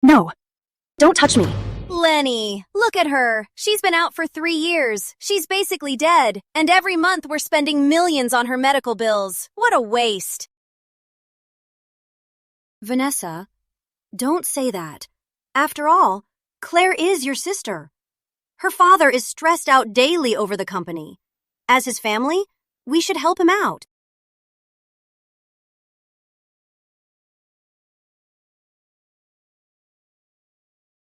No. Don't touch me. Lenny, look at her. She's been out for 3 years. She's basically dead. And every month we're spending millions on her medical bills. What a waste. Vanessa, don't say that. After all, Claire is your sister. Her father is stressed out daily over the company. As his family, we should help him out.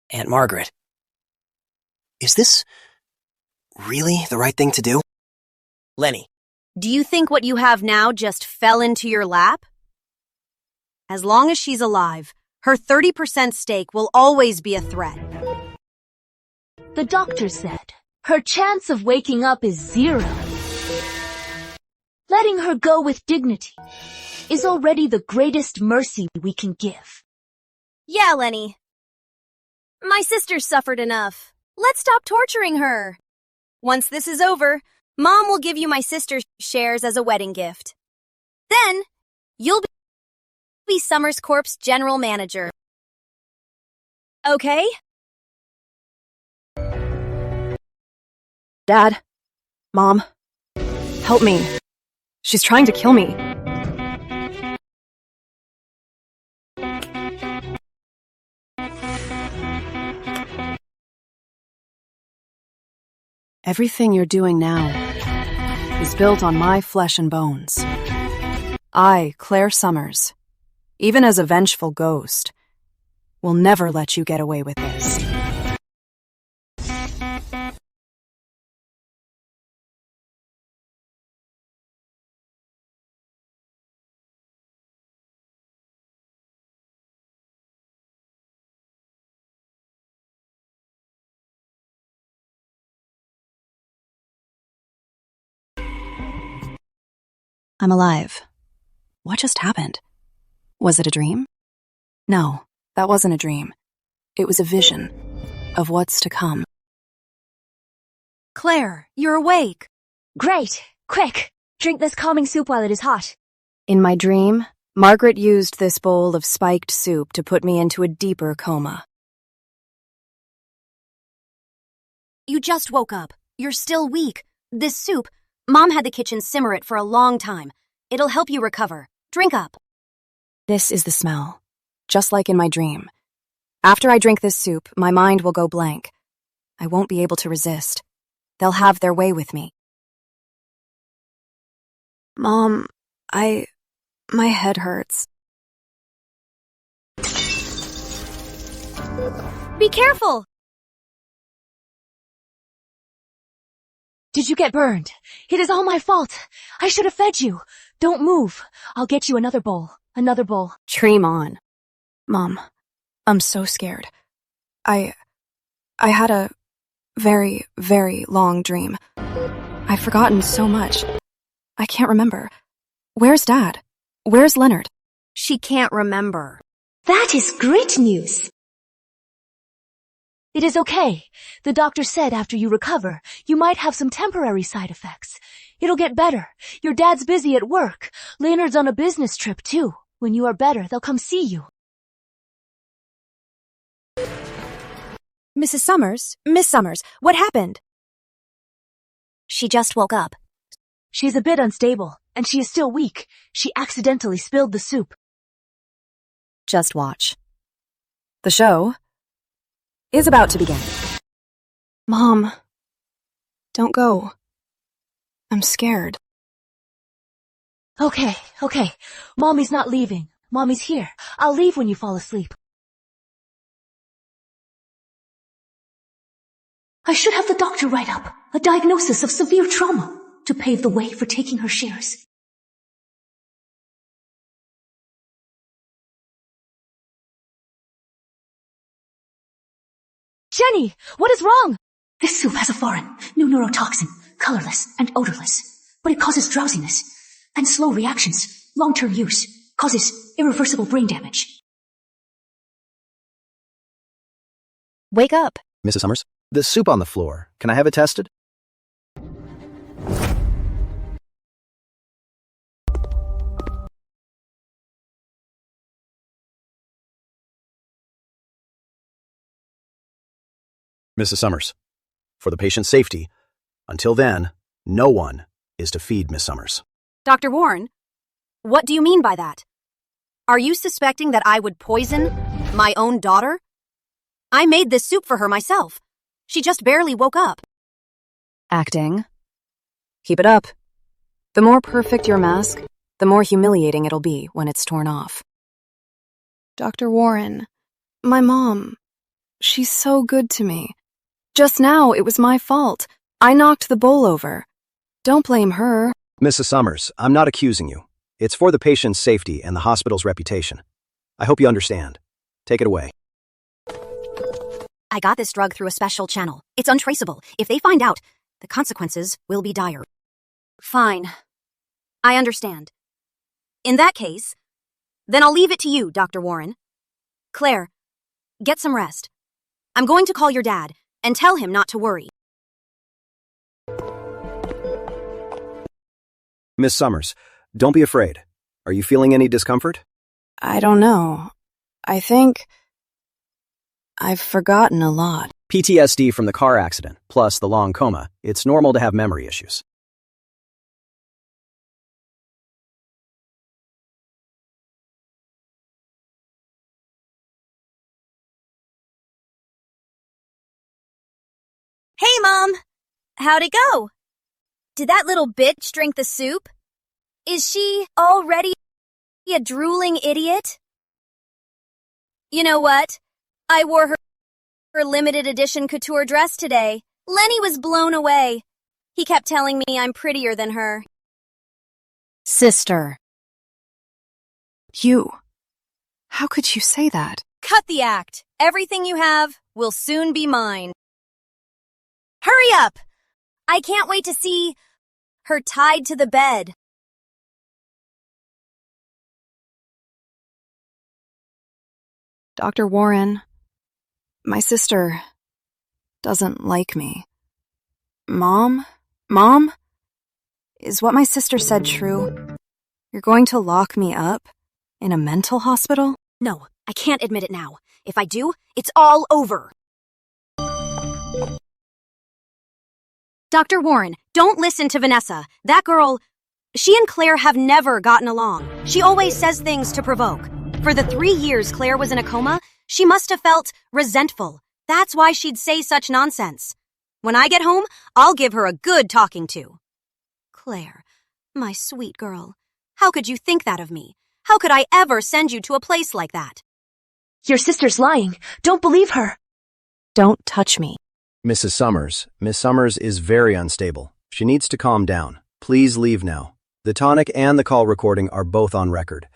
Aunt Margaret, is this really the right thing to do? Lenny. Do you think what you have now just fell into your lap? As long as she's alive, her 30% stake will always be a threat. The doctor said her chance of waking up is 0. Letting her go with dignity is already the greatest mercy we can give. Yeah, Lenny. My sister suffered enough. Let's stop torturing her. Once this is over, Mom will give you my sister's shares as a wedding gift. Then, you'll be Summers Corp's general manager. Okay? Dad, Mom, help me. She's trying to kill me. Everything you're doing now is built on my flesh and bones. I, Claire Summers, even as a vengeful ghost, will never let you get away with this. I'm alive. What just happened? Was it a dream? No, that wasn't a dream. It was a vision of what's to come. Claire, you're awake. Great! Quick! Drink this calming soup while it is hot. In my dream, Margaret used this bowl of spiked soup to put me into a deeper coma. You just woke up. You're still weak. This soup, Mom had the kitchen simmer it for a long time. It'll help you recover. Drink up. This is the smell, just like in my dream. After I drink this soup, my mind will go blank. I won't be able to resist. They'll have their way with me. Mom, my head hurts. Be careful! Did you get burned? It is all my fault. I should have fed you. Don't move. I'll get you another bowl. Another bowl. Dream on. Mom, I'm so scared. I had a very, very long dream. I've forgotten so much. I can't remember. Where's Dad? Where's Leonard? She can't remember. That is great news. It is okay. The doctor said after you recover, you might have some temporary side effects. It'll get better. Your dad's busy at work. Leonard's on a business trip, too. When you are better, they'll come see you. Mrs. Summers? Miss Summers, what happened? She just woke up. She's a bit unstable, and she is still weak. She accidentally spilled the soup. Just watch. The show is about to begin. Mom, don't go. I'm scared. Okay. Mommy's not leaving. Mommy's here. I'll leave when you fall asleep. I should have the doctor write up a diagnosis of severe trauma to pave the way for taking her shares. Jenny, what is wrong? This soup has a foreign, new neurotoxin, colorless and odorless, but it causes drowsiness and slow reactions. Long-term use causes irreversible brain damage. Wake up. Mrs. Summers, the soup on the floor. Can I have it tested? Mrs. Summers, for the patient's safety, until then, no one is to feed Miss Summers. Dr. Warren, what do you mean by that? Are you suspecting that I would poison my own daughter? I made this soup for her myself. She just barely woke up. Acting. Keep it up. The more perfect your mask, the more humiliating it'll be when it's torn off. Dr. Warren, my mom, she's so good to me. Just now, it was my fault. I knocked the bowl over. Don't blame her. Mrs. Summers, I'm not accusing you. It's for the patient's safety and the hospital's reputation. I hope you understand. Take it away. I got this drug through a special channel. It's untraceable. If they find out, the consequences will be dire. Fine. I understand. In that case, then I'll leave it to you, Dr. Warren. Claire, get some rest. I'm going to call your dad and tell him not to worry. Miss Summers, don't be afraid. Are you feeling any discomfort? I don't know. I think I've forgotten a lot. PTSD from the car accident, plus the long coma. It's normal to have memory issues. Hey, Mom! How'd it go? Did that little bitch drink the soup? Is she already a drooling idiot? You know what? I wore her limited edition couture dress today. Lenny was blown away. He kept telling me I'm prettier than her. Sister. You. How could you say that? Cut the act. Everything you have will soon be mine. Hurry up! I can't wait to see her tied to the bed. Dr. Warren, my sister doesn't like me. Mom? Mom? Is what my sister said true? You're going to lock me up in a mental hospital? No, I can't admit it now. If I do, it's all over. Dr. Warren, don't listen to Vanessa. That girl, she and Claire have never gotten along. She always says things to provoke. For the 3 years Claire was in a coma, she must have felt resentful. That's why she'd say such nonsense. When I get home, I'll give her a good talking to. Claire, my sweet girl, how could you think that of me? How could I ever send you to a place like that? Your sister's lying. Don't believe her. Don't touch me. Mrs. Summers, Miss Summers is very unstable. She needs to calm down. Please leave now. The tonic and the call recording are both on record.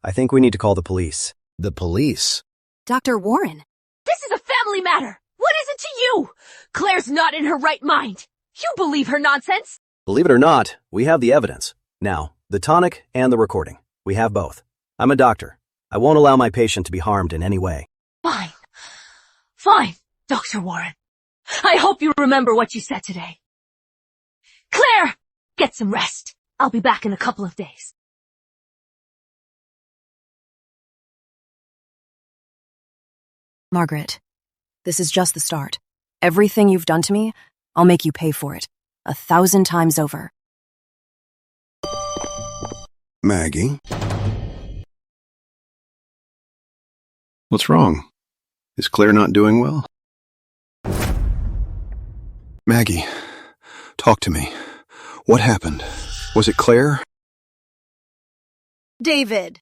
I think we need to call the police. The police? Dr. Warren. This is a family matter. What is it to you? Claire's not in her right mind. You believe her nonsense? Believe it or not, we have the evidence. Now, the tonic and the recording. We have both. I'm a doctor. I won't allow my patient to be harmed in any way. Fine. Fine, Dr. Warren. I hope you remember what you said today. Claire, get some rest. I'll be back in a couple of days. Margaret, this is just the start. Everything you've done to me, I'll make you pay for it. 1,000 times over. Maggie? What's wrong? Is Claire not doing well? Maggie, talk to me. What happened? Was it Claire? David.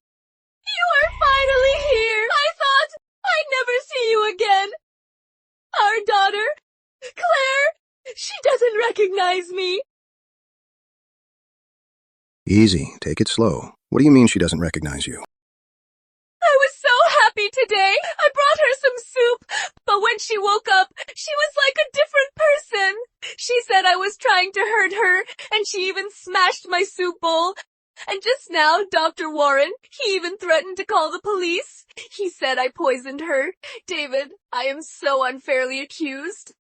You are finally here. I thought I'd never see you again. Our daughter, Claire, she doesn't recognize me. Easy, take it slow. What do you mean she doesn't recognize you? I was so happy today. I brought her some soup, but when she woke up, she was like a different person. She said I was trying to hurt her, and she even smashed my soup bowl. And just now, Dr. Warren, he even threatened to call the police. He said I poisoned her. David, I am so unfairly accused.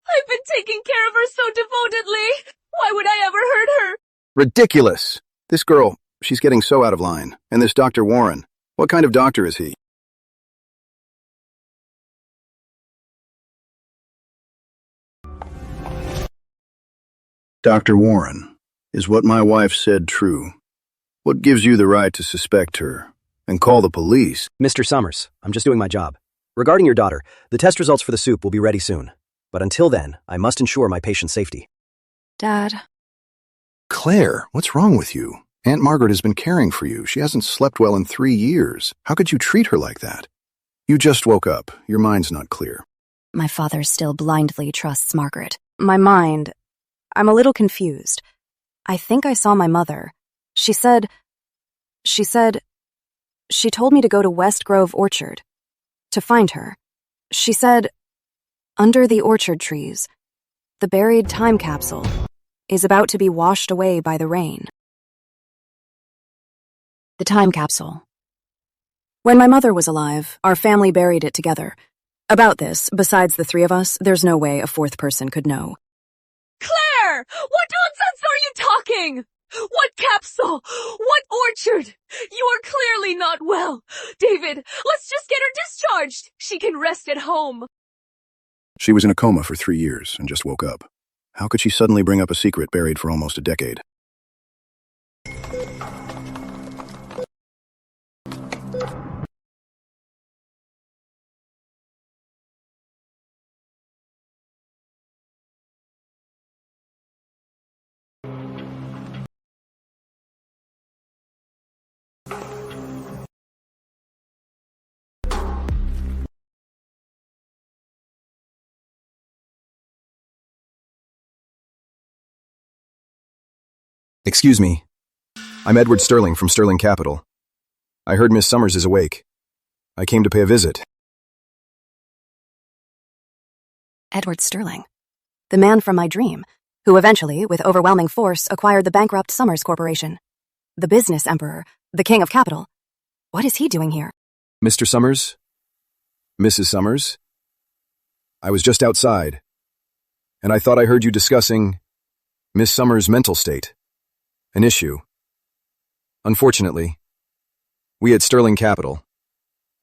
I've been taking care of her so devotedly. Why would I ever hurt her? Ridiculous! This girl, she's getting so out of line. And this Dr. Warren, what kind of doctor is he? Dr. Warren, is what my wife said true? What gives you the right to suspect her and call the police? Mr. Summers, I'm just doing my job. Regarding your daughter, the test results for the soup will be ready soon. But until then, I must ensure my patient's safety. Dad. Claire, what's wrong with you? Aunt Margaret has been caring for you. She hasn't slept well in 3 years. How could you treat her like that? You just woke up. Your mind's not clear. My father still blindly trusts Margaret. My mind, I'm a little confused. I think I saw my mother. She told me to go to West Grove Orchard. To find her. She said, under the orchard trees, the buried time capsule is about to be washed away by the rain. The time capsule. When my mother was alive, our family buried it together. About this, besides the 3 of us, there's no way a 4th person could know. Claire! What nonsense are you talking? What capsule? What orchard? You are clearly not well. David, let's just get her discharged. She can rest at home. She was in a coma for 3 years and just woke up. How could she suddenly bring up a secret buried for almost a decade? Excuse me. I'm Edward Sterling from Sterling Capital. I heard Miss Summers is awake. I came to pay a visit. Edward Sterling. The man from my dream, who eventually, with overwhelming force, acquired the bankrupt Summers Corporation. The business emperor, the king of capital. What is he doing here? Mr. Summers? Mrs. Summers? I was just outside, and I thought I heard you discussing Miss Summers' mental state. An issue. Unfortunately, we at Sterling Capital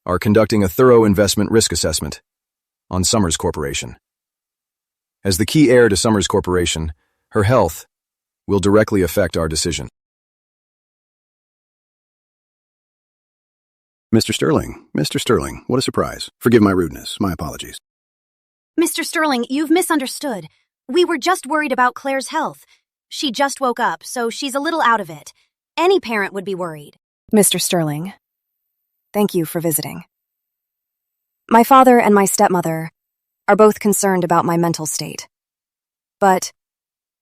are conducting a thorough investment risk assessment on Summers Corporation. As the key heir to Summers Corporation, her health will directly affect our decision. Mr. Sterling, what a surprise. Forgive my rudeness. My apologies. Mr. Sterling, you've misunderstood. We were just worried about Claire's health. She just woke up, so she's a little out of it. Any parent would be worried. Mr. Sterling, thank you for visiting. My father and my stepmother are both concerned about my mental state. But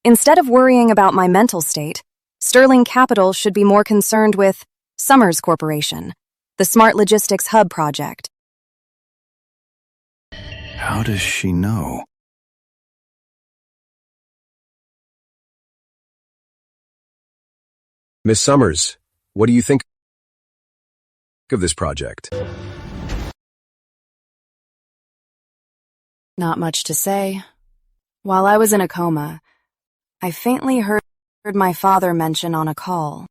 instead of worrying about my mental state, Sterling Capital should be more concerned with Summers Corporation, the Smart Logistics Hub project. How does she know? Miss Summers, what do you think of this project? Not much to say. While I was in a coma, I faintly heard my father mention on a call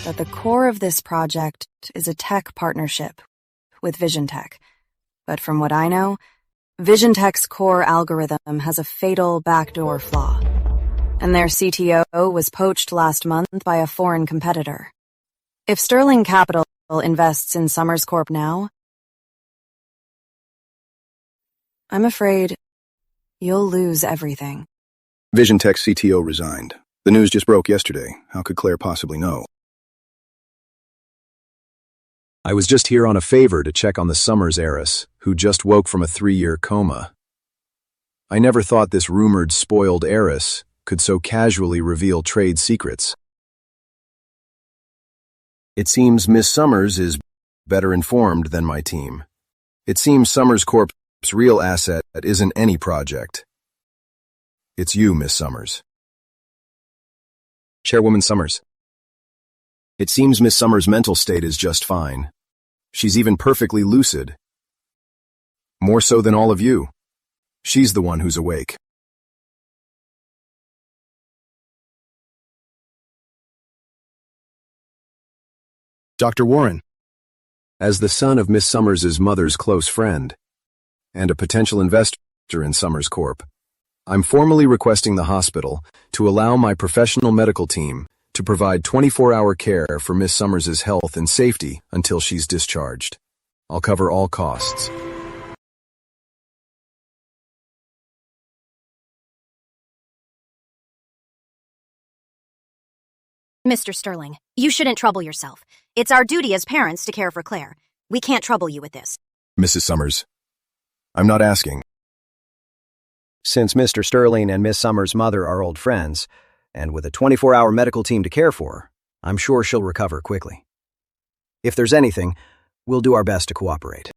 that the core of this project is a tech partnership with Vision Tech. But from what I know, Vision Tech's core algorithm has a fatal backdoor flaw, and their CTO was poached last month by a foreign competitor. If Sterling Capital invests in Summers Corp now, I'm afraid you'll lose everything. Vision Tech's CTO resigned. The news just broke yesterday. How could Claire possibly know? I was just here on a favor to check on the Summers heiress, who just woke from a 3-year coma. I never thought this rumored spoiled heiress could so casually reveal trade secrets. It seems Miss Summers is better informed than my team. It seems Summers Corp's real asset isn't any project. It's you, Miss Summers. Chairwoman Summers. It seems Miss Summers' mental state is just fine. She's even perfectly lucid. More so than all of you. She's the one who's awake. Dr. Warren. As the son of Miss Summers' mother's close friend, and a potential investor in Summers Corp, I'm formally requesting the hospital to allow my professional medical team to provide 24-hour care for Miss Summers' health and safety until she's discharged. I'll cover all costs. Mr. Sterling, you shouldn't trouble yourself. It's our duty as parents to care for Claire. We can't trouble you with this. Mrs. Summers, I'm not asking. Since Mr. Sterling and Miss Summers' mother are old friends, and with a 24-hour medical team to care for her, I'm sure she'll recover quickly. If there's anything, we'll do our best to cooperate.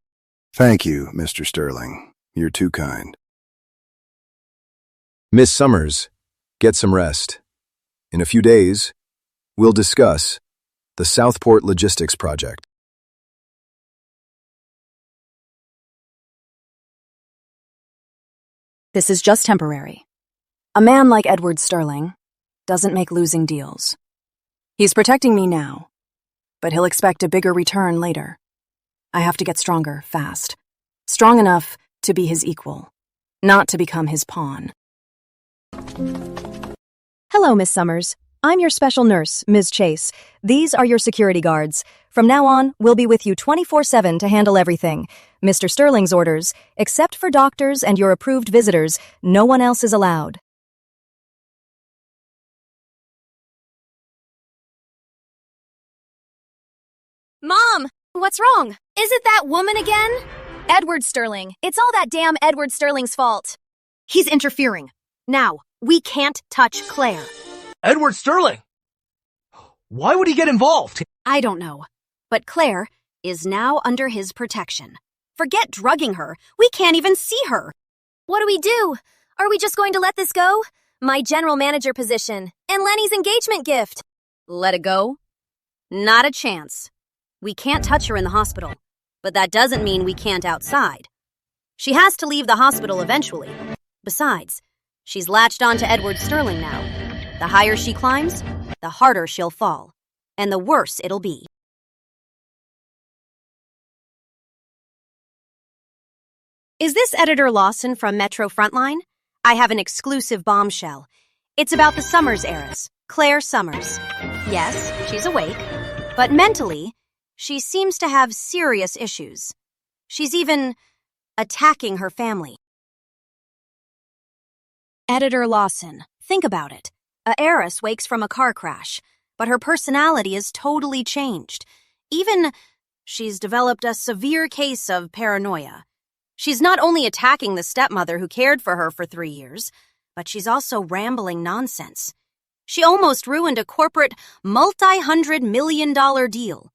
Thank you, Mr. Sterling. You're too kind. Miss Summers, get some rest. In a few days, we'll discuss the Southport Logistics Project. This is just temporary. A man like Edward Sterling doesn't make losing deals. He's protecting me now, but he'll expect a bigger return later. I have to get stronger, fast. Strong enough to be his equal, not to become his pawn. Hello, Miss Summers. I'm your special nurse, Ms. Chase. These are your security guards. From now on, we'll be with you 24/7 to handle everything. Mr. Sterling's orders, except for doctors and your approved visitors, no one else is allowed. Mom, what's wrong? Is it that woman again? Edward Sterling. It's all that damn Edward Sterling's fault. He's interfering. Now, we can't touch Claire. Edward Sterling! Why would he get involved? I don't know. But Claire is now under his protection. Forget drugging her. We can't even see her. What do? Are we just going to let this go? My general manager position and Lenny's engagement gift. Let it go? Not a chance. We can't touch her in the hospital, but that doesn't mean we can't outside. She has to leave the hospital eventually. Besides, she's latched on to Edward Sterling now. The higher she climbs, the harder she'll fall, and the worse it'll be. Is this Editor Lawson from Metro Frontline? I have an exclusive bombshell. It's about the Summers heiress, Claire Summers. Yes, she's awake, but mentally, she seems to have serious issues. She's even attacking her family. Editor Lawson, think about it. A heiress wakes from a car crash, but her personality is totally changed. Even, she's developed a severe case of paranoia. She's not only attacking the stepmother who cared for her for 3 years, but she's also rambling nonsense. She almost ruined a corporate multi-hundred-million-dollar deal.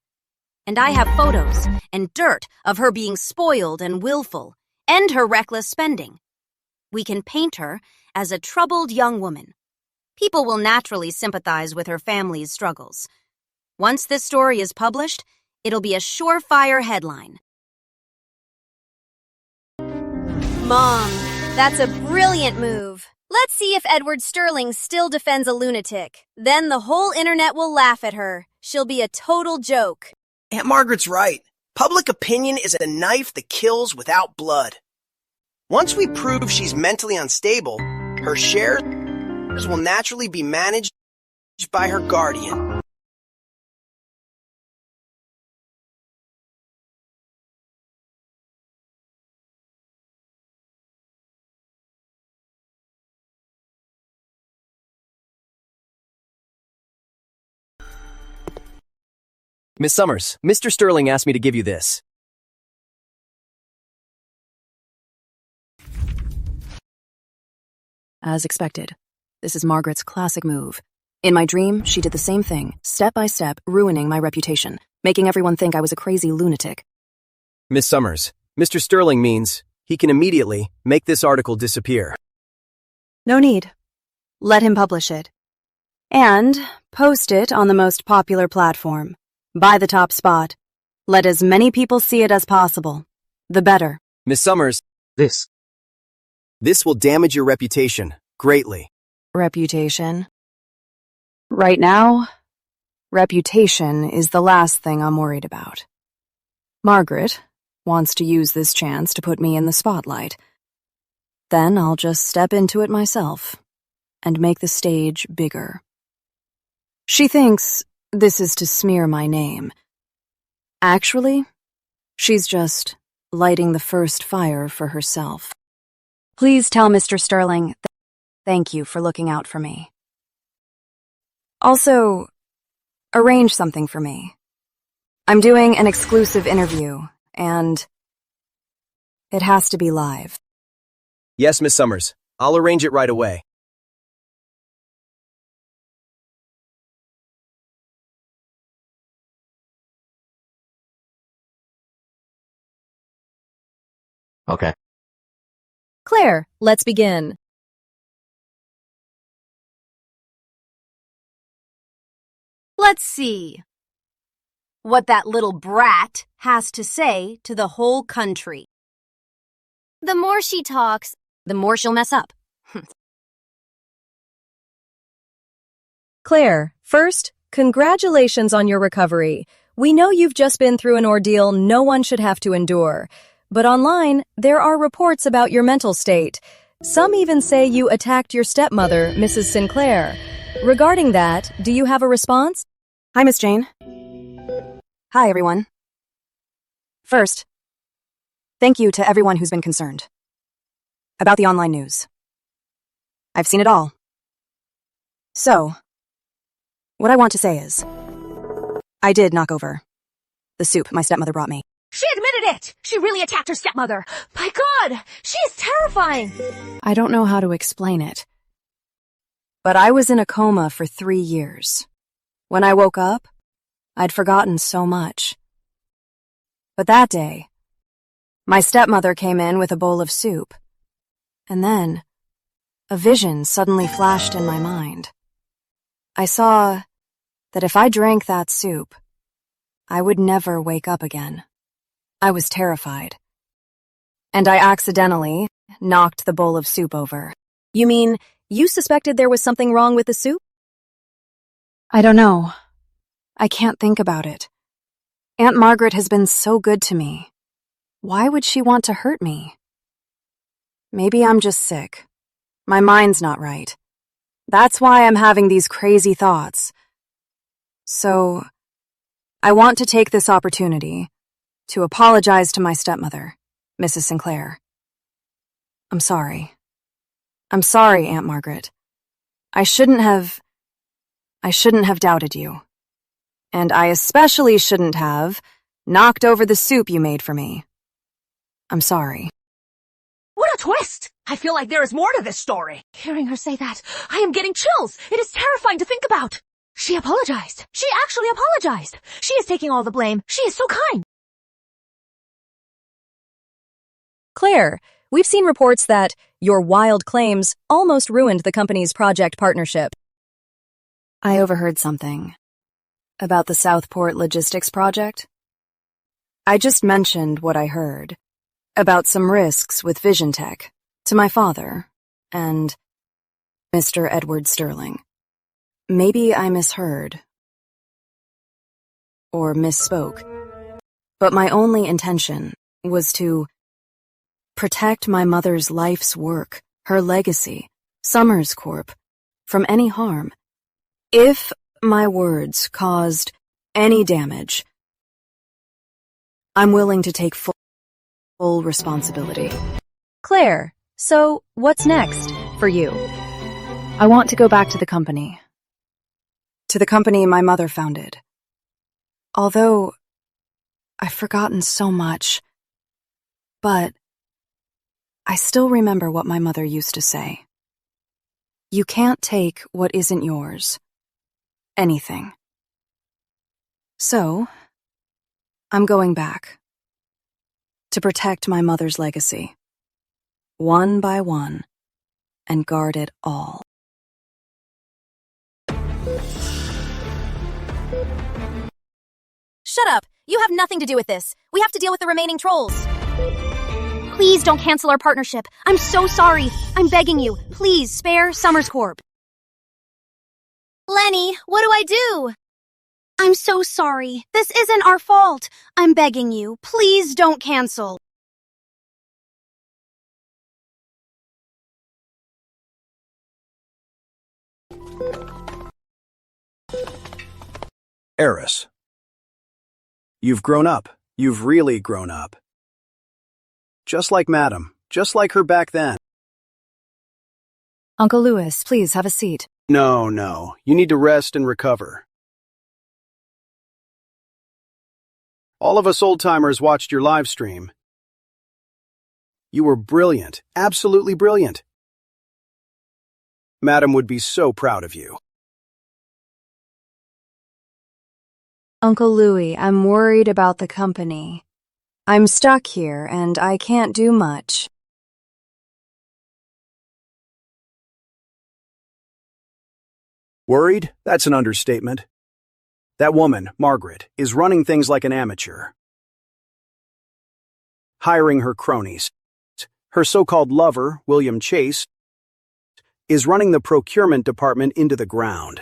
And I have photos and dirt of her being spoiled and willful, and her reckless spending. We can paint her as a troubled young woman. People will naturally sympathize with her family's struggles. Once this story is published, it'll be a surefire headline. Mom, that's a brilliant move. Let's see if Edward Sterling still defends a lunatic. Then the whole internet will laugh at her. She'll be a total joke. Aunt Margaret's right. Public opinion is a knife that kills without blood. Once we prove she's mentally unstable, her shares will naturally be managed by her guardian. Miss Summers, Mr. Sterling asked me to give you this. As expected, this is Margaret's classic move. In my dream, she did the same thing, step by step, ruining my reputation, making everyone think I was a crazy lunatic. Miss Summers, Mr. Sterling means he can immediately make this article disappear. No need. Let him publish it. And post it on the most popular platform. Buy the top spot. Let as many people see it as possible. The better. Miss Summers, this will damage your reputation greatly. Reputation? Right now, reputation is the last thing I'm worried about. Margaret wants to use this chance to put me in the spotlight. Then I'll just step into it myself and make the stage bigger. She thinks this is to smear my name. Actually, she's just lighting the first fire for herself. Please tell Mr. Sterling thank you for looking out for me. Also, arrange something for me. I'm doing an exclusive interview, and it has to be live. Yes, Miss Summers. I'll arrange it right away. Okay. Claire, let's begin. Let's see what that little brat has to say to the whole country. The more she talks, the more she'll mess up. Claire, first, congratulations on your recovery. We know you've just been through an ordeal no one should have to endure. But online, there are reports about your mental state. Some even say you attacked your stepmother, Mrs. Sinclair. Regarding that, do you have a response? Hi, Miss Jane. Hi, everyone. First, thank you to everyone who's been concerned about the online news. I've seen it all. So, what I want to say is, I did knock over the soup my stepmother brought me. She admitted it! She really attacked her stepmother! My God! She is terrifying! I don't know how to explain it, but I was in a coma for 3 years. When I woke up, I'd forgotten so much. But that day, my stepmother came in with a bowl of soup, and then a vision suddenly flashed in my mind. I saw that if I drank that soup, I would never wake up again. I was terrified, and I accidentally knocked the bowl of soup over. You mean, you suspected there was something wrong with the soup? I don't know. I can't think about it. Aunt Margaret has been so good to me. Why would she want to hurt me? Maybe I'm just sick. My mind's not right. That's why I'm having these crazy thoughts. So, I want to take this opportunity to apologize to my stepmother, Mrs. Sinclair. I'm sorry. I'm sorry, Aunt Margaret. I shouldn't have doubted you. And I especially shouldn't have knocked over the soup you made for me. I'm sorry. What a twist! I feel like there is more to this story. Hearing her say that, I am getting chills. It is terrifying to think about. She apologized. She actually apologized. She is taking all the blame. She is so kind. Claire, we've seen reports that your wild claims almost ruined the company's project partnership. I overheard something about the Southport Logistics project. I just mentioned what I heard about some risks with Vision Tech to my father and Mr. Edward Sterling. Maybe I misheard or misspoke, but my only intention was to protect my mother's life's work, her legacy, Summers Corp, from any harm. If my words caused any damage, I'm willing to take full responsibility. Claire, so what's next for you? I want to go back to the company my mother founded. Although I've forgotten so much, but I still remember what my mother used to say. You can't take what isn't yours. Anything. So, I'm going back to protect my mother's legacy, one by one, and guard it all. Shut up! You have nothing to do with this. We have to deal with the remaining trolls. Please don't cancel our partnership. I'm so sorry. I'm begging you. Please spare Summers Corp. Lenny, what do I do? I'm so sorry. This isn't our fault. I'm begging you. Please don't cancel. Heiress. You've grown up. You've really grown up. Just like Madam. Just like her back then. Uncle Louis, please have a seat. No. You need to rest and recover. All of us old-timers watched your live stream. You were brilliant. Absolutely brilliant. Madam would be so proud of you. Uncle Louis, I'm worried about the company. I'm stuck here, and I can't do much. Worried? That's an understatement. That woman, Margaret, is running things like an amateur. Hiring her cronies. Her so-called lover, William Chase, is running the procurement department into the ground.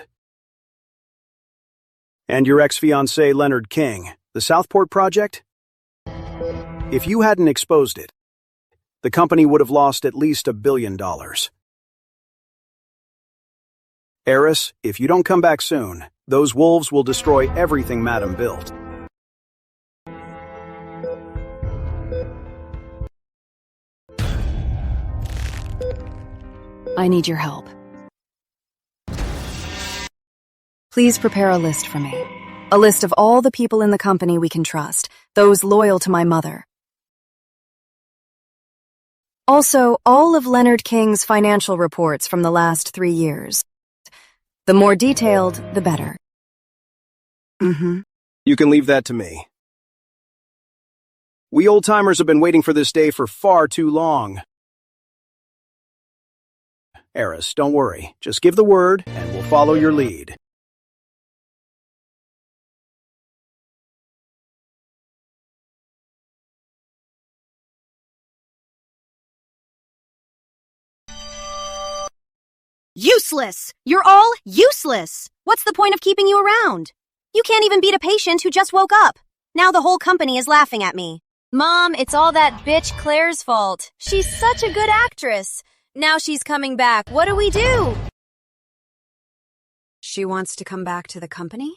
And your ex-fiancé, Leonard King, the Southport project? If you hadn't exposed it, the company would have lost at least $1 billion. Heiress, if you don't come back soon, those wolves will destroy everything Madam built. I need your help. Please prepare a list for me. A list of all the people in the company we can trust, those loyal to my mother. Also, all of Leonard King's financial reports from the last 3 years. The more detailed, the better. You can leave that to me. We old-timers have been waiting for this day for far too long. Heiress, don't worry. Just give the word, and we'll follow your lead. Useless! You're all useless! What's the point of keeping you around? You can't even beat a patient who just woke up. Now the whole company is laughing at me. Mom, it's all that bitch Claire's fault. She's such a good actress. Now she's coming back. What do we do? She wants to come back to the company?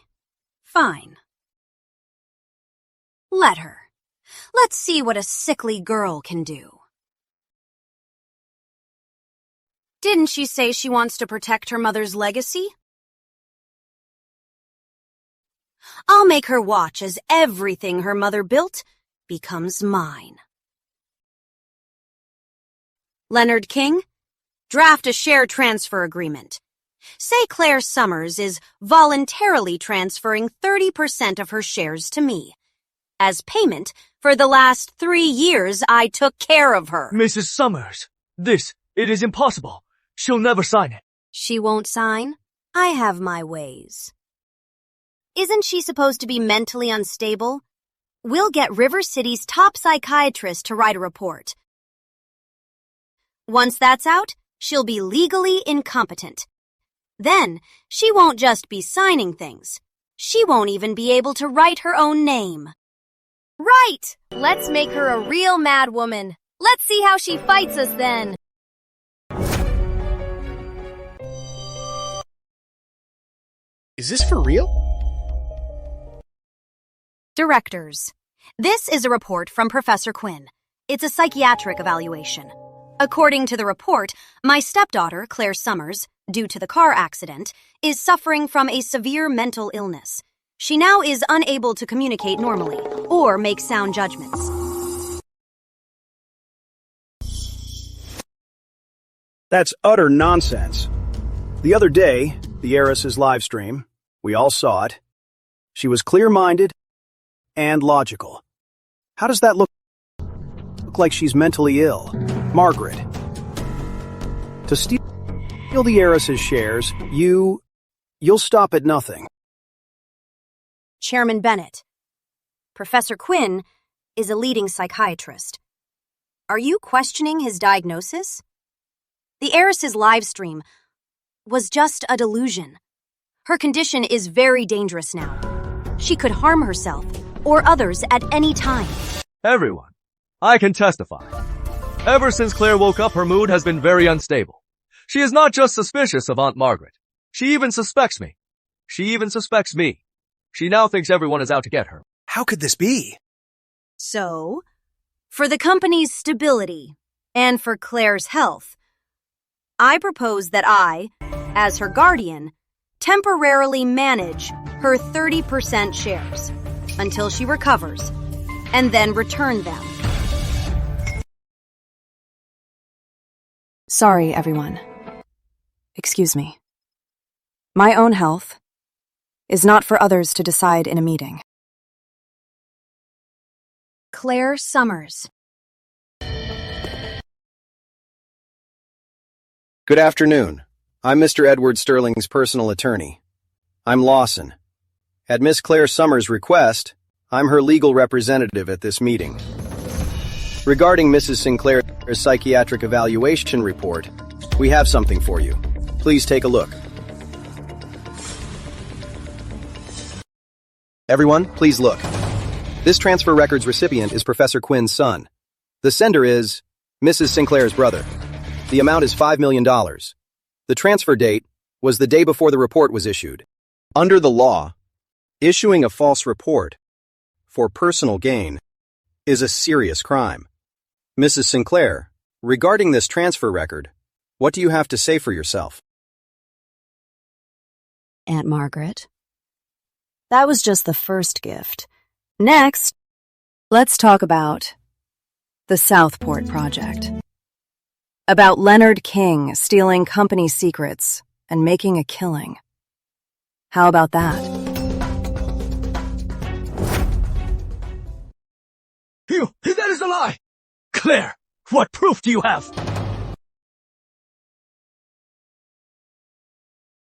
Fine. Let her. Let's see what a sickly girl can do. Didn't she say she wants to protect her mother's legacy? I'll make her watch as everything her mother built becomes mine. Leonard King, draft a share transfer agreement. Say Claire Summers is voluntarily transferring 30% of her shares to me, as payment for the last 3 years I took care of her. Mrs. Summers, it is impossible. She'll never sign it. She won't sign? I have my ways. Isn't she supposed to be mentally unstable? We'll get River City's top psychiatrist to write a report. Once that's out, she'll be legally incompetent. Then, she won't just be signing things. She won't even be able to write her own name. Right! Let's make her a real mad woman. Let's see how she fights us then. Is this for real? Directors. This is a report from Professor Quinn. It's a psychiatric evaluation. According to the report, my stepdaughter, Claire Summers, due to the car accident, is suffering from a severe mental illness. She now is unable to communicate normally or make sound judgments. That's utter nonsense. The other day, the heiress's live stream, we all saw it. She was clear-minded and logical. How does that look like she's mentally ill? Margaret. To steal the heiress's shares, you'll stop at nothing. Chairman Bennett. Professor Quinn is a leading psychiatrist. Are you questioning his diagnosis? The heiress's live stream was just a delusion. Her condition is very dangerous now. She could harm herself or others at any time. Everyone, I can testify. Ever since Claire woke up, her mood has been very unstable. She is not just suspicious of Aunt Margaret. She even suspects me. She even suspects me. She now thinks everyone is out to get her. How could this be? So, for the company's stability and for Claire's health, I propose that I, as her guardian, temporarily manage her 30% shares until she recovers and then return them. Sorry, everyone. Excuse me. My own health is not for others to decide in a meeting. Claire Summers. Good afternoon. I'm Mr. Edward Sterling's personal attorney. I'm Lawson. At Miss Claire Summers' request, I'm her legal representative at this meeting. Regarding Mrs. Sinclair's psychiatric evaluation report, we have something for you. Please take a look. Everyone, please look. This transfer record's recipient is Professor Quinn's son. The sender is Mrs. Sinclair's brother. The amount is $5 million. The transfer date was the day before the report was issued. Under the law, issuing a false report for personal gain is a serious crime. Mrs. Sinclair, regarding this transfer record, what do you have to say for yourself? Aunt Margaret. That was just the first gift. Next, let's talk about the Southport Project. About Leonard King stealing company secrets and making a killing. How about that? That is a lie! Claire, what proof do you have?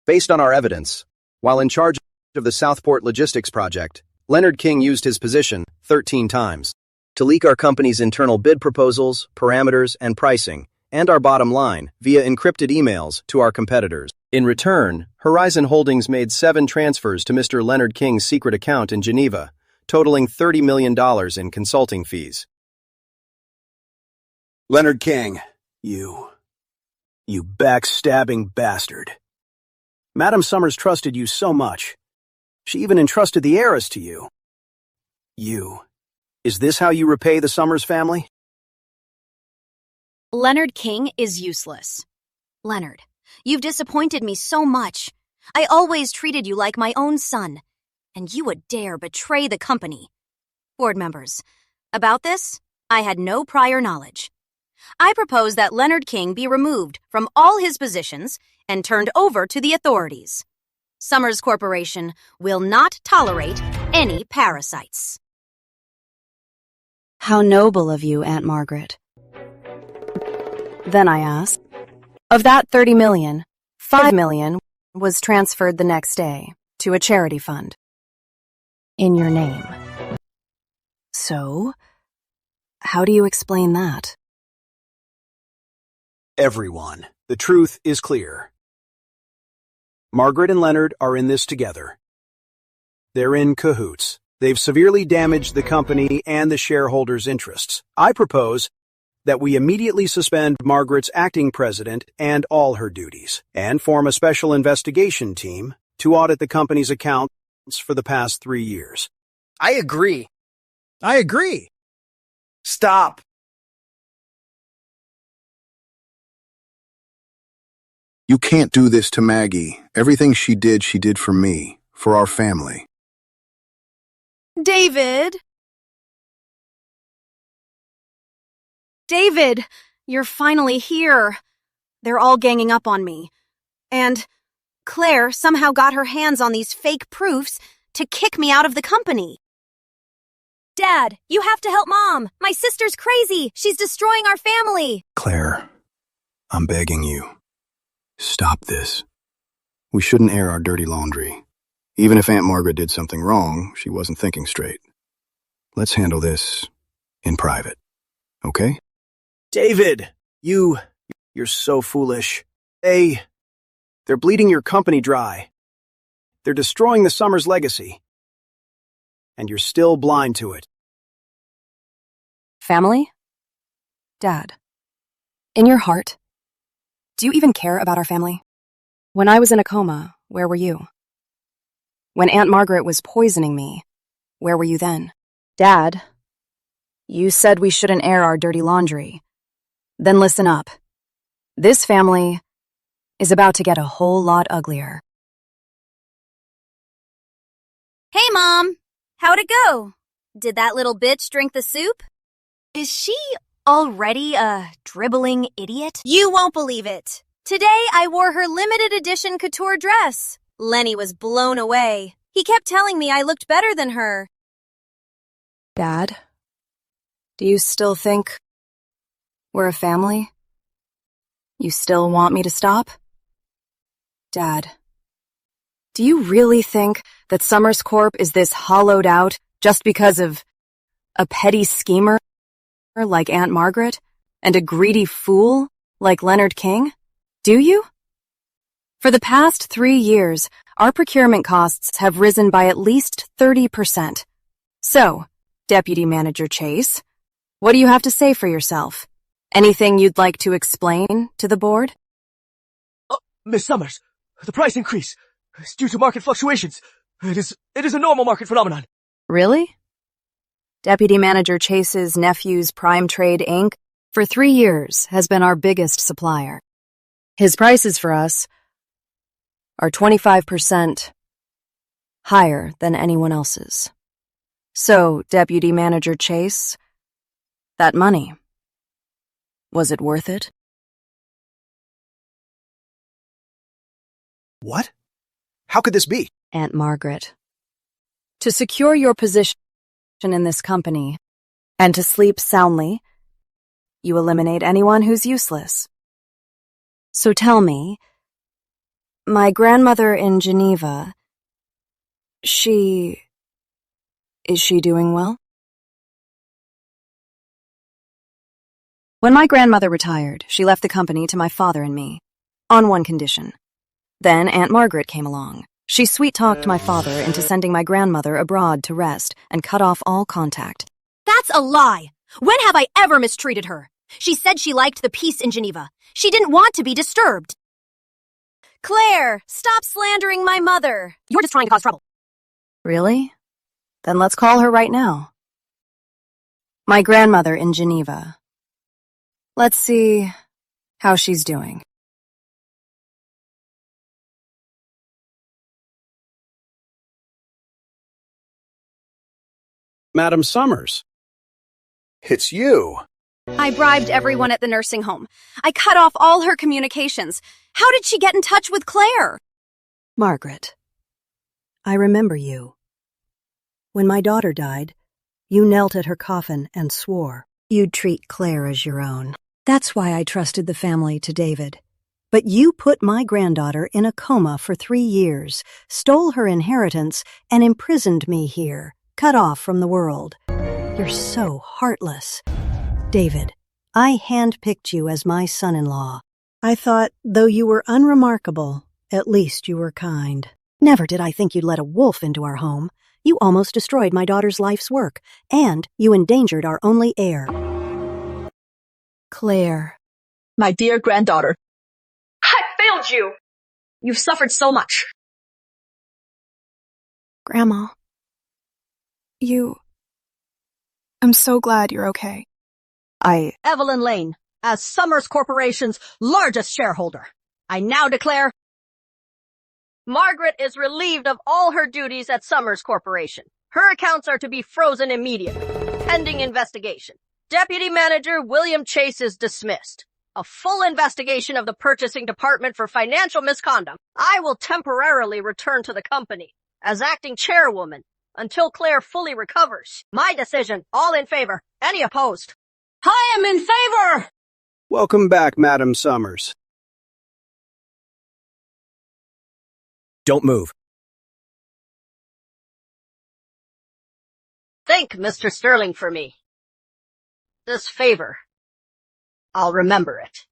Based on our evidence, while in charge of the Southport Logistics Project, Leonard King used his position 13 times to leak our company's internal bid proposals, parameters, and pricing, and our bottom line via encrypted emails to our competitors. In return, Horizon Holdings made 7 transfers to Mr. Leonard King's secret account in Geneva, totaling $30 million in consulting fees. Leonard King, you backstabbing bastard. Madam Summers trusted you so much. She even entrusted the heiress to you. Is this how you repay the Summers family? Leonard King is useless. Leonard, you've disappointed me so much. I always treated you like my own son, and you would dare betray the company. Board members, about this, I had no prior knowledge. I propose that Leonard King be removed from all his positions and turned over to the authorities. Summers Corporation will not tolerate any parasites. How noble of you, Aunt Margaret. Then I asked, of that $30 million, $5 million was transferred the next day to a charity fund in your name. So, how do you explain that? Everyone, the truth is clear. Margaret and Leonard are in this together. They're in cahoots. They've severely damaged the company and the shareholders' interests. I propose that we immediately suspend Margaret's acting president and all her duties, and form a special investigation team to audit the company's accounts for the past 3 years. I agree. Stop. You can't do this to Maggie. Everything she did for me, for our family. David! David, you're finally here. They're all ganging up on me. And Claire somehow got her hands on these fake proofs to kick me out of the company. Dad, you have to help Mom. My sister's crazy. She's destroying our family. Claire, I'm begging you. Stop this. We shouldn't air our dirty laundry. Even if Aunt Margaret did something wrong, she wasn't thinking straight. Let's handle this in private, okay? David, you're so foolish. They're bleeding your company dry. They're destroying the Summers legacy. And you're still blind to it. Family? Dad, in your heart, do you even care about our family? When I was in a coma, where were you? When Aunt Margaret was poisoning me, where were you then? Dad, you said we shouldn't air our dirty laundry. Then listen up. This family is about to get a whole lot uglier. Hey, Mom. How'd it go? Did that little bitch drink the soup? Is she already a dribbling idiot? You won't believe it. Today, I wore her limited edition couture dress. Lenny was blown away. He kept telling me I looked better than her. Dad, do you still think we're a family? You still want me to stop? Dad, do you really think that Summers Corp is this hollowed out just because of a petty schemer like Aunt Margaret and a greedy fool like Leonard King? Do you? For the past 3 years, our procurement costs have risen by at least 30%. So, Deputy Manager Chase, what do you have to say for yourself? Anything you'd like to explain to the board? Miss Summers, the price increase is due to market fluctuations. It is a normal market phenomenon. Really? Deputy Manager Chase's nephew's Prime Trade Inc. for 3 years has been our biggest supplier. His prices for us are 25% higher than anyone else's. So, Deputy Manager Chase, that money, was it worth it? What? How could this be? Aunt Margaret. To secure your position in this company and to sleep soundly, you eliminate anyone who's useless. So tell me, my grandmother in Geneva, is she doing well? When my grandmother retired, she left the company to my father and me, on one condition. Then Aunt Margaret came along. She sweet-talked my father into sending my grandmother abroad to rest and cut off all contact. That's a lie! When have I ever mistreated her? She said she liked the peace in Geneva. She didn't want to be disturbed. Claire, stop slandering my mother. You're just trying to cause trouble. Really? Then let's call her right now. My grandmother in Geneva. Let's see how she's doing. Madam Summers. It's you. I bribed everyone at the nursing home. I cut off all her communications. How did she get in touch with Claire? Margaret, I remember you. When my daughter died, you knelt at her coffin and swore you'd treat Claire as your own. That's why I trusted the family to David. But you put my granddaughter in a coma for 3 years, stole her inheritance, and imprisoned me here, cut off from the world. You're so heartless. David, I handpicked you as my son-in-law. I thought, though you were unremarkable, at least you were kind. Never did I think you'd let a wolf into our home. You almost destroyed my daughter's life's work, and you endangered our only heir. Claire. My dear granddaughter, I failed you. You've suffered so much. Grandma, I'm so glad you're okay. Evelyn Lane, as Summers Corporation's largest shareholder, I now declare Margaret is relieved of all her duties at Summers Corporation. Her accounts are to be frozen immediately, pending investigation. Deputy Manager William Chase is dismissed. A full investigation of the purchasing department for financial misconduct. I will temporarily return to the company as acting chairwoman until Claire fully recovers. My decision. All in favor. Any opposed? I am in favor! Welcome back, Madam Summers. Don't move. Thank Mr. Sterling for me. This favor, I'll remember it.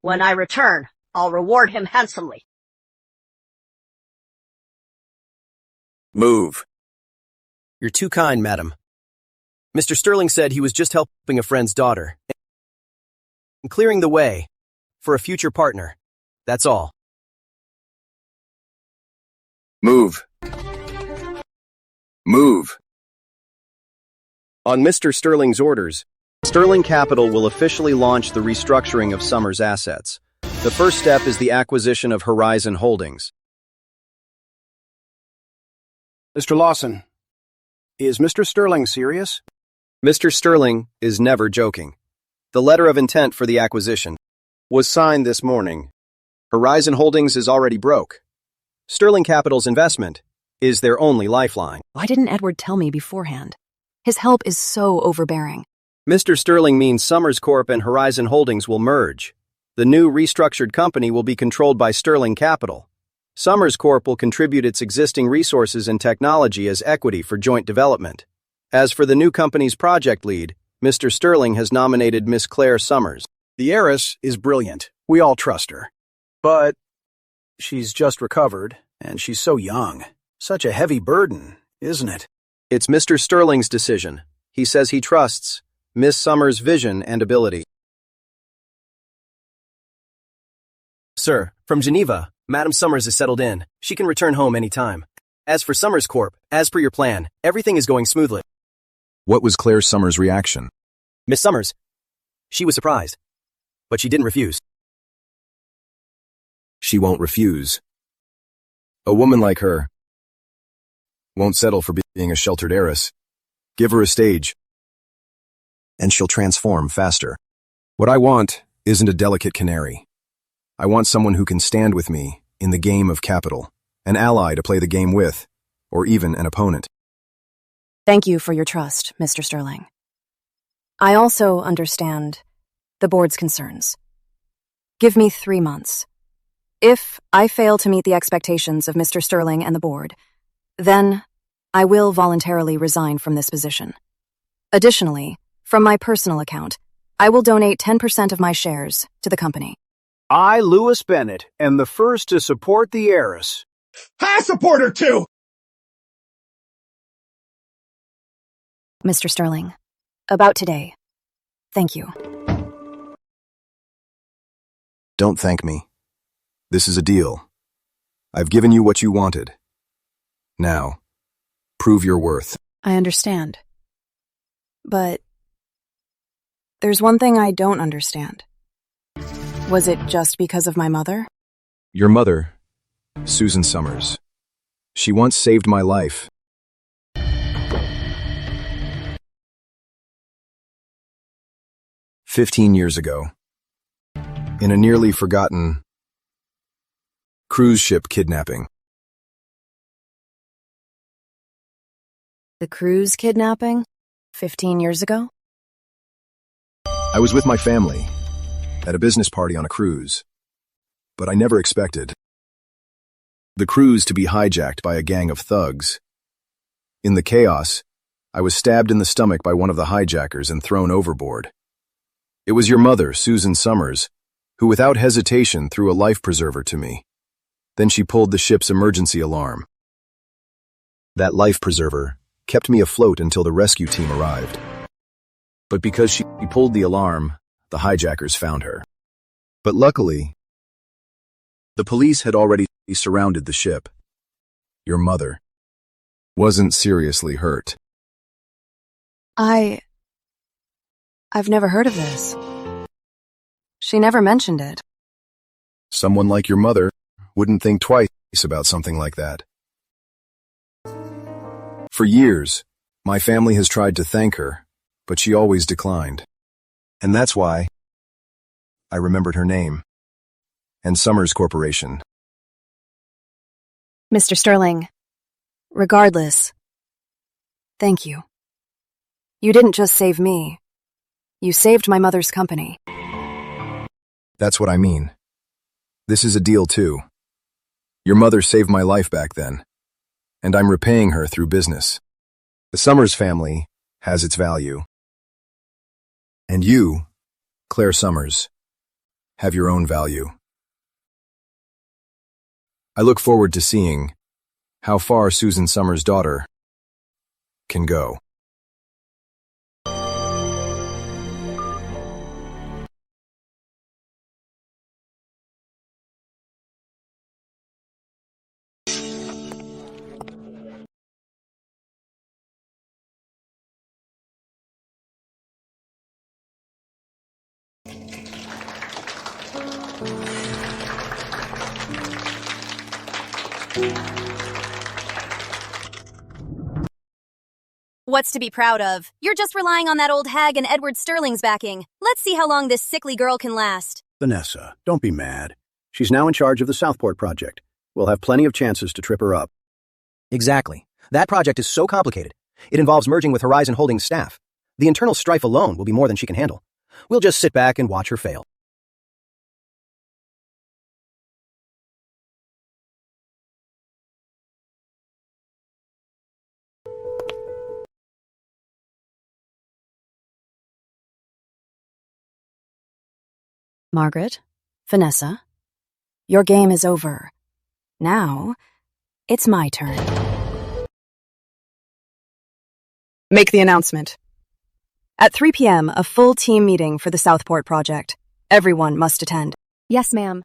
When I return, I'll reward him handsomely. Move. You're too kind, madam. Mr. Sterling said he was just helping a friend's daughter and clearing the way for a future partner. That's all. Move. Move. On Mr. Sterling's orders, Sterling Capital will officially launch the restructuring of Summers' assets. The first step is the acquisition of Horizon Holdings. Mr. Lawson, is Mr. Sterling serious? Mr. Sterling is never joking. The letter of intent for the acquisition was signed this morning. Horizon Holdings is already broke. Sterling Capital's investment is their only lifeline. Why didn't Edward tell me beforehand? His help is so overbearing. Mr. Sterling means Summers Corp and Horizon Holdings will merge. The new restructured company will be controlled by Sterling Capital. Summers Corp will contribute its existing resources and technology as equity for joint development. As for the new company's project lead, Mr. Sterling has nominated Miss Claire Summers. The heiress is brilliant. We all trust her. But she's just recovered, and she's so young. Such a heavy burden, isn't it? It's Mr. Sterling's decision. He says he trusts Miss Summers' vision and ability. Sir, from Geneva, Madam Summers is settled in. She can return home any time. As for Summers Corp., as per your plan, everything is going smoothly. What was Claire Summers' reaction? Miss Summers, she was surprised, but she didn't refuse. She won't refuse. A woman like her won't settle for being a sheltered heiress. Give her a stage, and she'll transform faster. What I want isn't a delicate canary. I want someone who can stand with me in the game of capital, an ally to play the game with, or even an opponent. Thank you for your trust, Mr. Sterling. I also understand the board's concerns. Give me 3 months. If I fail to meet the expectations of Mr. Sterling and the board, then I will voluntarily resign from this position. Additionally, from my personal account, I will donate 10% of my shares to the company. I, Lewis Bennett, am the first to support the heiress. I support her too! Mr. Sterling, about today. Thank you. Don't thank me. This is a deal. I've given you what you wanted. Now, prove your worth. I understand. But there's one thing I don't understand. Was it just because of my mother? Your mother, Susan Summers. She once saved my life. "15 years ago, in a nearly forgotten cruise ship kidnapping. The cruise kidnapping? 15 years ago? I was with my family at a business party on a cruise, but I never expected the cruise to be hijacked by a gang of thugs. In the chaos, I was stabbed in the stomach by one of the hijackers and thrown overboard. It was your mother, Susan Summers, who without hesitation threw a life preserver to me. Then she pulled the ship's emergency alarm. That life preserver kept me afloat until the rescue team arrived. But because she pulled the alarm, the hijackers found her. But luckily, the police had already surrounded the ship. Your mother wasn't seriously hurt. I've never heard of this. She never mentioned it. Someone like your mother wouldn't think twice about something like that. For years, my family has tried to thank her, but she always declined. And that's why I remembered her name and Summers Corporation. Mr. Sterling, regardless, thank you. You didn't just save me. You saved my mother's company. That's what I mean. This is a deal too. Your mother saved my life back then, and I'm repaying her through business. The Summers family has its value. And you, Claire Summers, have your own value. I look forward to seeing how far Susan Summers' daughter can go. What's to be proud of? You're just relying on that old hag and Edward Sterling's backing. Let's see how long this sickly girl can last. Vanessa, don't be mad. She's now in charge of the Southport project. We'll have plenty of chances to trip her up. Exactly. That project is so complicated. It involves merging with Horizon Holdings staff. The internal strife alone will be more than she can handle. We'll just sit back and watch her fail. Margaret, Vanessa, your game is over. Now, it's my turn. Make the announcement. At 3 p.m., a full team meeting for the Southport project. Everyone must attend. Yes, ma'am.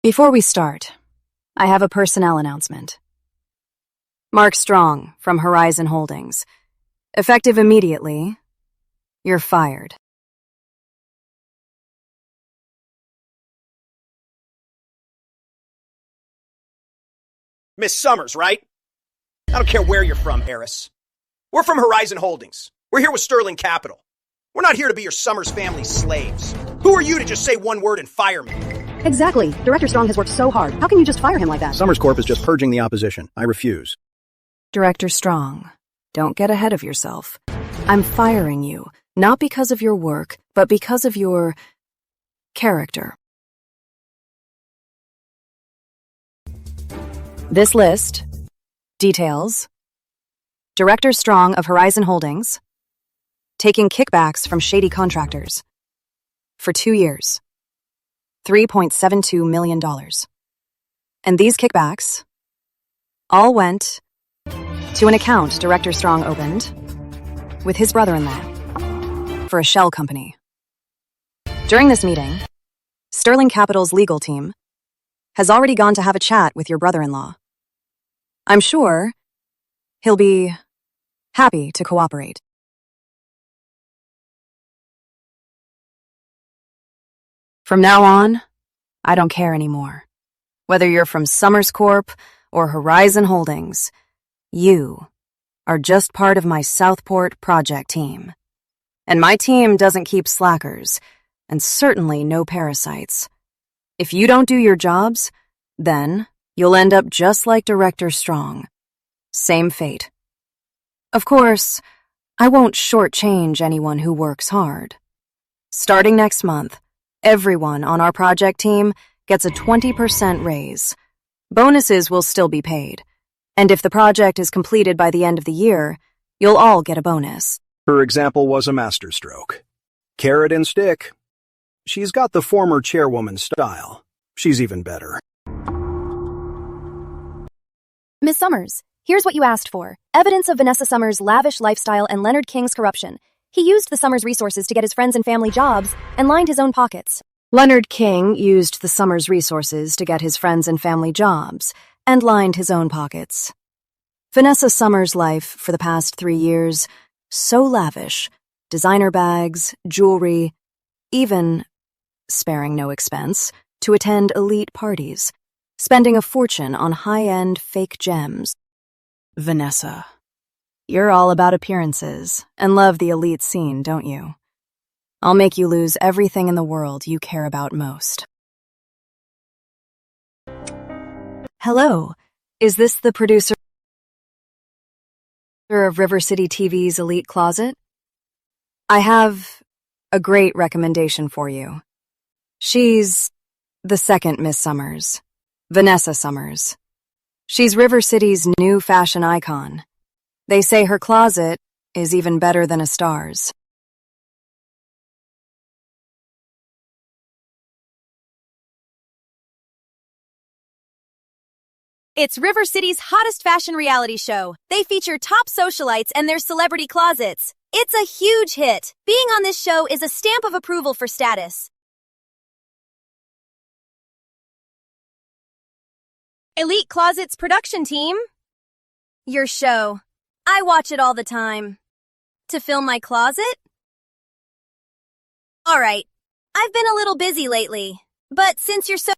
Before we start, I have a personnel announcement. Mark Strong from Horizon Holdings. Effective immediately, you're fired. Miss Summers, right? I don't care where you're from, heiress. We're from Horizon Holdings. We're here with Sterling Capital. We're not here to be your Summers family slaves. Who are you to just say one word and fire me? Exactly. Director Strong has worked so hard. How can you just fire him like that? Summers Corp is just purging the opposition. I refuse. Director Strong, don't get ahead of yourself. I'm firing you, not because of your work, but because of your character. This list details Director Strong of Horizon Holdings taking kickbacks from shady contractors for 2 years, $3.72 million. And these kickbacks all went to an account Director Strong opened with his brother-in-law for a shell company. During this meeting, Sterling Capital's legal team has already gone to have a chat with your brother-in-law. I'm sure he'll be happy to cooperate. From now on, I don't care anymore. Whether you're from Summers Corp or Horizon Holdings, you are just part of my Southport project team. And my team doesn't keep slackers, and certainly no parasites. If you don't do your jobs, then you'll end up just like Director Strong. Same fate. Of course, I won't shortchange anyone who works hard. Starting next month, everyone on our project team gets a 20% raise. Bonuses will still be paid. And if the project is completed by the end of the year, you'll all get a bonus. Her example was a masterstroke. Carrot and stick. She's got the former chairwoman style. She's even better. Miss Summers, here's what you asked for. Evidence of Vanessa Summers' lavish lifestyle and Leonard King's corruption. He used the Summers resources to get his friends and family jobs and lined his own pockets. Leonard King used the Summers resources to get his friends and family jobs and lined his own pockets. Vanessa Summers' life for the past 3 years, so lavish. Designer bags, jewelry, even, sparing no expense, to attend elite parties, spending a fortune on high-end fake gems. Vanessa, you're all about appearances and love the elite scene, don't you? I'll make you lose everything in the world you care about most. Hello, is this the producer of River City TV's Elite Closet? I have a great recommendation for you. She's the second Miss Summers, Vanessa Summers. She's River City's new fashion icon. They say her closet is even better than a star's. It's River City's hottest fashion reality show. They feature top socialites and their celebrity closets. It's a huge hit. Being on this show is a stamp of approval for status. Elite Closets production team. Your show. I watch it all the time. To film my closet? All right. I've been a little busy lately, but since you're so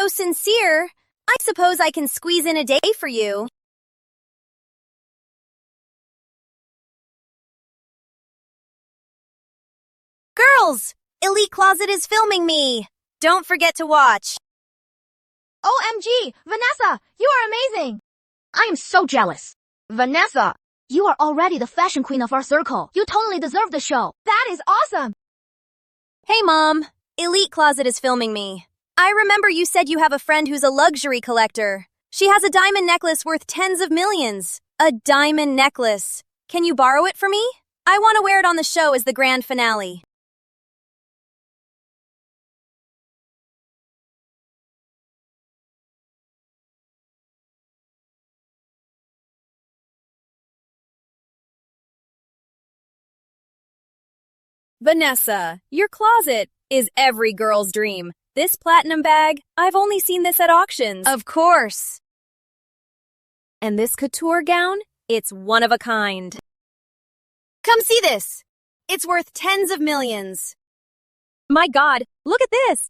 sincere, I suppose I can squeeze in a day for you. Girls, Elite Closet is filming me. Don't forget to watch. OMG, Vanessa, you are amazing. I am so jealous. Vanessa, you are already the fashion queen of our circle. You totally deserve the show. That is awesome. Hey, Mom. Elite Closet is filming me. I remember you said you have a friend who's a luxury collector. She has a diamond necklace worth tens of millions. A diamond necklace. Can you borrow it for me? I want to wear it on the show as the grand finale. Vanessa, your closet is every girl's dream. This platinum bag, I've only seen this at auctions. Of course. And this couture gown, it's one of a kind. Come see this. It's worth tens of millions. My God, look at this.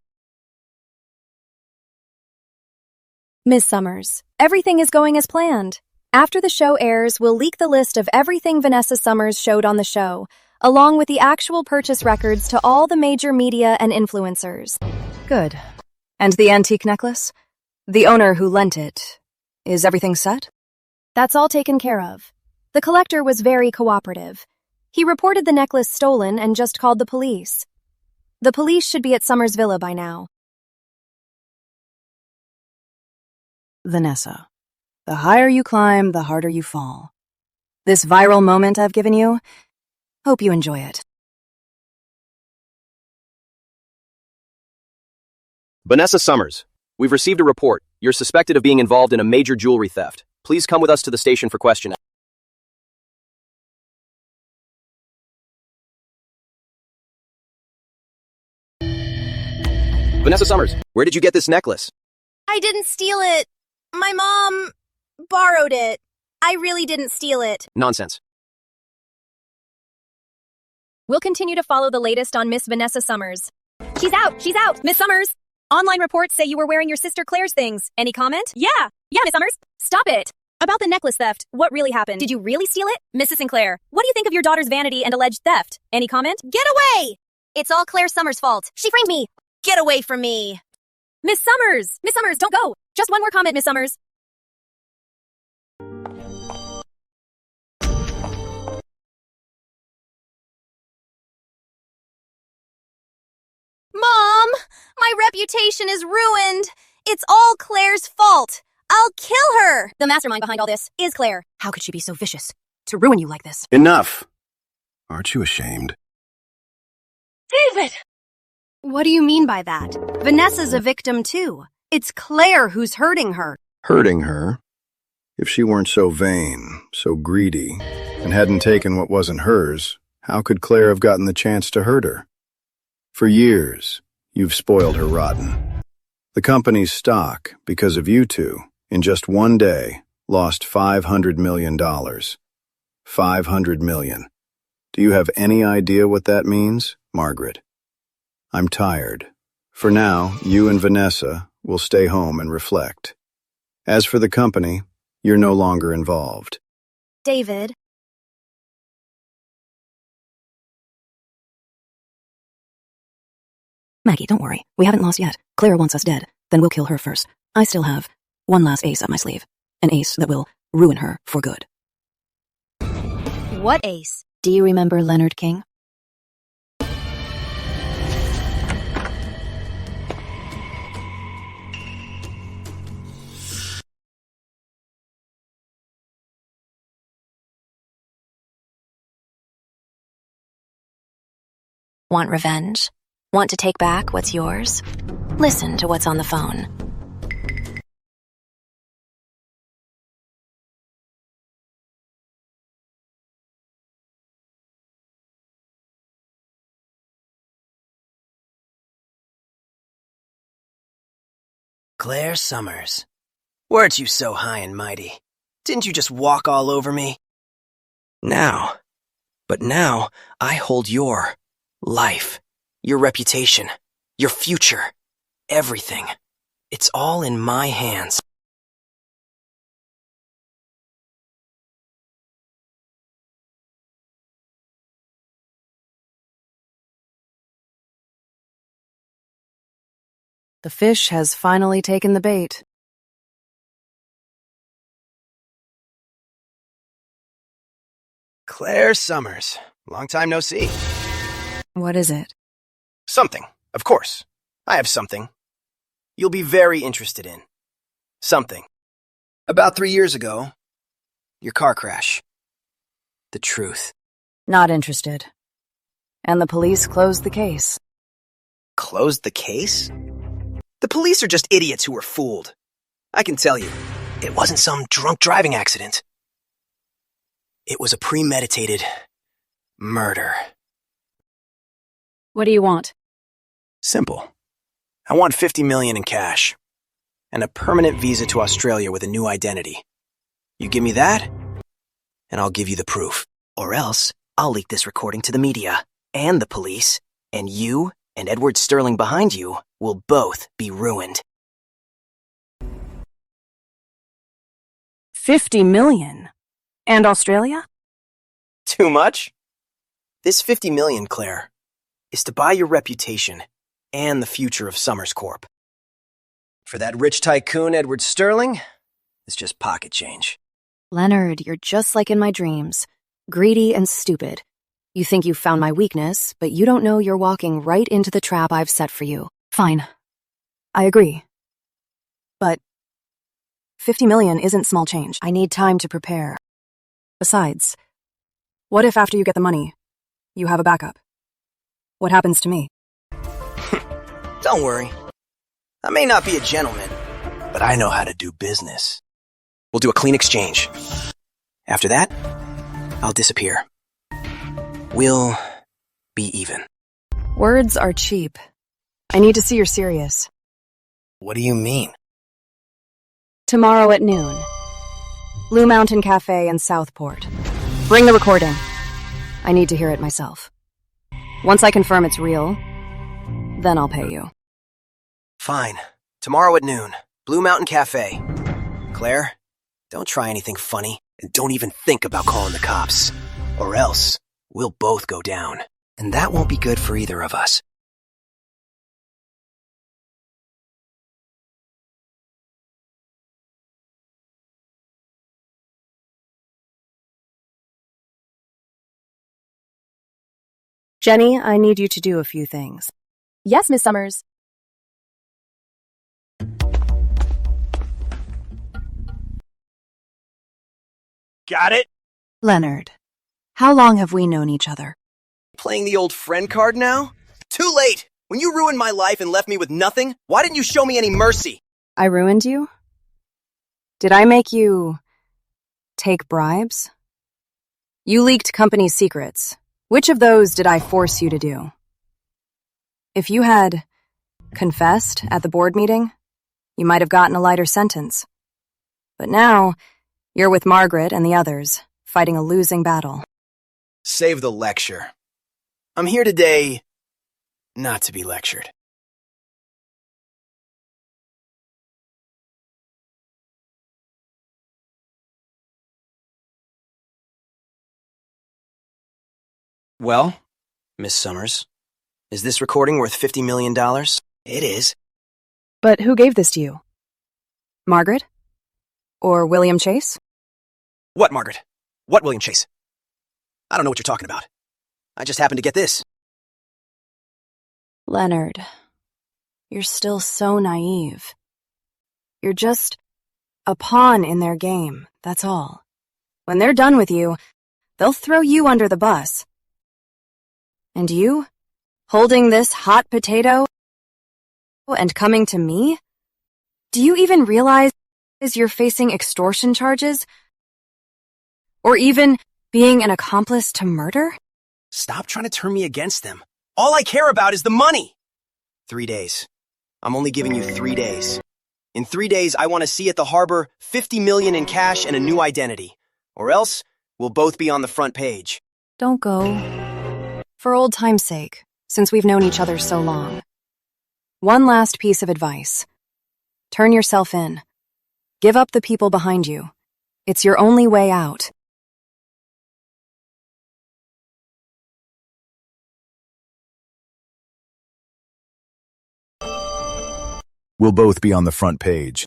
Ms. Summers, everything is going as planned. After the show airs, we'll leak the list of everything Vanessa Summers showed on the show, along with the actual purchase records to all the major media and influencers. Good. And the antique necklace? The owner who lent it. Is everything set? That's all taken care of. The collector was very cooperative. He reported the necklace stolen and just called the police. The police should be at Summers Villa by now. Vanessa, the higher you climb, the harder you fall. This viral moment I've given you, hope you enjoy it. Vanessa Summers, we've received a report. You're suspected of being involved in a major jewelry theft. Please come with us to the station for questioning. Vanessa Summers, where did you get this necklace? I didn't steal it. My mom borrowed it. I really didn't steal it. Nonsense. We'll continue to follow the latest on Miss Vanessa Summers. She's out! She's out! Miss Summers! Online reports say you were wearing your sister Claire's things. Any comment? Yeah, Miss Summers. Stop it! About the necklace theft, what really happened? Did you really steal it? Mrs. Sinclair, what do you think of your daughter's vanity and alleged theft? Any comment? Get away! It's all Claire Summers' fault. She framed me. Get away from me. Miss Summers! Miss Summers, don't go! Just one more comment, Miss Summers. Mom! My reputation is ruined! It's all Claire's fault! I'll kill her! The mastermind behind all this is Claire. How could she be so vicious? To ruin you like this? Enough! Aren't you ashamed? David! What do you mean by that? Vanessa's a victim too. It's Claire who's hurting her. Hurting her? If she weren't so vain, so greedy, and hadn't taken what wasn't hers, how could Claire have gotten the chance to hurt her? For years, you've spoiled her rotten. The company's stock, because of you two, in just one day, lost $500 million. $500 million. Do you have any idea what that means, Margaret? I'm tired. For now, you and Vanessa will stay home and reflect. As for the company, you're no longer involved. David. Maggie, don't worry. We haven't lost yet. Claire wants us dead. Then we'll kill her first. I still have one last ace up my sleeve. An ace that will ruin her for good. What ace? Do you remember Leonard King? Want revenge? Want to take back what's yours? Listen to what's on the phone. Claire Summers. Weren't you so high and mighty? Didn't you just walk all over me? Now, I hold your life, your reputation, your future, everything. It's all in my hands. The fish has finally taken the bait. Claire Summers. Long time no see. What is it? Something, of course. I have something. You'll be very interested in. Something. About 3 years ago, your car crash. The truth. Not interested. And the police closed the case. Closed the case? The police are just idiots who were fooled. I can tell you, it wasn't some drunk driving accident. It was a premeditated murder. What do you want? Simple. I want $50 million in cash and a permanent visa to Australia with a new identity. You give me that, and I'll give you the proof. Or else, I'll leak this recording to the media and the police, and you and Edward Sterling behind you will both be ruined. $50 million? And Australia? Too much? This $50 million, Claire, is to buy your reputation and the future of Summers Corp. For that rich tycoon, Edward Sterling, it's just pocket change. Leonard, you're just like in my dreams. Greedy and stupid. You think you've found my weakness, but you don't know you're walking right into the trap I've set for you. Fine. I agree. But $50 million isn't small change. I need time to prepare. Besides, what if after you get the money, you have a backup? What happens to me? Don't worry. I may not be a gentleman, but I know how to do business. We'll do a clean exchange. After that, I'll disappear. We'll be even. Words are cheap. I need to see you're serious. What do you mean? Tomorrow at noon. Blue Mountain Cafe in Southport. Bring the recording. I need to hear it myself. Once I confirm it's real, then I'll pay you. Fine. Tomorrow at noon. Blue Mountain Cafe. Claire, don't try anything funny, and don't even think about calling the cops. Or else, we'll both go down. And that won't be good for either of us. Jenny, I need you to do a few things. Yes, Miss Summers. Got it? Leonard, how long have we known each other? Playing the old friend card now? Too late! When you ruined my life and left me with nothing, why didn't you show me any mercy? I ruined you? Did I make you take bribes? You leaked company secrets. Which of those did I force you to do? If you had confessed at the board meeting, you might have gotten a lighter sentence. But now, you're with Margaret and the others, fighting a losing battle. Save the lecture. I'm here today not to be lectured. Well, Miss Summers, is this recording worth $50 million? It is. But who gave this to you? Margaret? Or William Chase? What, Margaret? What, William Chase? I don't know what you're talking about. I just happened to get this. Leonard, you're still so naive. You're just a pawn in their game, that's all. When they're done with you, they'll throw you under the bus. And you, holding this hot potato and coming to me? Do you even realize you're facing extortion charges? Or even being an accomplice to murder? Stop trying to turn me against them. All I care about is the money. 3 days. I'm only giving you 3 days. In 3 days, I want to see at the harbor 50 million in cash and a new identity. Or else, we'll both be on the front page. Don't go. For old time's sake, since we've known each other so long. One last piece of advice. Turn yourself in. Give up the people behind you. It's your only way out. We'll both be on the front page.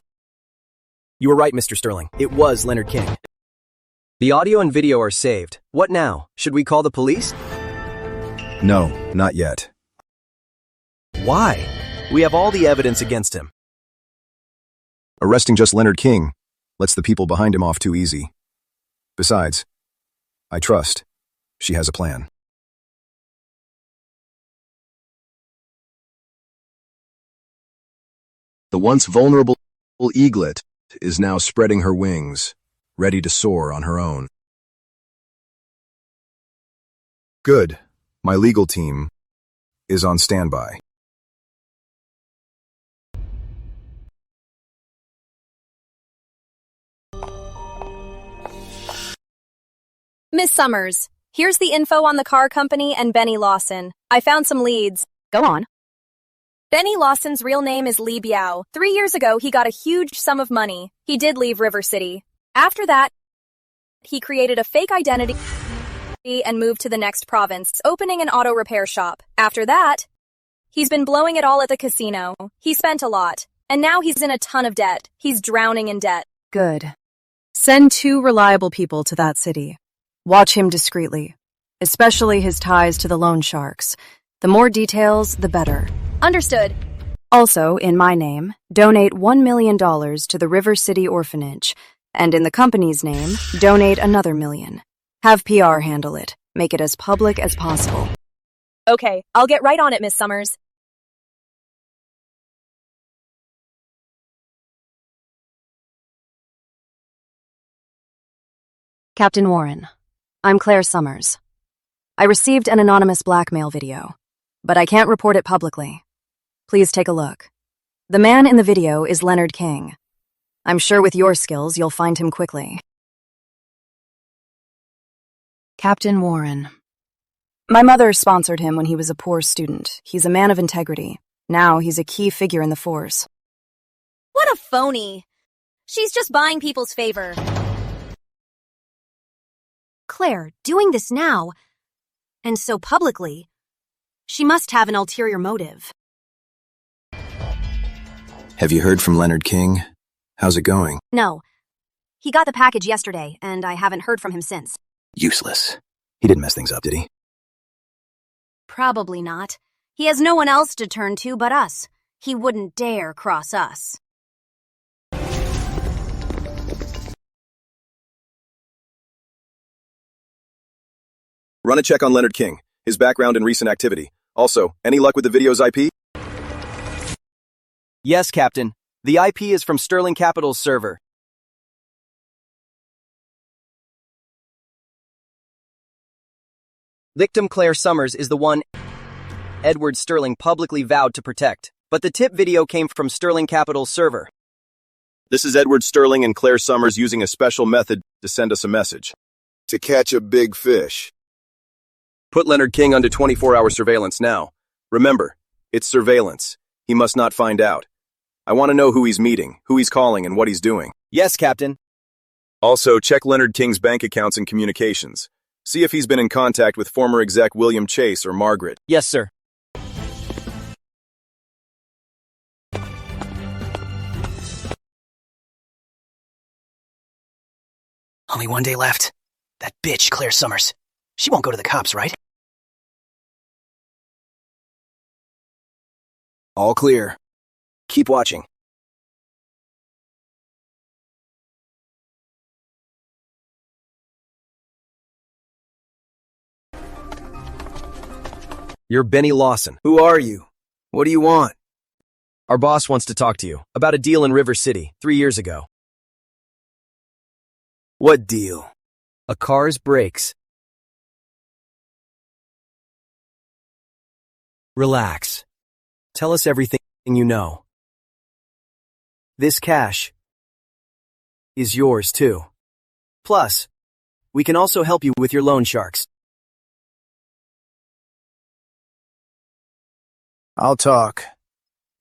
You were right, Mr. Sterling. It was Leonard King. The audio and video are saved. What now? Should we call the police? No, not yet. Why? We have all the evidence against him. Arresting just Leonard King lets the people behind him off too easy. Besides, I trust she has a plan. The once vulnerable eaglet is now spreading her wings, ready to soar on her own. Good. My legal team is on standby. Miss Summers, here's the info on the car company and Benny Lawson. I found some leads. Go on. Benny Lawson's real name is Lee Biao. 3 years ago, he got a huge sum of money. He did leave River City. After that, he created a fake identity and moved to the next province, opening an auto repair shop. After that, he's been blowing it all at the casino. He spent a lot, and now he's in a ton of debt. He's drowning in debt. Good. Send 2 reliable people to that city. Watch him discreetly, especially his ties to the loan sharks. The more details, the better. Understood. Also, in my name, donate $1 million to the River City Orphanage, and in the company's name, donate another $1 million. Have PR handle it. Make it as public as possible. Okay, I'll get right on it, Miss Summers. Captain Warren, I'm Claire Summers. I received an anonymous blackmail video, but I can't report it publicly. Please take a look. The man in the video is Leonard King. I'm sure with your skills, you'll find him quickly. Captain Warren. My mother sponsored him when he was a poor student. He's a man of integrity. Now he's a key figure in the force. What a phony. She's just buying people's favor. Claire, doing this now, and so publicly, she must have an ulterior motive. Have you heard from Leonard King? How's it going? No. He got the package yesterday, and I haven't heard from him since. Useless. He didn't mess things up, did he? Probably not. He has no one else to turn to but us. He wouldn't dare cross us. Run a check on Leonard King, his background and recent activity. Also, any luck with the video's IP? Yes, Captain. The IP is from Sterling Capital's server. Victim Claire Summers is the one Edward Sterling publicly vowed to protect, but the tip video came from Sterling Capital's server. This is Edward Sterling and Claire Summers using a special method to send us a message. To catch a big fish. Put Leonard King under 24-hour surveillance now. Remember, it's surveillance. He must not find out. I want to know who he's meeting, who he's calling, and what he's doing. Yes, Captain. Also, check Leonard King's bank accounts and communications. See if he's been in contact with former exec William Chase or Margaret. Yes, sir. Only 1 day left. That bitch, Claire Summers. She won't go to the cops, right? All clear. Keep watching. You're Benny Lawson. Who are you? What do you want? Our boss wants to talk to you about a deal in River City 3 years ago. What deal? A car's brakes. Relax. Tell us everything you know. This cash is yours too. Plus, we can also help you with your loan sharks. I'll talk.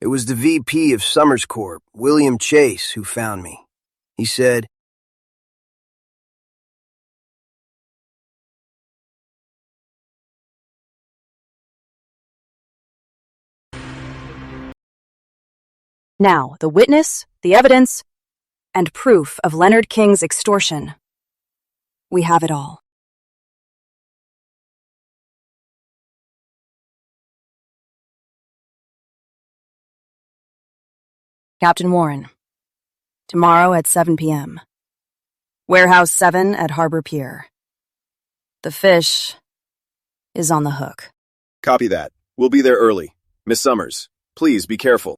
It was the VP of Summers Corp, William Chase, who found me. He said, Now, the witness, the evidence, and proof of Leonard King's extortion. We have it all. Captain Warren, tomorrow at 7 p.m. Warehouse 7 at Harbor Pier. The fish is on the hook. Copy that. We'll be there early. Miss Summers, please be careful.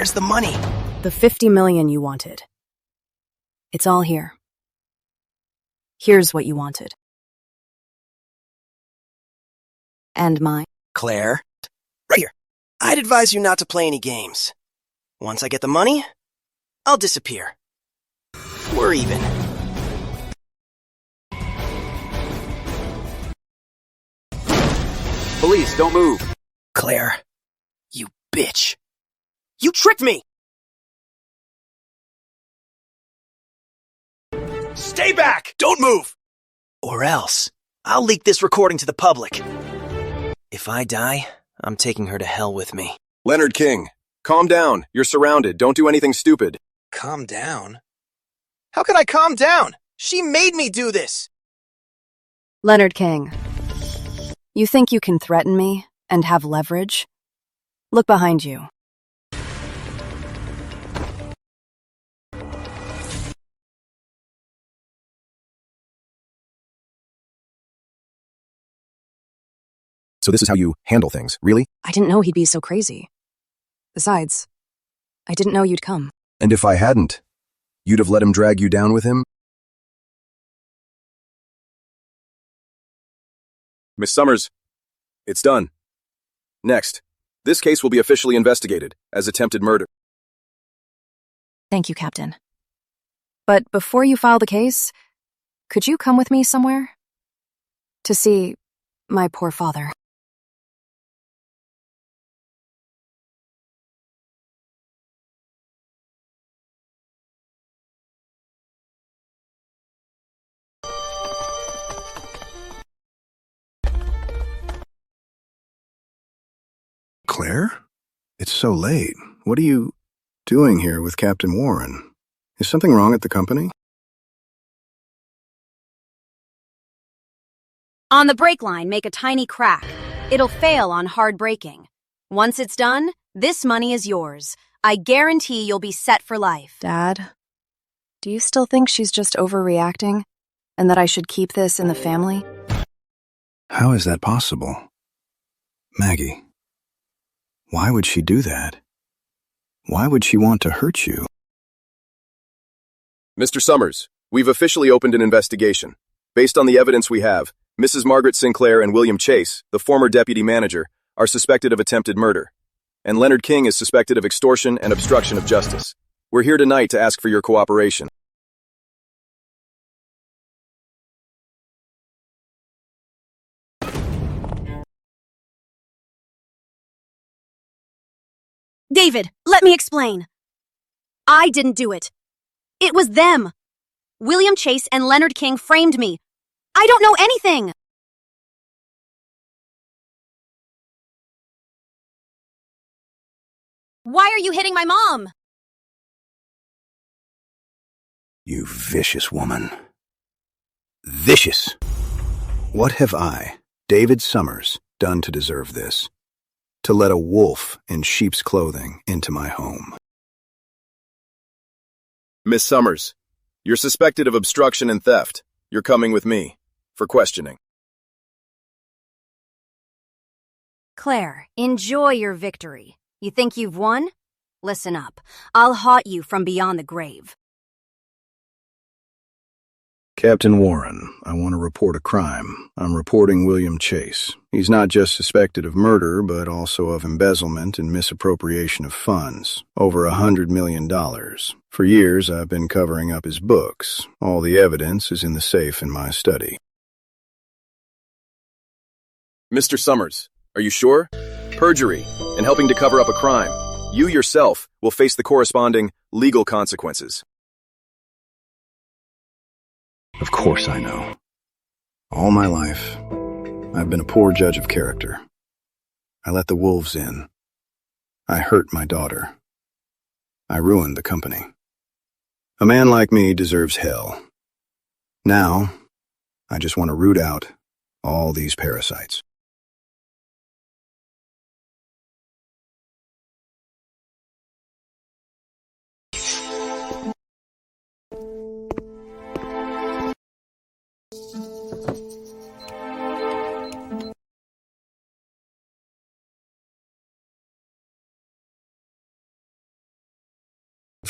"Where's the money?" The $50 million you wanted. It's all here. Here's what you wanted. And mine. Claire, right here. I'd advise you not to play any games. Once I get the money, I'll disappear. We're even. Police, don't move. Claire, you bitch. You tricked me! Stay back! Don't move! Or else, I'll leak this recording to the public. If I die, I'm taking her to hell with me. Leonard King, calm down. You're surrounded. Don't do anything stupid. Calm down? How could I calm down? She made me do this! Leonard King, you think you can threaten me and have leverage? Look behind you. So this is how you handle things, really? I didn't know he'd be so crazy. Besides, I didn't know you'd come. And if I hadn't, you'd have let him drag you down with him? Miss Summers, it's done. Next, this case will be officially investigated as attempted murder. Thank you, Captain. But before you file the case, could you come with me somewhere? To see my poor father. Claire? It's so late. What are you doing here with Captain Warren? Is something wrong at the company? On the brake line, make a tiny crack. It'll fail on hard braking. Once it's done, this money is yours. I guarantee you'll be set for life. Dad, do you still think she's just overreacting and that I should keep this in the family? How is that possible? Maggie, why would she do that? Why would she want to hurt you? Mr. Summers, we've officially opened an investigation. Based on the evidence we have, Mrs. Margaret Sinclair and William Chase, the former deputy manager, are suspected of attempted murder. And Leonard King is suspected of extortion and obstruction of justice. We're here tonight to ask for your cooperation. David, let me explain. I didn't do it. It was them. William Chase and Leonard King framed me. I don't know anything. Why are you hitting my mom? You vicious woman. Vicious! What have I, David Summers, done to deserve this? To let a wolf in sheep's clothing into my home? Miss Summers, you're suspected of obstruction and theft. you're coming with me for questioning. Claire, enjoy your victory. You think you've won? Listen up. I'll haunt you from beyond the grave. Captain Warren, I want to report a crime. I'm reporting William Chase. He's not just suspected of murder, but also of embezzlement and misappropriation of funds. Over $100 million. For years, I've been covering up his books. All the evidence is in the safe in my study. Mr. Summers, are you sure? Perjury and helping to cover up a crime. You yourself will face the corresponding legal consequences. Of course I know. All my life, I've been a poor judge of character. I let the wolves in. I hurt my daughter. I ruined the company. A man like me deserves hell. Now, I just want to root out all these parasites.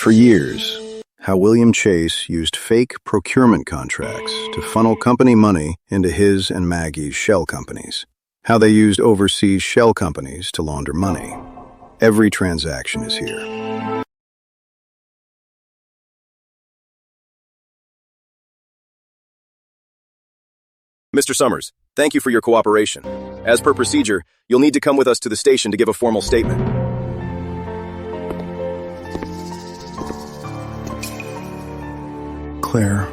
For years, how William Chase used fake procurement contracts to funnel company money into his and Maggie's shell companies. How they used overseas shell companies to launder money. Every transaction is here. Mr. Summers, thank you for your cooperation. As per procedure, you'll need to come with us to the station to give a formal statement. Claire,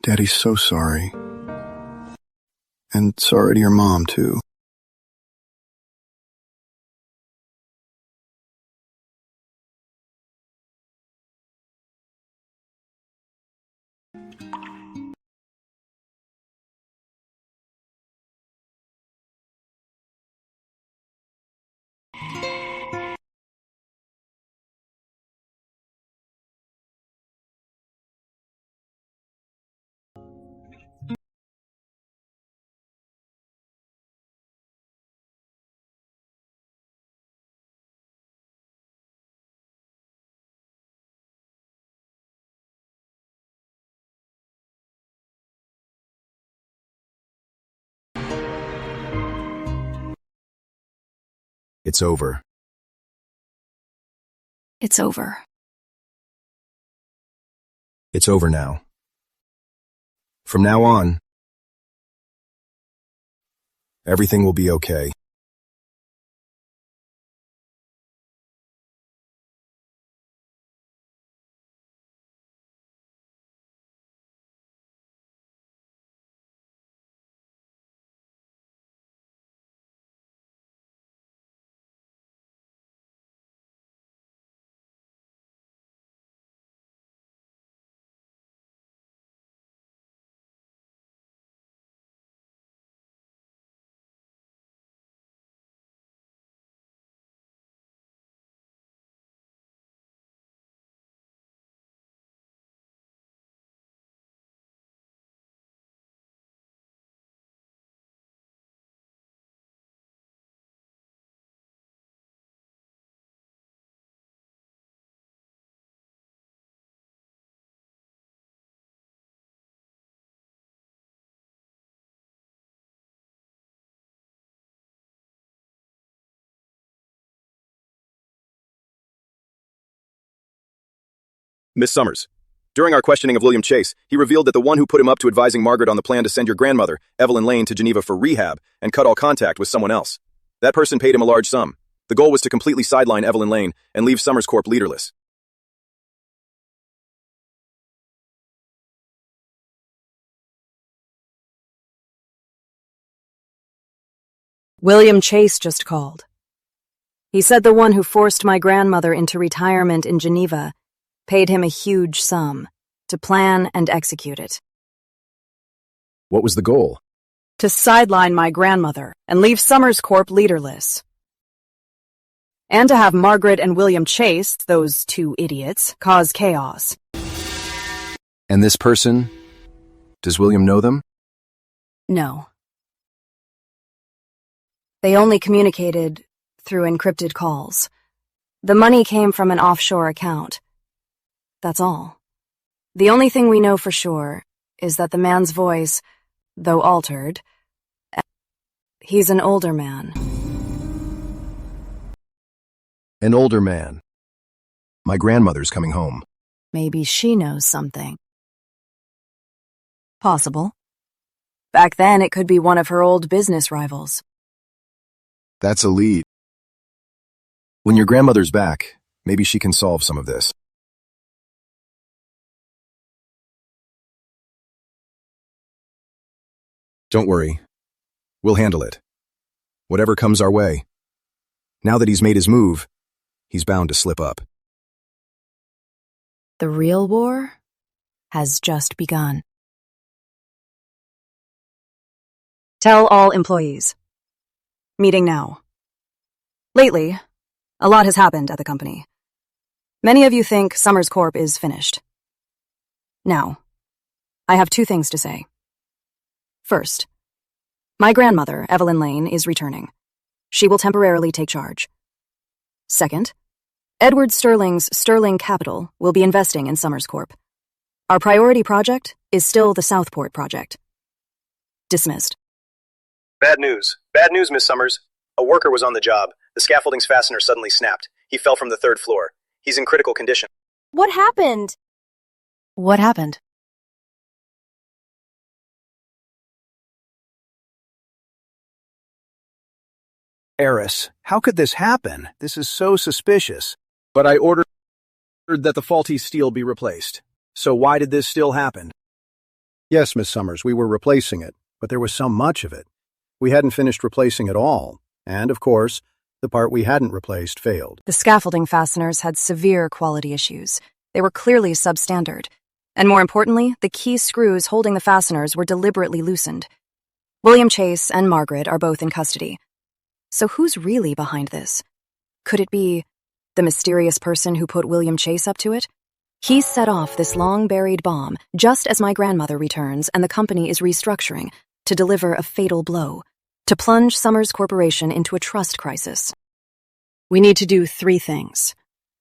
Daddy's so sorry. And sorry to your mom, too. It's over. It's over. It's over now. From now on, everything will be okay. Miss Summers, during our questioning of William Chase, he revealed that the one who put him up to advising Margaret on the plan to send your grandmother, Evelyn Lane, to Geneva for rehab and cut all contact was someone else. That person paid him a large sum. The goal was to completely sideline Evelyn Lane and leave Summers Corp leaderless. William Chase just called. He said the one who forced my grandmother into retirement in Geneva paid him a huge sum to plan and execute it. What was the goal? To sideline my grandmother and leave Summers Corp leaderless. And to have Margaret and William Chase, those two idiots, cause chaos. And this person, does William know them? No. They only communicated through encrypted calls. The money came from an offshore account. That's all. The only thing we know for sure is that the man's voice, though altered, he's an older man. An older man. My grandmother's coming home. Maybe she knows something. Possible. Back then, it could be one of her old business rivals. That's a lead. When your grandmother's back, maybe she can solve some of this. Don't worry. We'll handle it. Whatever comes our way. Now that he's made his move, he's bound to slip up. The real war has just begun. Tell all employees. Meeting now. Lately, a lot has happened at the company. Many of you think Summers Corp is finished. Now, I have two things to say. First, my grandmother, Evelyn Lane, is returning. She will temporarily take charge. Second, Edward Sterling's Sterling Capital will be investing in Summers Corp. Our priority project is still the Southport project. Dismissed. Bad news. Bad news, Miss Summers. A worker was on the job. The scaffolding's fastener suddenly snapped. He fell from the 3rd floor. He's in critical condition. What happened? What happened? Heiress, how could this happen? This is so suspicious. But I ordered that the faulty steel be replaced. So why did this still happen? Yes, Miss Summers, we were replacing it, but there was so much of it. We hadn't finished replacing it all, and, of course, the part we hadn't replaced failed. The scaffolding fasteners had severe quality issues. They were clearly substandard. And more importantly, the key screws holding the fasteners were deliberately loosened. William Chase and Margaret are both in custody. So who's really behind this? Could it be the mysterious person who put William Chase up to it? He set off this long-buried bomb just as my grandmother returns and the company is restructuring to deliver a fatal blow, to plunge Summers Corporation into a trust crisis. We need to do 3 things.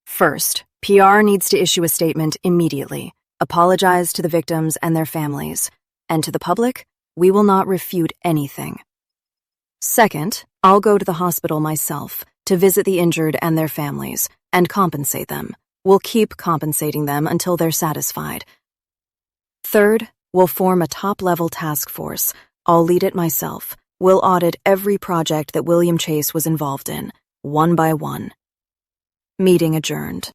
First, PR needs to issue a statement immediately, apologize to the victims and their families, and to the public, we will not refute anything. Second, I'll go to the hospital myself to visit the injured and their families and compensate them. We'll keep compensating them until they're satisfied. Third, we'll form a top-level task force. I'll lead it myself. We'll audit every project that William Chase was involved in, one by one. Meeting adjourned.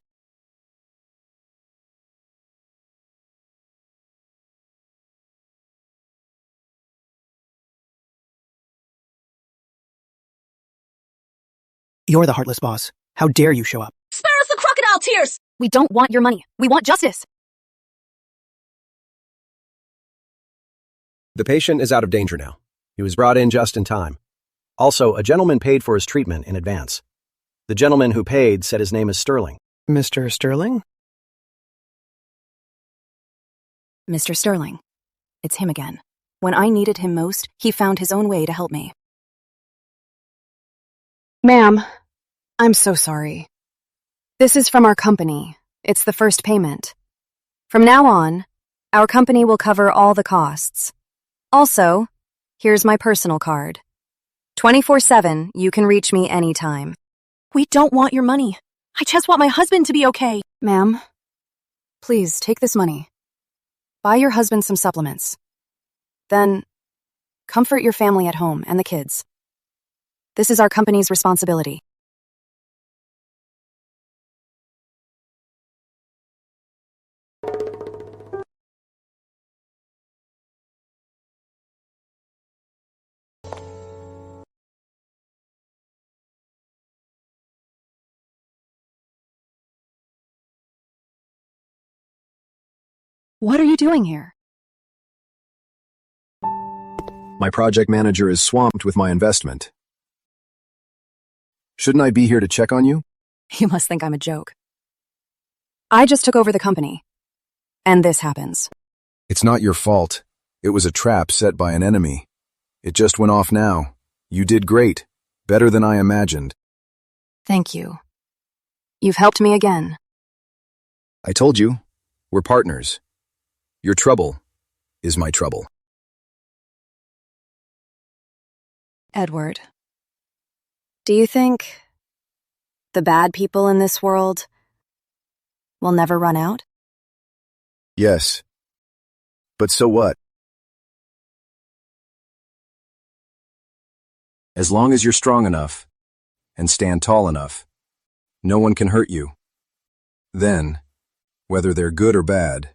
You're the heartless boss. How dare you show up? Spare us the crocodile tears! We don't want your money. We want justice. The patient is out of danger now. He was brought in just in time. Also, a gentleman paid for his treatment in advance. The gentleman who paid said his name is Sterling. Mr. Sterling? Mr. Sterling. It's him again. When I needed him most, he found his own way to help me. Ma'am, I'm so sorry. This is from our company. It's the first payment. From now on, our company will cover all the costs. Also, here's my personal card. 24/7, you can reach me anytime. We don't want your money. I just want my husband to be okay. Ma'am, please take this money. Buy your husband some supplements. Then, comfort your family at home and the kids. This is our company's responsibility. What are you doing here? My project manager is swamped with my investment. Shouldn't I be here to check on you? You must think I'm a joke. I just took over the company. And this happens. It's not your fault. It was a trap set by an enemy. It just went off now. You did great. Better than I imagined. Thank you. You've helped me again. I told you, we're partners. Your trouble is my trouble. Edward, do you think the bad people in this world will never run out? Yes. But so what? As long as you're strong enough and stand tall enough, no one can hurt you. Then, whether they're good or bad,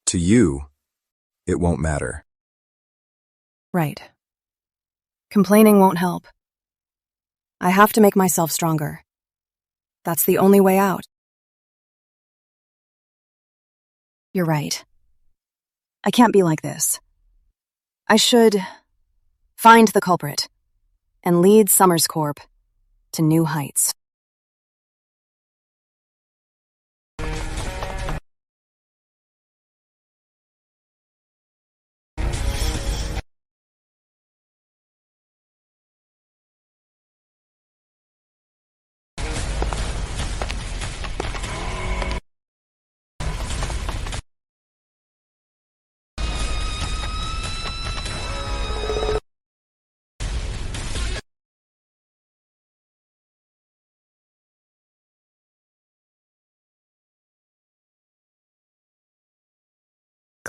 to you, it won't matter. Right. Complaining won't help. I have to make myself stronger. That's the only way out. You're right. I can't be like this. I should find the culprit and lead Summers Corp to new heights.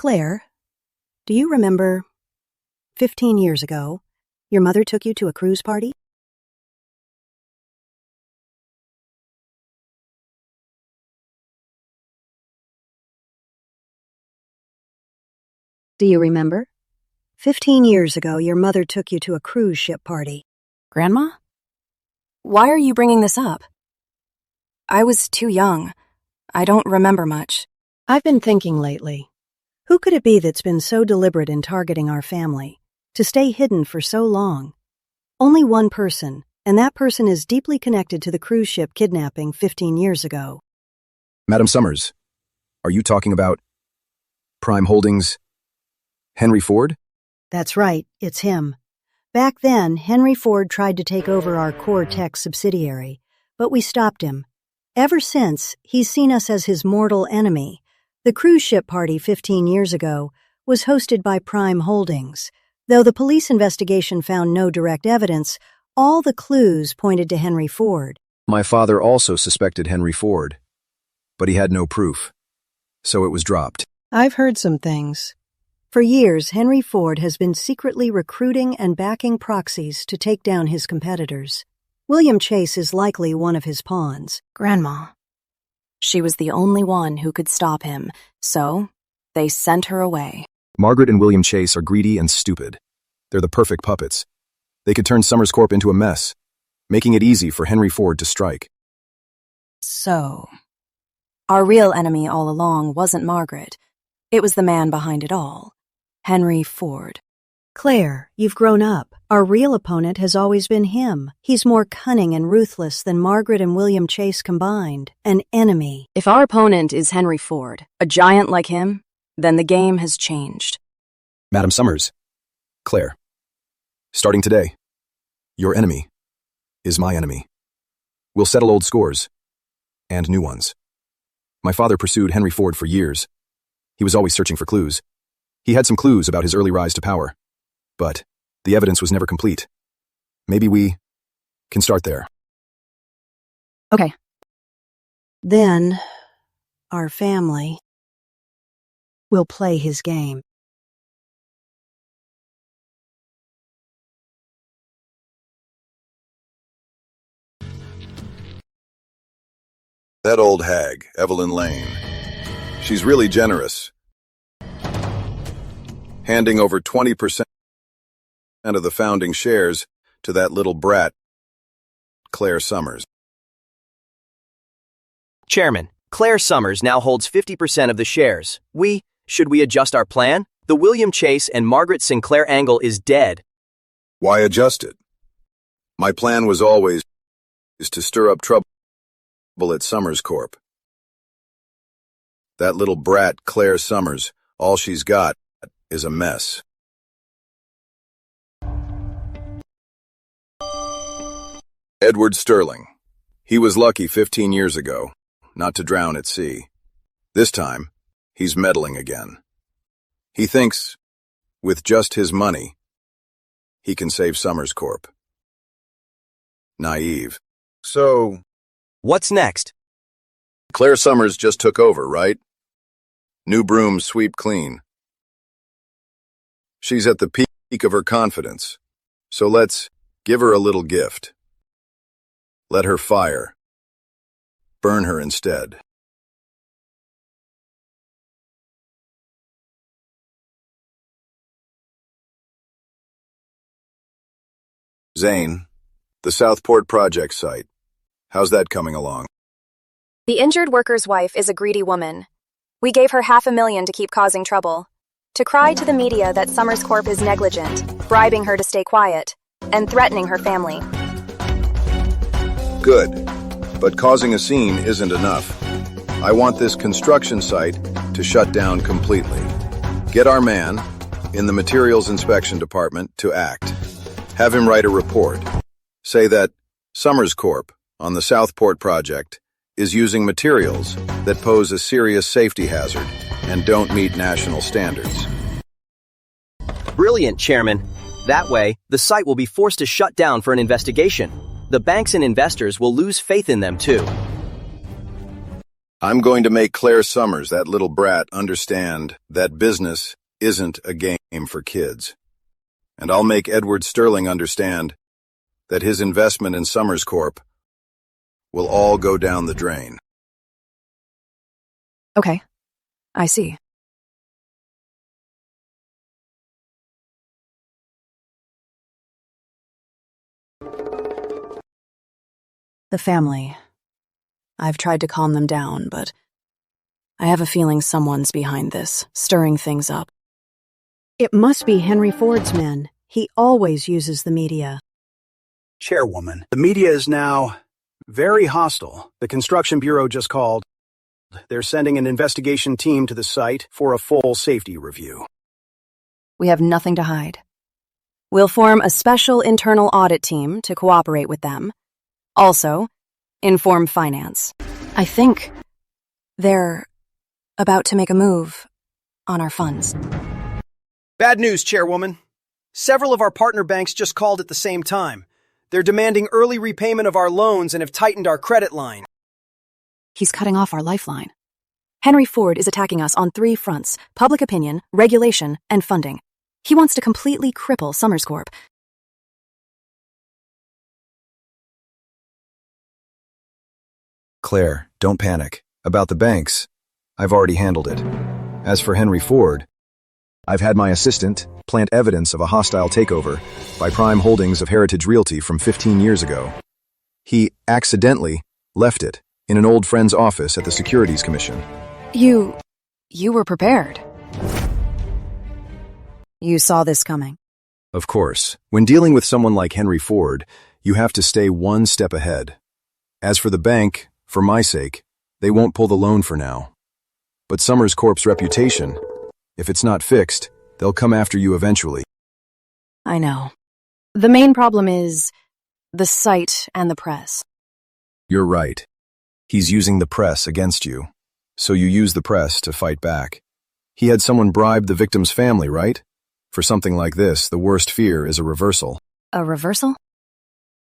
Claire, do you remember 15 years ago, your mother took you to a cruise party? Do you remember? 15 years ago, your mother took you to a cruise ship party. Grandma? Why are you bringing this up? I was too young. I don't remember much. I've been thinking lately. Who could it be that's been so deliberate in targeting our family, to stay hidden for so long? Only one person, and that person is deeply connected to the cruise ship kidnapping 15 years ago. Madam Summers, are you talking about Prime Holdings, Henry Ford? That's right, it's him. Back then, Henry Ford tried to take over our Core Tech subsidiary, but we stopped him. Ever since, he's seen us as his mortal enemy. The cruise ship party 15 years ago was hosted by Prime Holdings. Though the police investigation found no direct evidence, all the clues pointed to Henry Ford. My father also suspected Henry Ford, but he had no proof, so it was dropped. I've heard some things. For years, Henry Ford has been secretly recruiting and backing proxies to take down his competitors. William Chase is likely one of his pawns. Grandma. She was the only one who could stop him, so they sent her away. Margaret and William Chase are greedy and stupid. They're the perfect puppets. They could turn Summers Corp into a mess, making it easy for Henry Ford to strike. So, our real enemy all along wasn't Margaret. It was the man behind it all, Henry Ford. Claire, you've grown up. Our real opponent has always been him. He's more cunning and ruthless than Margaret and William Chase combined. An enemy. If our opponent is Henry Ford, a giant like him, then the game has changed. Madam Summers, Claire, starting today, your enemy is my enemy. We'll settle old scores and new ones. My father pursued Henry Ford for years. He was always searching for clues. He had some clues about his early rise to power, but the evidence was never complete. Maybe we can start there. Okay. Then, our family will play his game. That old hag, Evelyn Lane. She's really generous. Handing over 20% of the founding shares to that little brat, Claire Summers. Chairman, Claire Summers now holds 50% of the shares. Should we adjust our plan? The William Chase and Margaret Sinclair angle is dead. Why adjust it? My plan was always to stir up trouble at Summers Corp. That little brat, Claire Summers, all she's got is a mess. Edward Sterling. He was lucky 15 years ago not to drown at sea. This time, he's meddling again. He thinks, with just his money, he can save Summers Corp. Naive. So, What's next? Claire Summers just took over, right? New broom sweep clean. She's at the peak of her confidence, so let's give her a little gift. Let her fire. Burn her instead. Zane, the Southport project site. How's that coming along? The injured worker's wife is a greedy woman. We gave her $500,000 to keep causing trouble. To cry to the media that Summers Corp is negligent, bribing her to stay quiet, and threatening her family. Good, but causing a scene isn't enough. I want this construction site to shut down completely. Get our man, in the materials inspection department, to act. Have him write a report. Say that Summers Corp, on the Southport project, is using materials that pose a serious safety hazard and don't meet national standards. Brilliant, Chairman. That way, the site will be forced to shut down for an investigation. The banks and investors will lose faith in them, too. I'm going to make Claire Summers, that little brat, understand that business isn't a game for kids. And I'll make Edward Sterling understand that his investment in Summers Corp will all go down the drain. Okay, I see. The family. I've tried to calm them down, but I have a feeling someone's behind this, stirring things up. It must be Henry Ford's men. He always uses the media. Chairwoman, the media is now very hostile. The Construction Bureau just called. They're sending an investigation team to the site for a full safety review. We have nothing to hide. We'll form a special internal audit team to cooperate with them. Also, inform finance. I think they're about to make a move on our funds. Bad news, Chairwoman. Several of our partner banks just called at the same time. They're demanding early repayment of our loans and have tightened our credit line. He's cutting off our lifeline. Henry Ford is attacking us on 3 fronts: public opinion, regulation, and funding. He wants to completely cripple Summers Corp. Claire, don't panic. About the banks, I've already handled it. As for Henry Ford, I've had my assistant plant evidence of a hostile takeover by Prime Holdings of Heritage Realty from 15 years ago. He accidentally left it in an old friend's office at the Securities Commission. You were prepared. You saw this coming. Of course, when dealing with someone like Henry Ford, you have to stay one step ahead. As for the bank, for my sake, they won't pull the loan for now. But Summers Corp's reputation, if it's not fixed, they'll come after you eventually. I know. The main problem is the site and the press. You're right. He's using the press against you. So you use the press to fight back. He had someone bribe the victim's family, right? For something like this, the worst fear is a reversal. A reversal?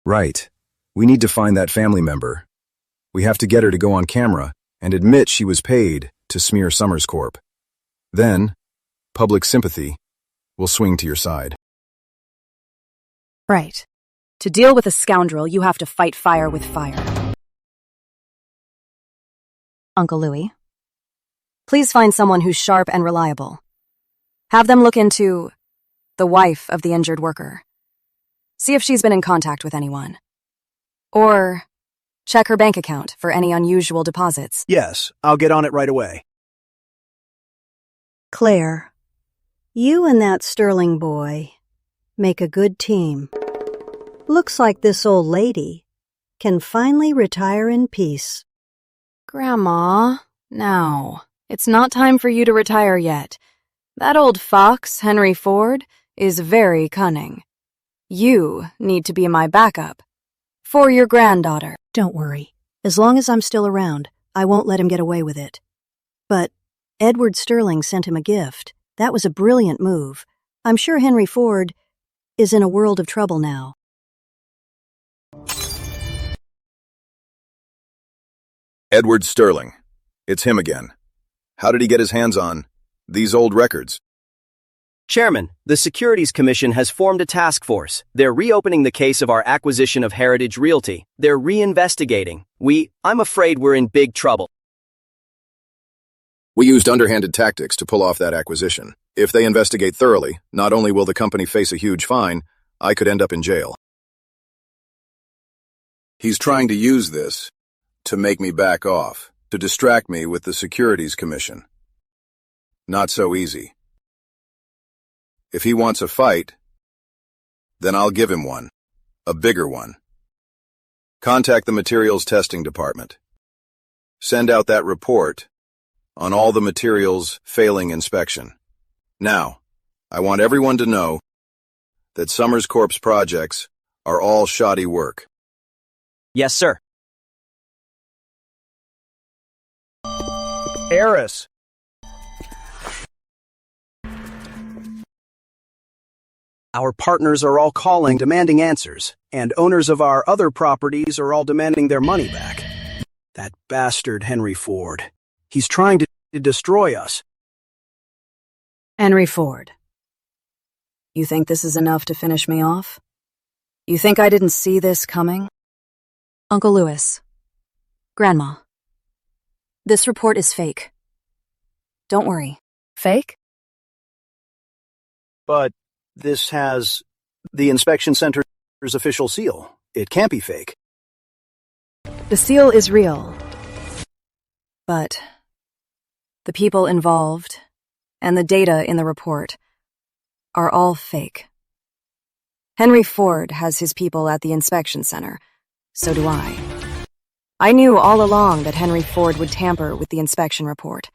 Right. We need to find that family member. We have to get her to go on camera and admit she was paid to smear Summers Corp. Then, public sympathy will swing to your side. Right. To deal with a scoundrel, you have to fight fire with fire. Uncle Louis, please find someone who's sharp and reliable. Have them look into the wife of the injured worker. See if she's been in contact with anyone. Or check her bank account for any unusual deposits. Yes, I'll get on it right away. Claire, you and that Sterling boy make a good team. Looks like this old lady can finally retire in peace. Grandma, now. It's not time for you to retire yet. That old fox, Henry Ford, is very cunning. You need to be my backup. For your granddaughter. Don't worry. As long as I'm still around, I won't let him get away with it. But Edward Sterling sent him a gift. That was a brilliant move. I'm sure Henry Ford is in a world of trouble now. Edward Sterling. It's him again. How did he get his hands on these old records? Chairman, the Securities Commission has formed a task force. They're reopening the case of our acquisition of Heritage Realty. They're reinvestigating. I'm afraid we're in big trouble. We used underhanded tactics to pull off that acquisition. If they investigate thoroughly, not only will the company face a huge fine, I could end up in jail. He's trying to use this to make me back off, to distract me with the Securities Commission. Not so easy. If he wants a fight, then I'll give him one, a bigger one. Contact the Materials Testing Department. Send out that report on all the materials failing inspection. Now, I want everyone to know that Summers Corp's projects are all shoddy work. Yes, sir. Heiress. Our partners are all calling, demanding answers, and owners of our other properties are all demanding their money back. That bastard Henry Ford. He's trying to destroy us. Henry Ford. You think this is enough to finish me off? You think I didn't see this coming? Uncle Louis. Grandma. This report is fake. Don't worry. Fake? But this has the inspection center's official seal. It can't be fake. The seal is real. But the people involved and the data in the report are all fake. Henry Ford has his people at the inspection center. So do I. I knew all along that Henry Ford would tamper with the inspection report.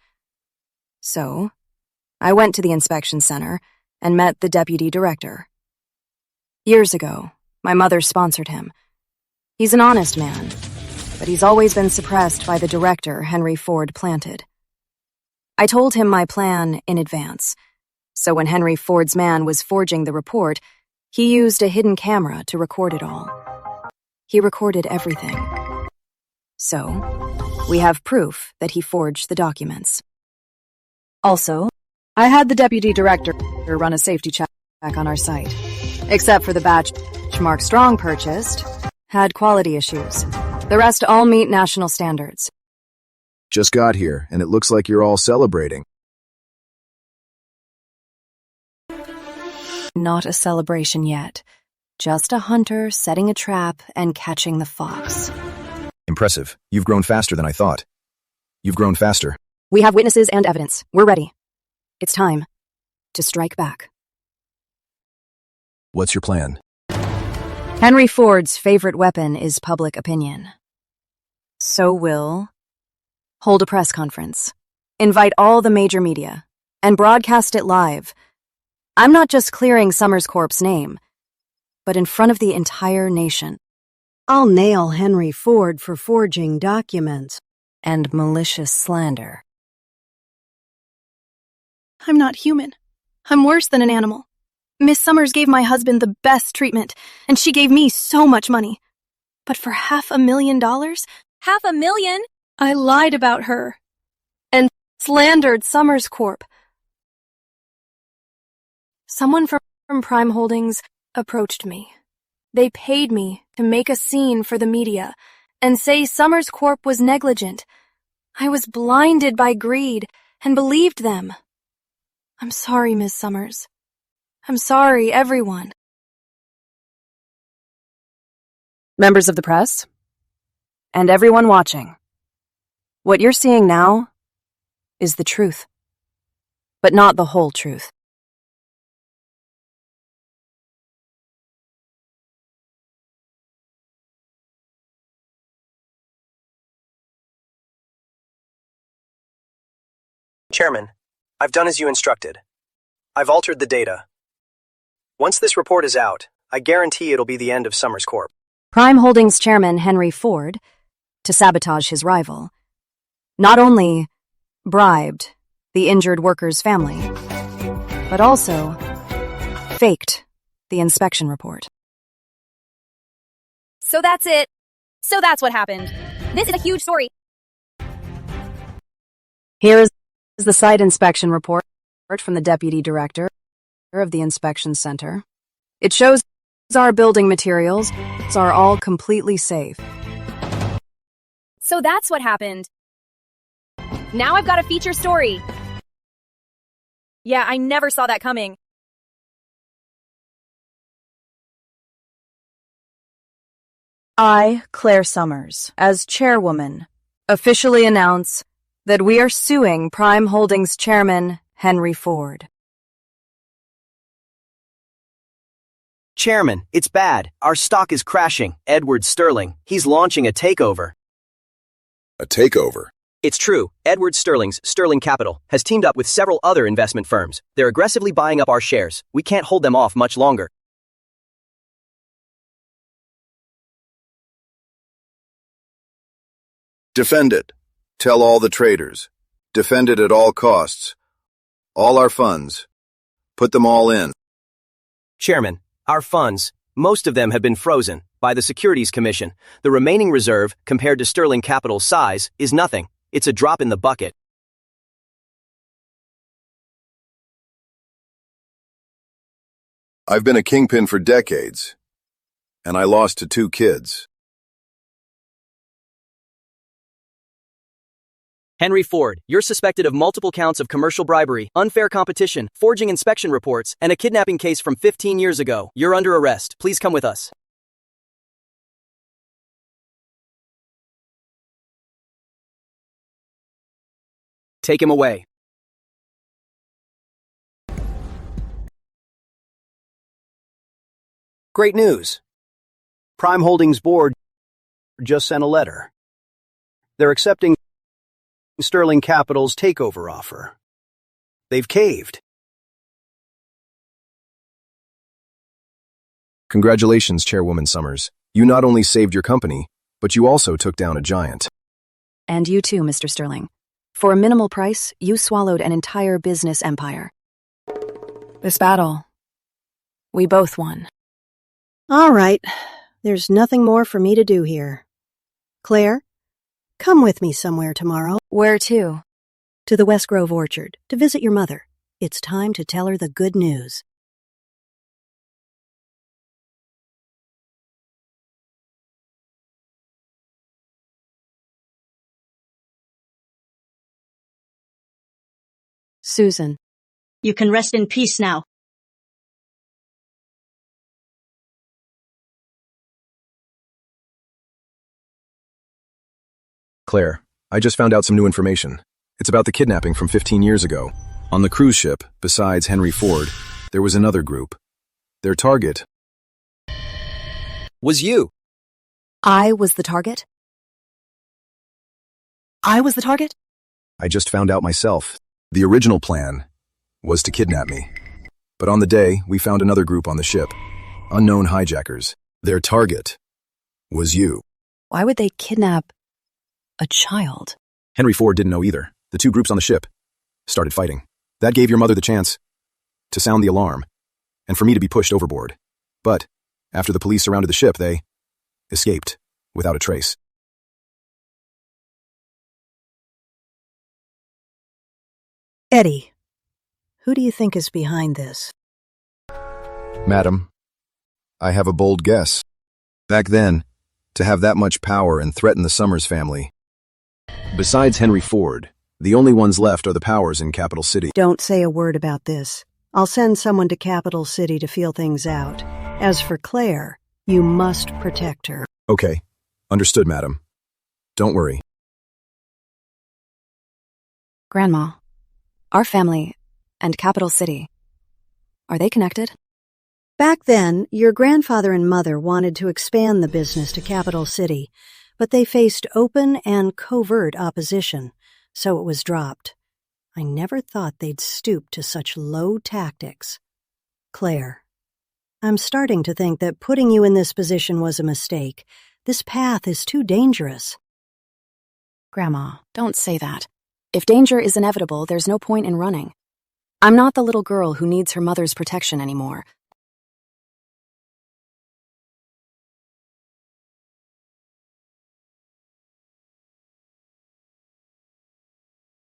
So, I went to the inspection center and met the deputy director. Years ago, my mother sponsored him. He's an honest man, but he's always been suppressed by the director Henry Ford planted. I told him my plan in advance, so when Henry Ford's man was forging the report, he used a hidden camera to record it all. He recorded everything. So, we have proof that he forged the documents. Also, I had the deputy director run a safety check on our site. Except for the batch Mark Strong purchased, had quality issues. The rest all meet national standards. Just got here, and it looks like you're all celebrating. Not a celebration yet. Just a hunter setting a trap and catching the fox. Impressive. You've grown faster than I thought. You've grown faster. We have witnesses and evidence. We're ready. It's time to strike back. What's your plan? Henry Ford's favorite weapon is public opinion. So we'll hold a press conference, invite all the major media, and broadcast it live. I'm not just clearing Summers Corp's name, but in front of the entire nation. I'll nail Henry Ford for forging documents. And malicious slander. I'm not human. I'm worse than an animal. Miss Summers gave my husband the best treatment, and she gave me so much money. But for $500,000? $500,000? I lied about her and slandered Summers Corp. Someone from Prime Holdings approached me. They paid me to make a scene for the media and say Summers Corp was negligent. I was blinded by greed and believed them. I'm sorry, Miss Summers. I'm sorry, everyone. Members of the press, and everyone watching. What you're seeing now is the truth, but not the whole truth. Chairman, I've done as you instructed. I've altered the data. Once this report is out, I guarantee it'll be the end of Summers Corp. Prime Holdings chairman Henry Ford, to sabotage his rival, not only bribed the injured worker's family, but also faked the inspection report. So that's it. So that's what happened. This is a huge story. Here is the site inspection report from the deputy director of the inspection center. It shows our building materials are all completely safe. So that's what happened. Now I've got a feature story. Yeah, I never saw that coming. I, Claire Summers, as chairwoman, officially announce that we are suing Prime Holdings chairman Henry Ford. Chairman, it's bad. Our stock is crashing. Edward Sterling, he's launching a takeover. A takeover? It's true. Edward Sterling's Sterling Capital has teamed up with several other investment firms. They're aggressively buying up our shares. We can't hold them off much longer. Defend it. Tell all the traders. Defend it at all costs. All our funds. Put them all in. Chairman, our funds, most of them have been frozen by the Securities Commission. The remaining reserve, compared to Sterling Capital's size, is nothing. It's a drop in the bucket. I've been a kingpin for decades, and I lost to 2 kids. Henry Ford, you're suspected of multiple counts of commercial bribery, unfair competition, forging inspection reports, and a kidnapping case from 15 years ago. You're under arrest. Please come with us. Take him away. Great news. Prime Holdings Board just sent a letter. They're accepting Sterling Capital's takeover offer. They've caved. Congratulations, Chairwoman Summers. You not only saved your company, but you also took down a giant. And you too, Mr. Sterling. For a minimal price, you swallowed an entire business empire. This battle, we both won. All right. There's nothing more for me to do here. Claire, come with me somewhere tomorrow. Where to? To the West Grove Orchard, to visit your mother. It's time to tell her the good news. Susan. You can rest in peace now. Claire, I just found out some new information. It's about the kidnapping from 15 years ago. On the cruise ship, besides Henry Ford, there was another group. Their target was you. I was the target? I was the target? I just found out myself. The original plan was to kidnap me. But on the day, we found another group on the ship. Unknown hijackers. Their target was you. Why would they kidnap a child? Henry Ford didn't know either. The 2 groups on the ship started fighting. That gave your mother the chance to sound the alarm and for me to be pushed overboard. But after the police surrounded the ship, they escaped without a trace. Eddie, who do you think is behind this? Madam, I have a bold guess. Back then, to have that much power and threaten the Summers family. Besides Henry Ford, the only ones left are the powers in Capital City. Don't say a word about this. I'll send someone to Capital City to feel things out. As for Claire, you must protect her. Okay, understood, madam. Don't worry. Grandma, our family and Capital City, are they connected? Back then, your grandfather and mother wanted to expand the business to Capital City, but they faced open and covert opposition, so it was dropped. I never thought they'd stoop to such low tactics. Claire, I'm starting to think that putting you in this position was a mistake. This path is too dangerous. Grandma, don't say that. If danger is inevitable, there's no point in running. I'm not the little girl who needs her mother's protection anymore.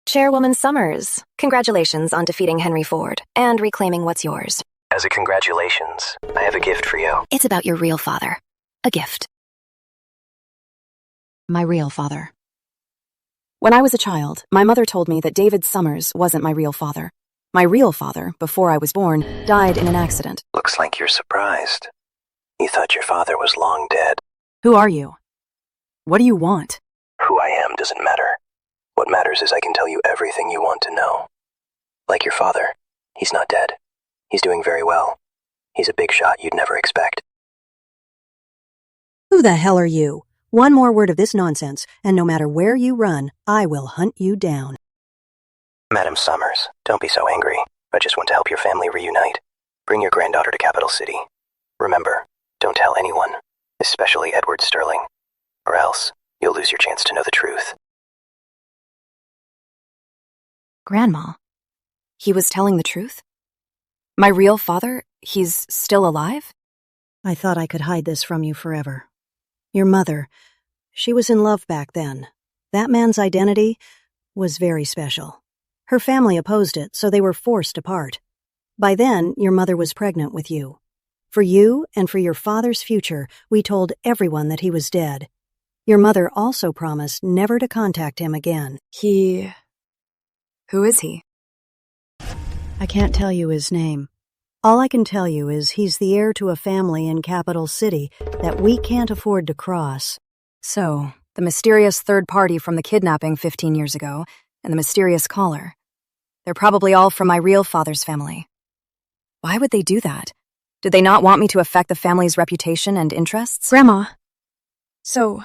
Chairwoman Summers, congratulations on defeating Henry Ford and reclaiming what's yours. As a congratulations, I have a gift for you. It's about your real father. A gift. My real father. When I was a child, my mother told me that David Summers wasn't my real father. My real father, before I was born, died in an accident. Looks like you're surprised. You thought your father was long dead. Who are you? What do you want? Who I am doesn't matter. What matters is I can tell you everything you want to know. Like your father, he's not dead. He's doing very well. He's a big shot you'd never expect. Who the hell are you? One more word of this nonsense, and no matter where you run, I will hunt you down. Madam Summers, don't be so angry. I just want to help your family reunite. Bring your granddaughter to Capital City. Remember, don't tell anyone, especially Edward Sterling, or else you'll lose your chance to know the truth. Grandma, he was telling the truth? My real father, he's still alive? I thought I could hide this from you forever. Your mother, she was in love back then. That man's identity was very special. Her family opposed it, so they were forced apart. By then, your mother was pregnant with you. For you and for your father's future, we told everyone that he was dead. Your mother also promised never to contact him again. Who is he? I can't tell you his name. All I can tell you is he's the heir to a family in Capital City that we can't afford to cross. So, the mysterious third party from the kidnapping 15 years ago, and the mysterious caller. They're probably all from my real father's family. Why would they do that? Did they not want me to affect the family's reputation and interests? Grandma. So,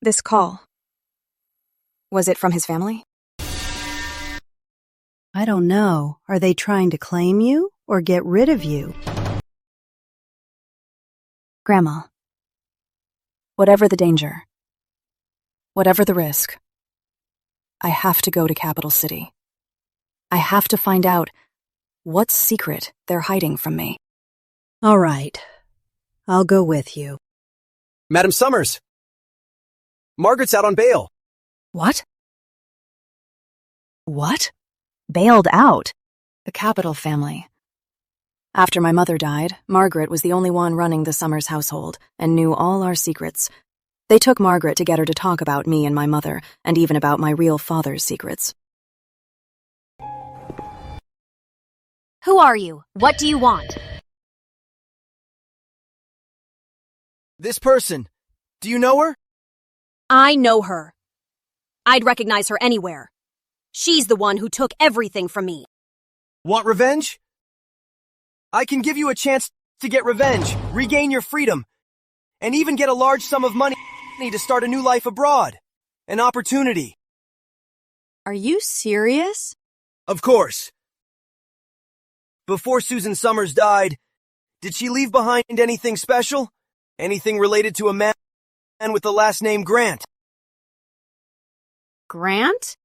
this call. Was it from his family? I don't know. Are they trying to claim you or get rid of you? Grandma. Whatever the danger, whatever the risk, I have to go to Capital City. I have to find out what secret they're hiding from me. All right. I'll go with you. Madam Summers! Margaret's out on bail. What? What? Bailed out? The Capital family. After my mother died, Margaret was the only one running the Summers household and knew all our secrets. They took Margaret to get her to talk about me and my mother, and even about my real father's secrets. Who are you? What do you want? This person. Do you know her? I know her. I'd recognize her anywhere. She's the one who took everything from me. Want revenge? I can give you a chance to get revenge, regain your freedom, and even get a large sum of money to start a new life abroad. An opportunity. Are you serious? Of course. Before Susan Summers died, did she leave behind anything special? Anything related to a man with the last name Grant? Grant?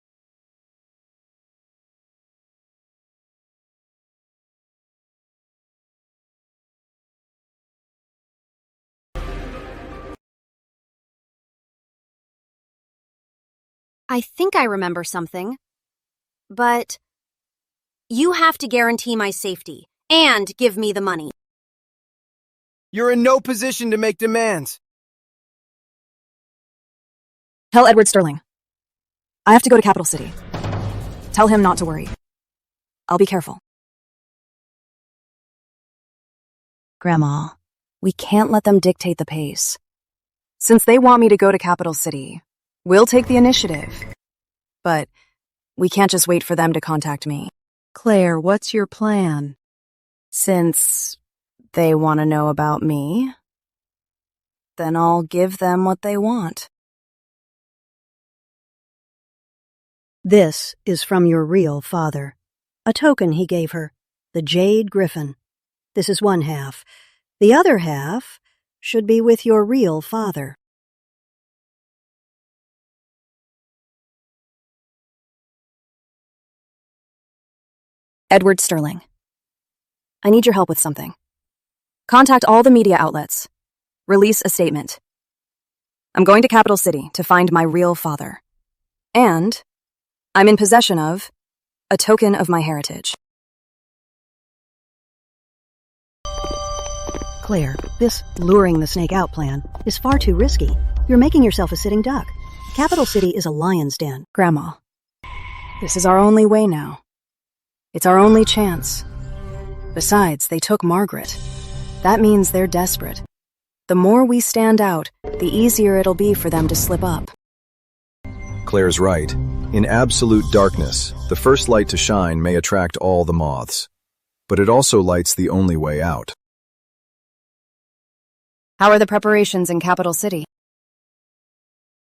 I think I remember something. But you have to guarantee my safety and give me the money. You're in no position to make demands. Tell Edward Sterling. I have to go to Capital City. Tell him not to worry. I'll be careful. Grandma, we can't let them dictate the pace. Since they want me to go to Capital City, we'll take the initiative. But we can't just wait for them to contact me. Claire, what's your plan? Since they want to know about me, then I'll give them what they want. This is from your real father. A token he gave her, the jade griffin. This is one half. The other half should be with your real father. Edward Sterling. I need your help with something. Contact all the media outlets. Release a statement. I'm going to Capital City to find my real father. And I'm in possession of a token of my heritage. Claire, this luring the snake out plan is far too risky. You're making yourself a sitting duck. Capital City is a lion's den. Grandma, this is our only way now. It's our only chance. Besides, they took Margaret. That means they're desperate. The more we stand out, the easier it'll be for them to slip up. Claire's right. In absolute darkness, the first light to shine may attract all the moths. But it also lights the only way out. How are the preparations in Capital City?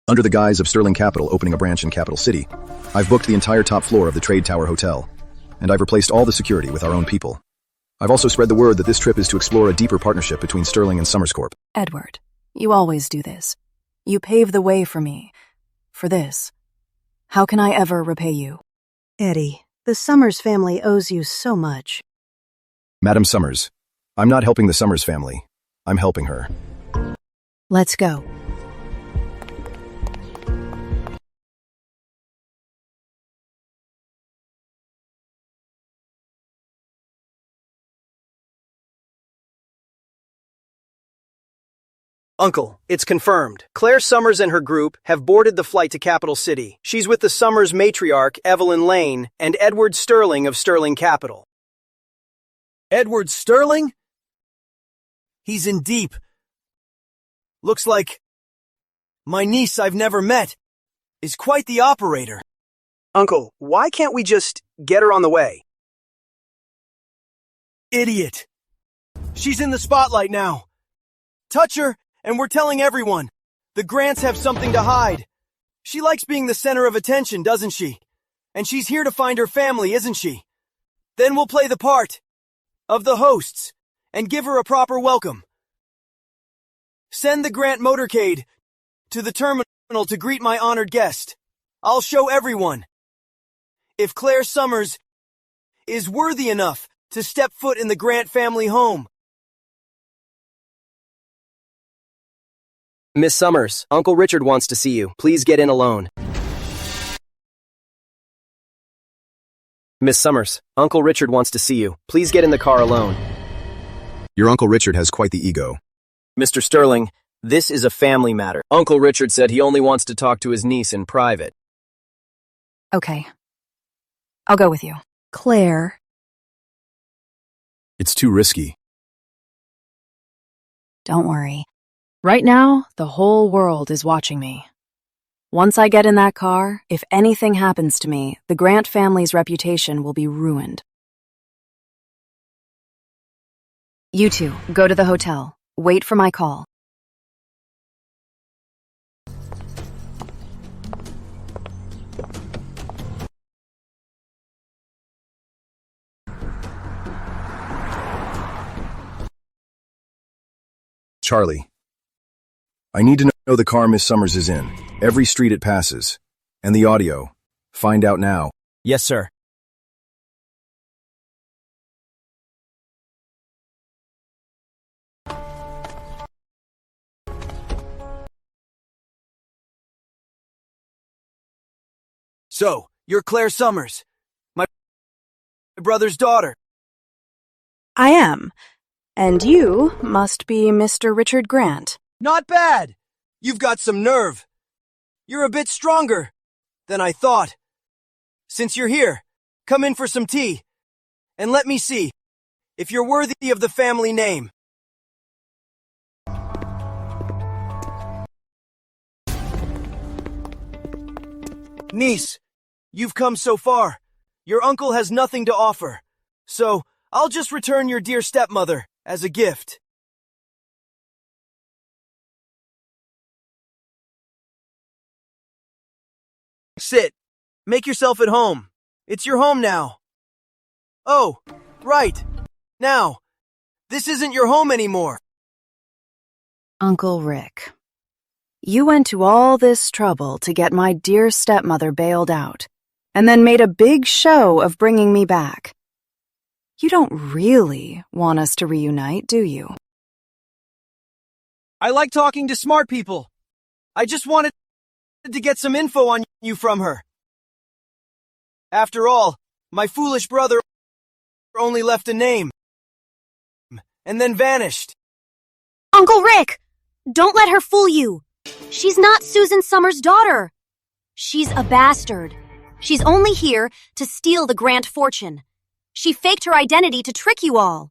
Under the guise of Sterling Capital opening a branch in Capital City, I've booked the entire top floor of the Trade Tower Hotel, and I've replaced all the security with our own people. I've also spread the word that this trip is to explore a deeper partnership between Sterling and Summers Corp. Edward, you always do this. You pave the way for me. For this. How can I ever repay you? Eddie, the Summers family owes you so much. Madam Summers, I'm not helping the Summers family. I'm helping her. Let's go. Uncle, it's confirmed. Claire Summers and her group have boarded the flight to Capital City. She's with the Summers matriarch, Evelyn Lane, and Edward Sterling of Sterling Capital. Edward Sterling? He's in deep. Looks like my niece I've never met is quite the operator. Uncle, why can't we just get her on the way? Idiot. She's in the spotlight now. Touch her, and we're telling everyone. The Grants have something to hide. She likes being the center of attention, doesn't she? And she's here to find her family, isn't she? Then we'll play the part of the hosts and give her a proper welcome. Send the Grant motorcade to the terminal to greet my honored guest. I'll show everyone. If Claire Summers is worthy enough to step foot in the Grant family home. Miss Summers, Uncle Richard wants to see you. Please get in alone. Miss Summers, Uncle Richard wants to see you. Please get in the car alone. Your Uncle Richard has quite the ego. Mr. Sterling, this is a family matter. Uncle Richard said he only wants to talk to his niece in private. Okay. I'll go with you. Claire. It's too risky. Don't worry. Right now, the whole world is watching me. Once I get in that car, if anything happens to me, the Grant family's reputation will be ruined. You two, go to the hotel. Wait for my call. Charlie, I need to know the car Miss Summers is in, every street it passes, and the audio. Find out now. Yes, sir. So, you're Claire Summers, my brother's daughter. I am. And you must be Mr. Richard Grant. Not bad. You've got some nerve. You're a bit stronger than I thought. Since you're here, come in for some tea, and let me see if you're worthy of the family name. Niece, you've come so far. Your uncle has nothing to offer, so I'll just return your dear stepmother as a gift. Sit. Make yourself at home. It's your home now. Oh, right. Now, this isn't your home anymore. Uncle Rick, you went to all this trouble to get my dear stepmother bailed out, and then made a big show of bringing me back. You don't really want us to reunite, do you? I like talking to smart people. I just wanted to get some info on you from her. After all, my foolish brother only left a name, and then vanished. Uncle Rick! Don't let her fool you. She's not Susan Summers' daughter. She's a bastard. She's only here to steal the Grant fortune. She faked her identity to trick you all.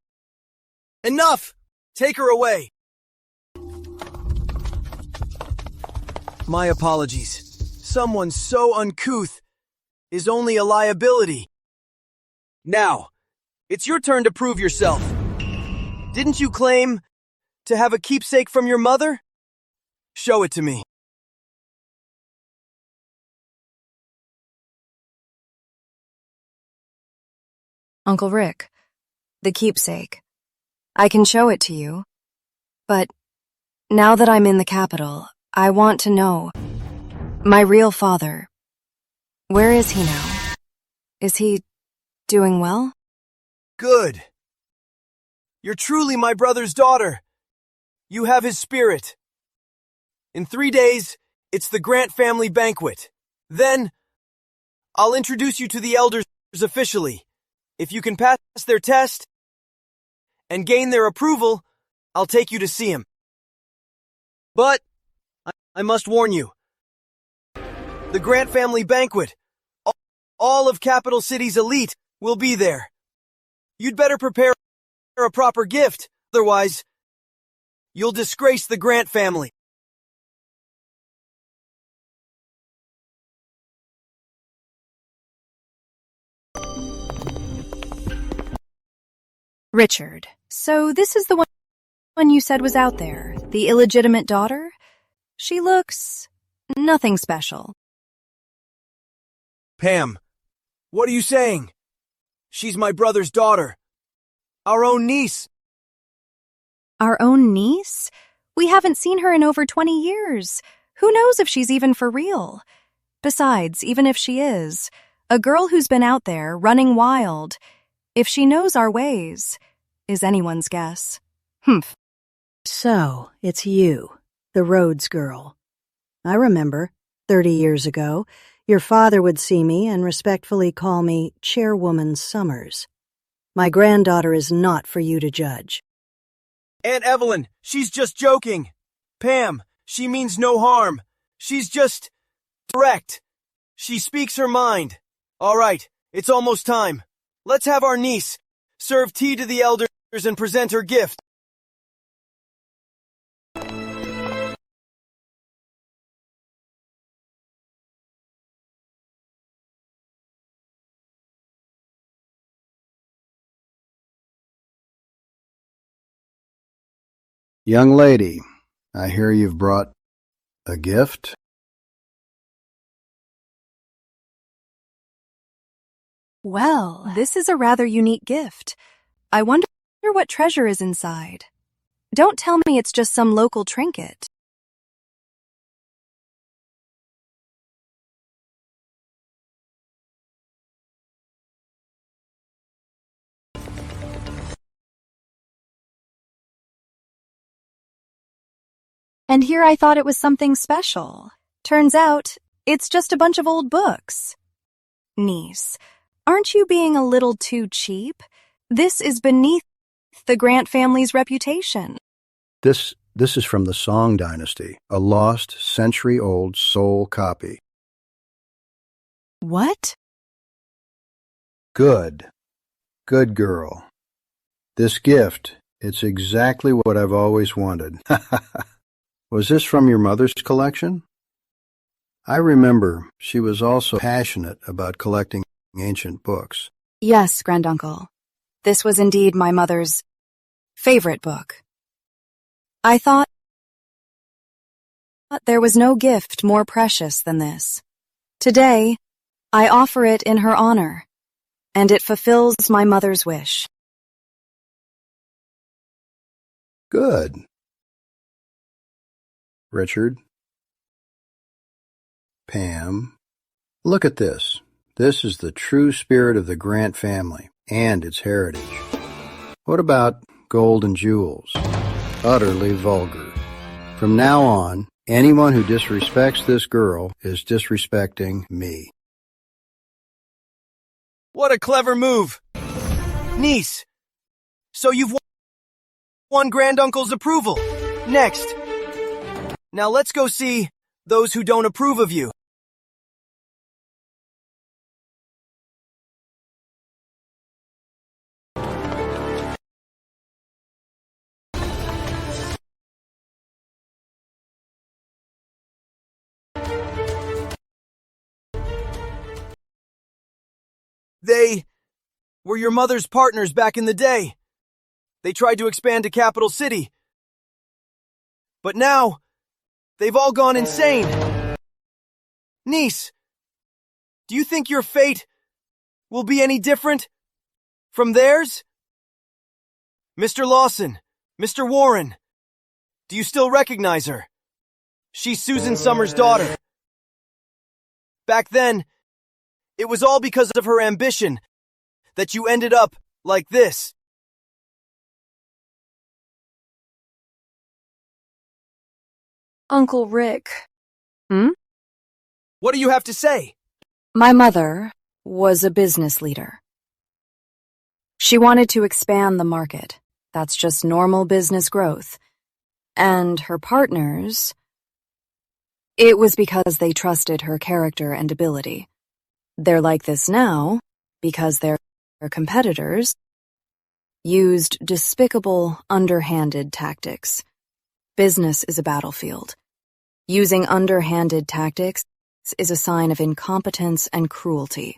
Enough! Take her away. My apologies. Someone so uncouth is only a liability. Now, it's your turn to prove yourself. Didn't you claim to have a keepsake from your mother? Show it to me. Uncle Rick, the keepsake. I can show it to you. But now that I'm in the capital, I want to know. My real father. Where is he now? Is he doing well? Good. You're truly my brother's daughter. You have his spirit. In 3 days, it's the Grant family banquet. Then, I'll introduce you to the elders officially. If you can pass their test and gain their approval, I'll take you to see him. But, I must warn you. The Grant family banquet, all of Capital City's elite will be there. You'd better prepare a proper gift, otherwise, you'll disgrace the Grant family. Richard, so this is the one you said was out there, the illegitimate daughter? She looks nothing special. Pam, what are you saying? She's my brother's daughter. Our own niece. Our own niece? We haven't seen her in over 20 years. Who knows if she's even for real? Besides, even if she is, a girl who's been out there running wild, if she knows our ways, is anyone's guess. Humph. So, it's you, the Rhodes girl. I remember, 30 years ago, your father would see me and respectfully call me Chairwoman Summers. My granddaughter is not for you to judge. Aunt Evelyn, she's just joking. Pam, she means no harm. She's just direct. She speaks her mind. All right, it's almost time. Let's have our niece serve tea to the elders and present her gift. Young lady, I hear you've brought a gift? Well, this is a rather unique gift. I wonder what treasure is inside. Don't tell me it's just some local trinket. And here I thought it was something special. Turns out, it's just a bunch of old books. Niece, aren't you being a little too cheap? This is beneath the Grant family's reputation. This is from the Song Dynasty, a lost, century-old soul copy. What? Good. Good girl. This gift, it's exactly what I've always wanted. Was this from your mother's collection? I remember she was also passionate about collecting ancient books. Yes, granduncle. This was indeed my mother's favorite book. I thought there was no gift more precious than this. Today, I offer it in her honor, and it fulfills my mother's wish. Good. Richard. Pam. Look at this. This is the true spirit of the Grant family and its heritage. What about gold and jewels? Utterly vulgar. From now on, anyone who disrespects this girl is disrespecting me. What a clever move. Niece, so you've won Granduncle's approval. Next. Now let's go see those who don't approve of you. They were your mother's partners back in the day. They tried to expand to Capital City. But now, they've all gone insane. Niece, do you think your fate will be any different from theirs? Mr. Lawson, Mr. Warren, do you still recognize her? She's Susan Summers' daughter. Back then, it was all because of her ambition that you ended up like this. Uncle Rick. What do you have to say? My mother was a business leader. She wanted to expand the market. That's just normal business growth. And her partners, it was because they trusted her character and ability. They're like this now because their competitors used despicable, underhanded tactics. Business is a battlefield. Using underhanded tactics is a sign of incompetence and cruelty.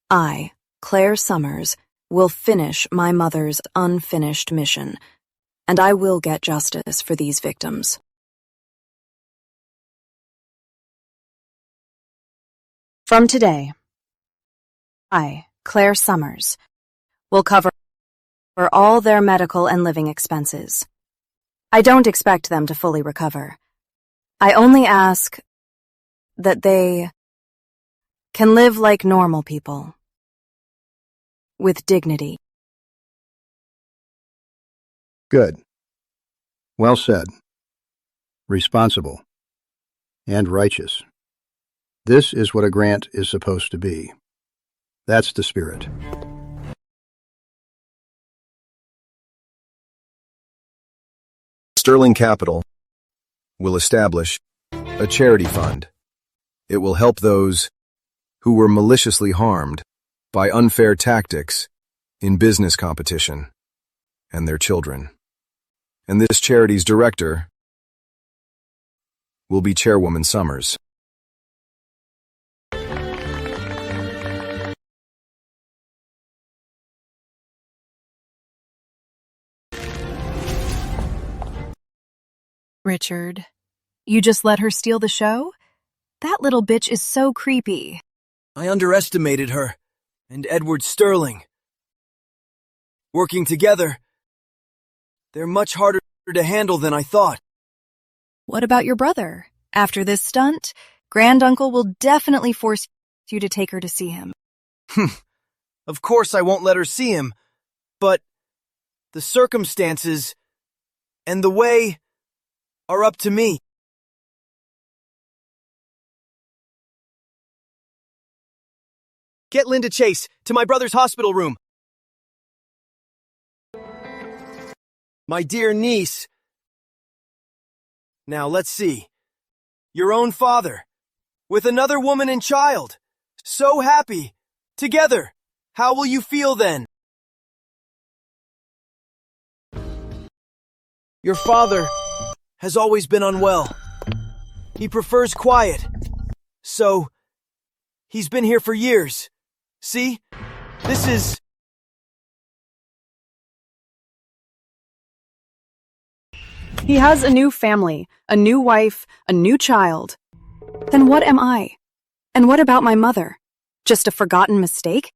I, Claire Summers, will finish my mother's unfinished mission, and I will get justice for these victims. From today, I, Claire Summers, will cover all their medical and living expenses. I don't expect them to fully recover. I only ask that they can live like normal people, with dignity. Good. Well said. Responsible. And righteous. This is what a grant is supposed to be. That's the spirit. Sterling Capital will establish a charity fund. It will help those who were maliciously harmed by unfair tactics in business competition and their children. And this charity's director will be Chairwoman Summers. Richard, you just let her steal the show? That little bitch is so creepy. I underestimated her and Edward Sterling. Working together, they're much harder to handle than I thought. What about your brother? After this stunt, Granduncle will definitely force you to take her to see him. Of course I won't let her see him, but the circumstances and the way are up to me. Get Linda Chase to my brother's hospital room. My dear niece. Now let's see. Your own father, with another woman and child. So happy. Together. How will you feel then? Your father has always been unwell. He prefers quiet. So, he's been here for years. See? This is... He has a new family, a new wife, a new child. Then what am I? And what about my mother? Just a forgotten mistake?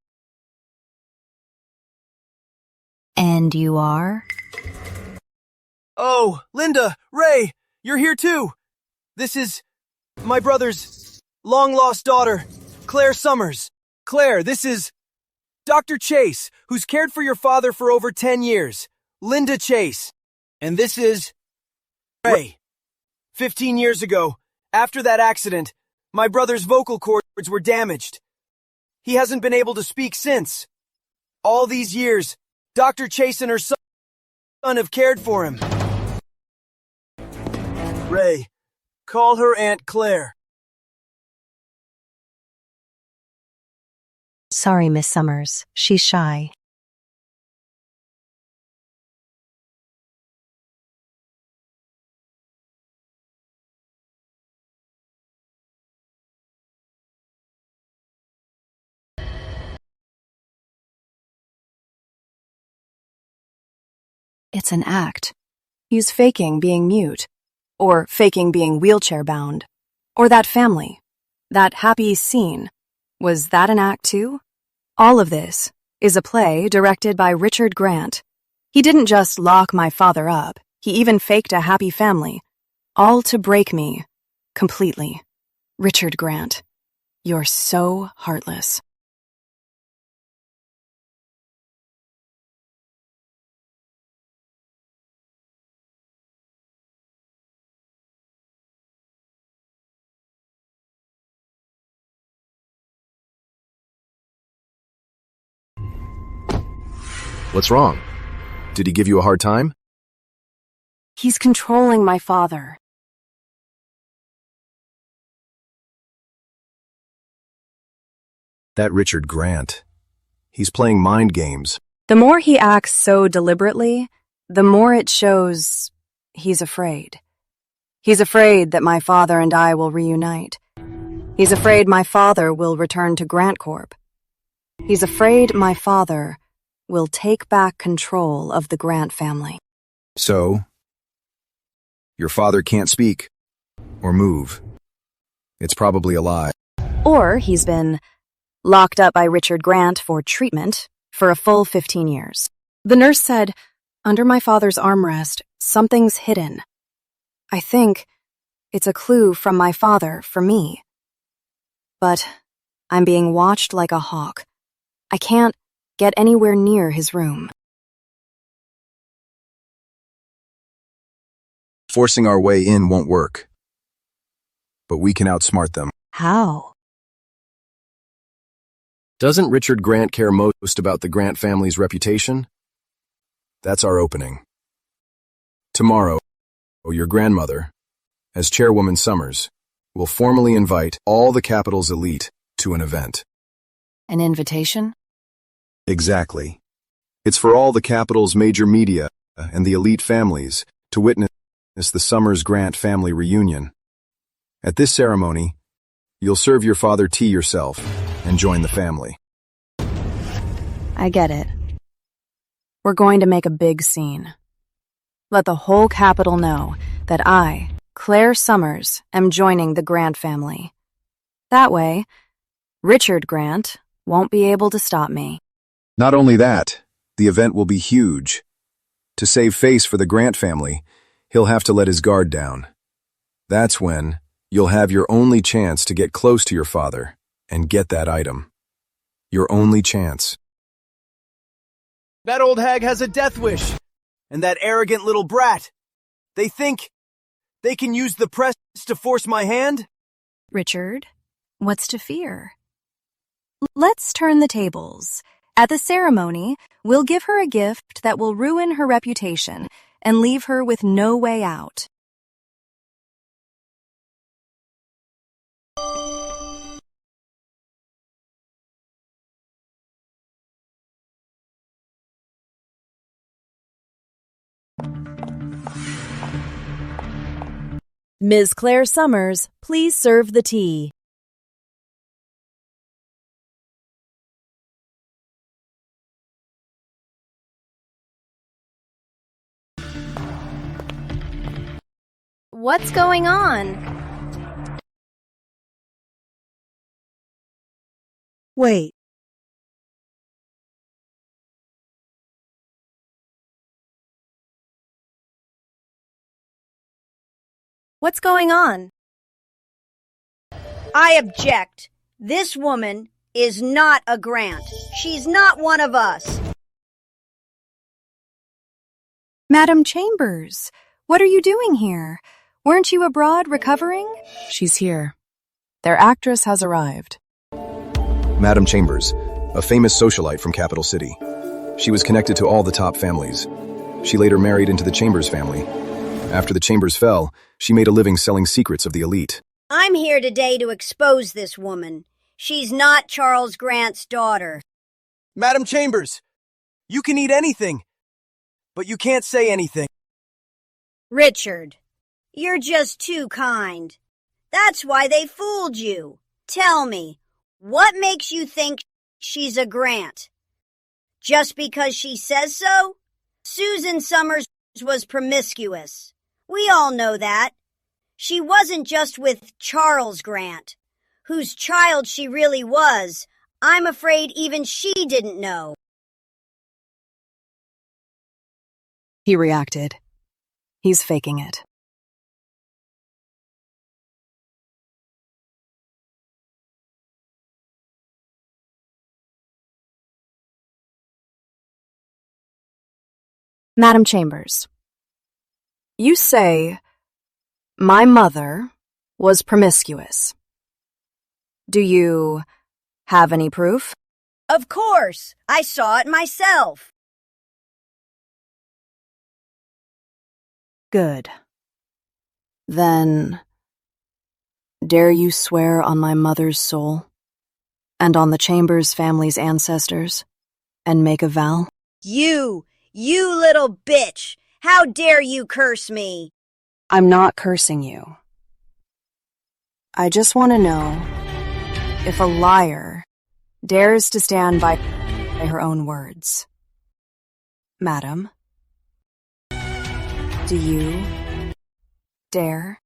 And you are? Oh, Linda, Ray, you're here too. This is my brother's long-lost daughter, Claire Summers. Claire, this is Dr. Chase, who's cared for your father for over 10 years. Linda Chase. And this is Ray. 15 years ago, after that accident, my brother's vocal cords were damaged. He hasn't been able to speak since. All these years, Dr. Chase and her son have cared for him. Ray, call her Aunt Claire. Sorry, Miss Summers. She's shy. It's an act. He's faking being mute, or faking being wheelchair-bound, or that family, that happy scene. Was that an act too? All of this is a play directed by Richard Grant. He didn't just lock my father up, he even faked a happy family, all to break me completely. Richard Grant, you're so heartless. What's wrong? Did he give you a hard time? He's controlling my father. That Richard Grant. He's playing mind games. The more he acts so deliberately, the more it shows he's afraid. He's afraid that my father and I will reunite. He's afraid my father will return to Grant Corp. He's afraid my father will take back control of the Grant family. So, your father can't speak or move. It's probably a lie. Or he's been locked up by Richard Grant for treatment for a full 15 years. The nurse said, under my father's armrest, something's hidden. I think it's a clue from my father for me. But I'm being watched like a hawk. I can't get anywhere near his room. Forcing our way in won't work. But we can outsmart them. How? Doesn't Richard Grant care most about the Grant family's reputation? That's our opening. Tomorrow, your grandmother, as Chairwoman Summers, will formally invite all the capital's elite to an event. An invitation? Exactly. It's for all the capital's major media and the elite families to witness the Summers Grant family reunion. At this ceremony, you'll serve your father tea yourself and join the family. I get it. We're going to make a big scene. Let the whole capital know that I, Claire Summers, am joining the Grant family. That way, Richard Grant won't be able to stop me. Not only that, the event will be huge. To save face for the Grant family, he'll have to let his guard down. That's when you'll have your only chance to get close to your father and get that item. Your only chance. That old hag has a death wish. And that arrogant little brat. They think they can use the press to force my hand? Richard, what's to fear? Let's turn the tables. At the ceremony, we'll give her a gift that will ruin her reputation and leave her with no way out. Ms. Claire Summers, please serve the tea. What's going on? Wait. What's going on? I object. This woman is not a Grant. She's not one of us. Madam Chambers, what are you doing here? Weren't you abroad recovering? She's here. Their actress has arrived. Madam Chambers, a famous socialite from Capital City. She was connected to all the top families. She later married into the Chambers family. After the Chambers fell, she made a living selling secrets of the elite. I'm here today to expose this woman. She's not Charles Grant's daughter. Madam Chambers, you can eat anything, but you can't say anything. Richard, you're just too kind. That's why they fooled you. Tell me, what makes you think she's a Grant? Just because she says so? Susan Summers was promiscuous. We all know that. She wasn't just with Charles Grant, whose child she really was. I'm afraid even she didn't know. He reacted. He's faking it. Madam Chambers, you say my mother was promiscuous. Do you have any proof? Of course, I saw it myself. Good. Then, dare you swear on my mother's soul and on the Chambers family's ancestors and make a vow? You little bitch! How dare you curse me? I'm not cursing you. I just want to know if a liar dares to stand by her own words. Madam, do you dare?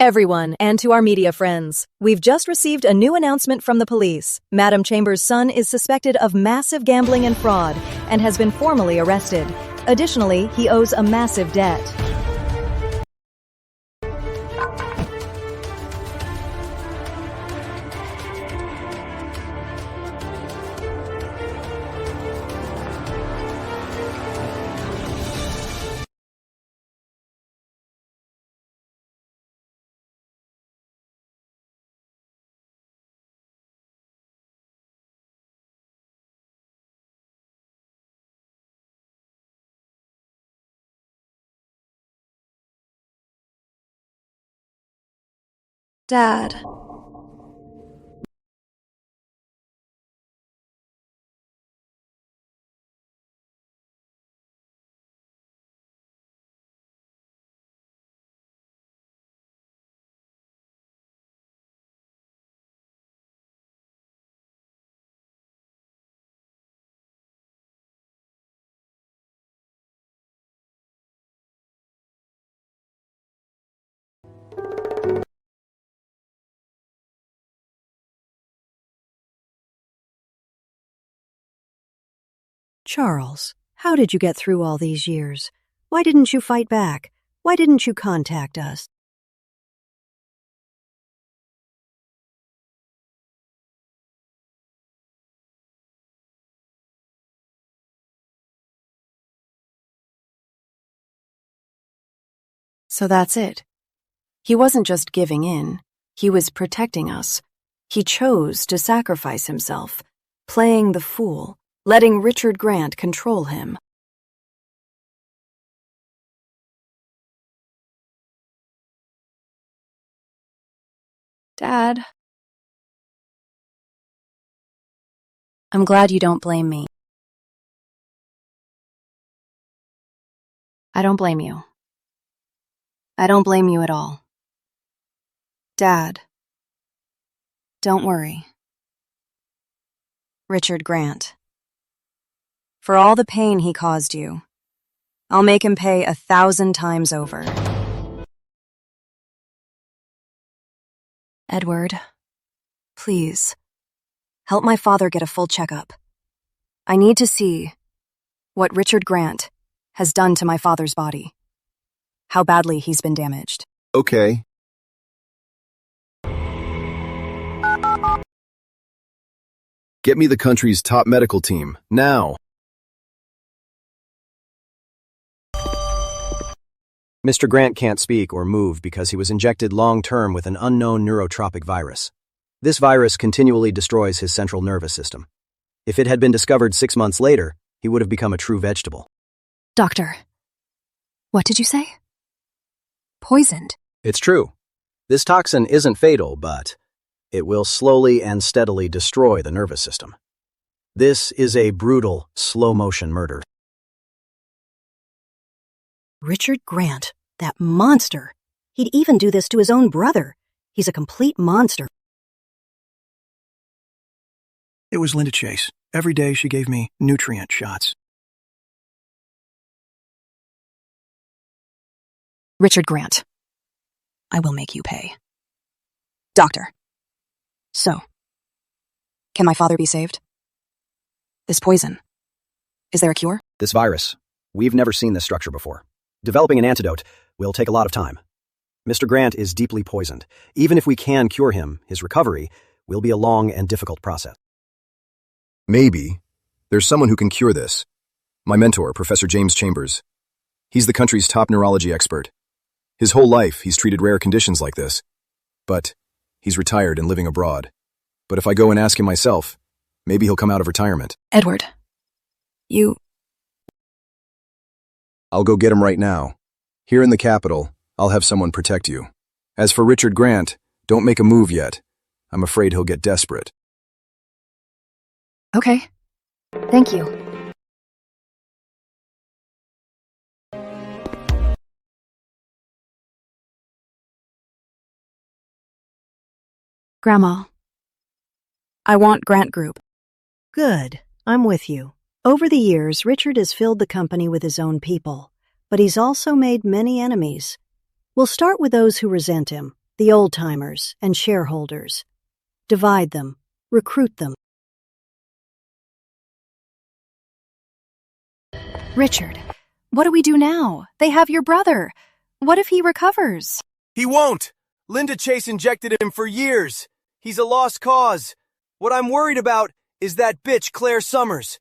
Everyone, and to our media friends, we've just received a new announcement from the police. Madam Chambers' son is suspected of massive gambling and fraud and has been formally arrested. Additionally, he owes a massive debt. Dad. Charles, how did you get through all these years? Why didn't you fight back? Why didn't you contact us? So that's it. He wasn't just giving in. He was protecting us. He chose to sacrifice himself, playing the fool, letting Richard Grant control him. Dad. I'm glad you don't blame me. I don't blame you. I don't blame you at all. Dad, don't worry. Richard Grant. For all the pain he caused you, I'll make him pay 1,000 times over. Edward, please, help my father get a full checkup. I need to see what Richard Grant has done to my father's body. How badly he's been damaged. Okay. Get me the country's top medical team, now. Mr. Grant can't speak or move because he was injected long-term with an unknown neurotropic virus. This virus continually destroys his central nervous system. If it had been discovered 6 months later, he would have become a true vegetable. Doctor, what did you say? Poisoned. It's true. This toxin isn't fatal, but it will slowly and steadily destroy the nervous system. This is a brutal, slow-motion murder. Richard Grant, that monster. He'd even do this to his own brother. He's a complete monster. It was Linda Chase. Every day she gave me nutrient shots. Richard Grant, I will make you pay. Doctor, so, can my father be saved? This poison, is there a cure? This virus, we've never seen this structure before. Developing an antidote will take a lot of time. Mr. Grant is deeply poisoned. Even if we can cure him, his recovery will be a long and difficult process. Maybe. There's someone who can cure this. My mentor, Professor James Chambers. He's the country's top neurology expert. His whole life, he's treated rare conditions like this. But he's retired and living abroad. But if I go and ask him myself, maybe he'll come out of retirement. Edward, I'll go get him right now. Here in the capital, I'll have someone protect you. As for Richard Grant, don't make a move yet. I'm afraid he'll get desperate. Okay. Thank you. Grandma. I want Grant Group. Good. I'm with you. Over the years, Richard has filled the company with his own people, but he's also made many enemies. We'll start with those who resent him, the old-timers and shareholders. Divide them, recruit them. Richard, what do we do now? They have your brother. What if he recovers? He won't! Linda Chase injected him for years. He's a lost cause. What I'm worried about is that bitch Claire Summers.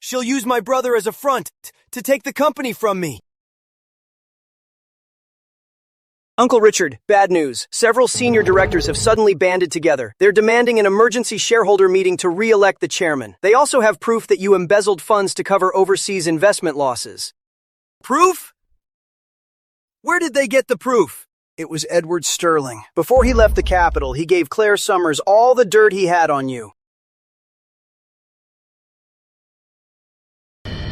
She'll use my brother as a front to take the company from me. Uncle Richard, bad news. Several senior directors have suddenly banded together. They're demanding an emergency shareholder meeting to re-elect the chairman. They also have proof that you embezzled funds to cover overseas investment losses. Proof? Where did they get the proof? It was Edward Sterling. Before he left the capital, he gave Claire Summers all the dirt he had on you.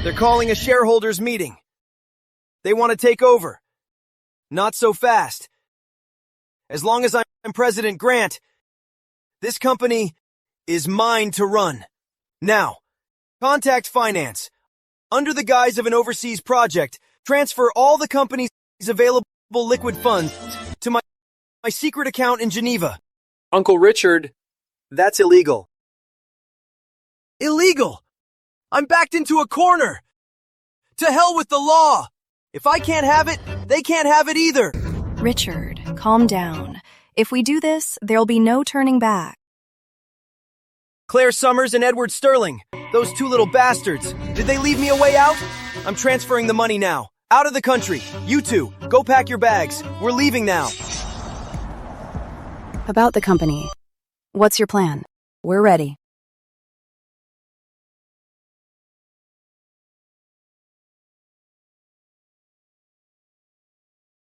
They're calling a shareholders meeting. They want to take over. Not so fast. As long as I'm President Grant, this company is mine to run. Now, contact finance. Under the guise of an overseas project, transfer all the company's available liquid funds to my secret account in Geneva. Uncle Richard, that's illegal. Illegal? I'm backed into a corner. To hell with the law. If I can't have it, they can't have it either. Richard, calm down. If we do this, there'll be no turning back. Claire Summers and Edward Sterling, those two little bastards. Did they leave me a way out? I'm transferring the money now. Out of the country. You two, go pack your bags. We're leaving now. About the company. What's your plan? We're ready.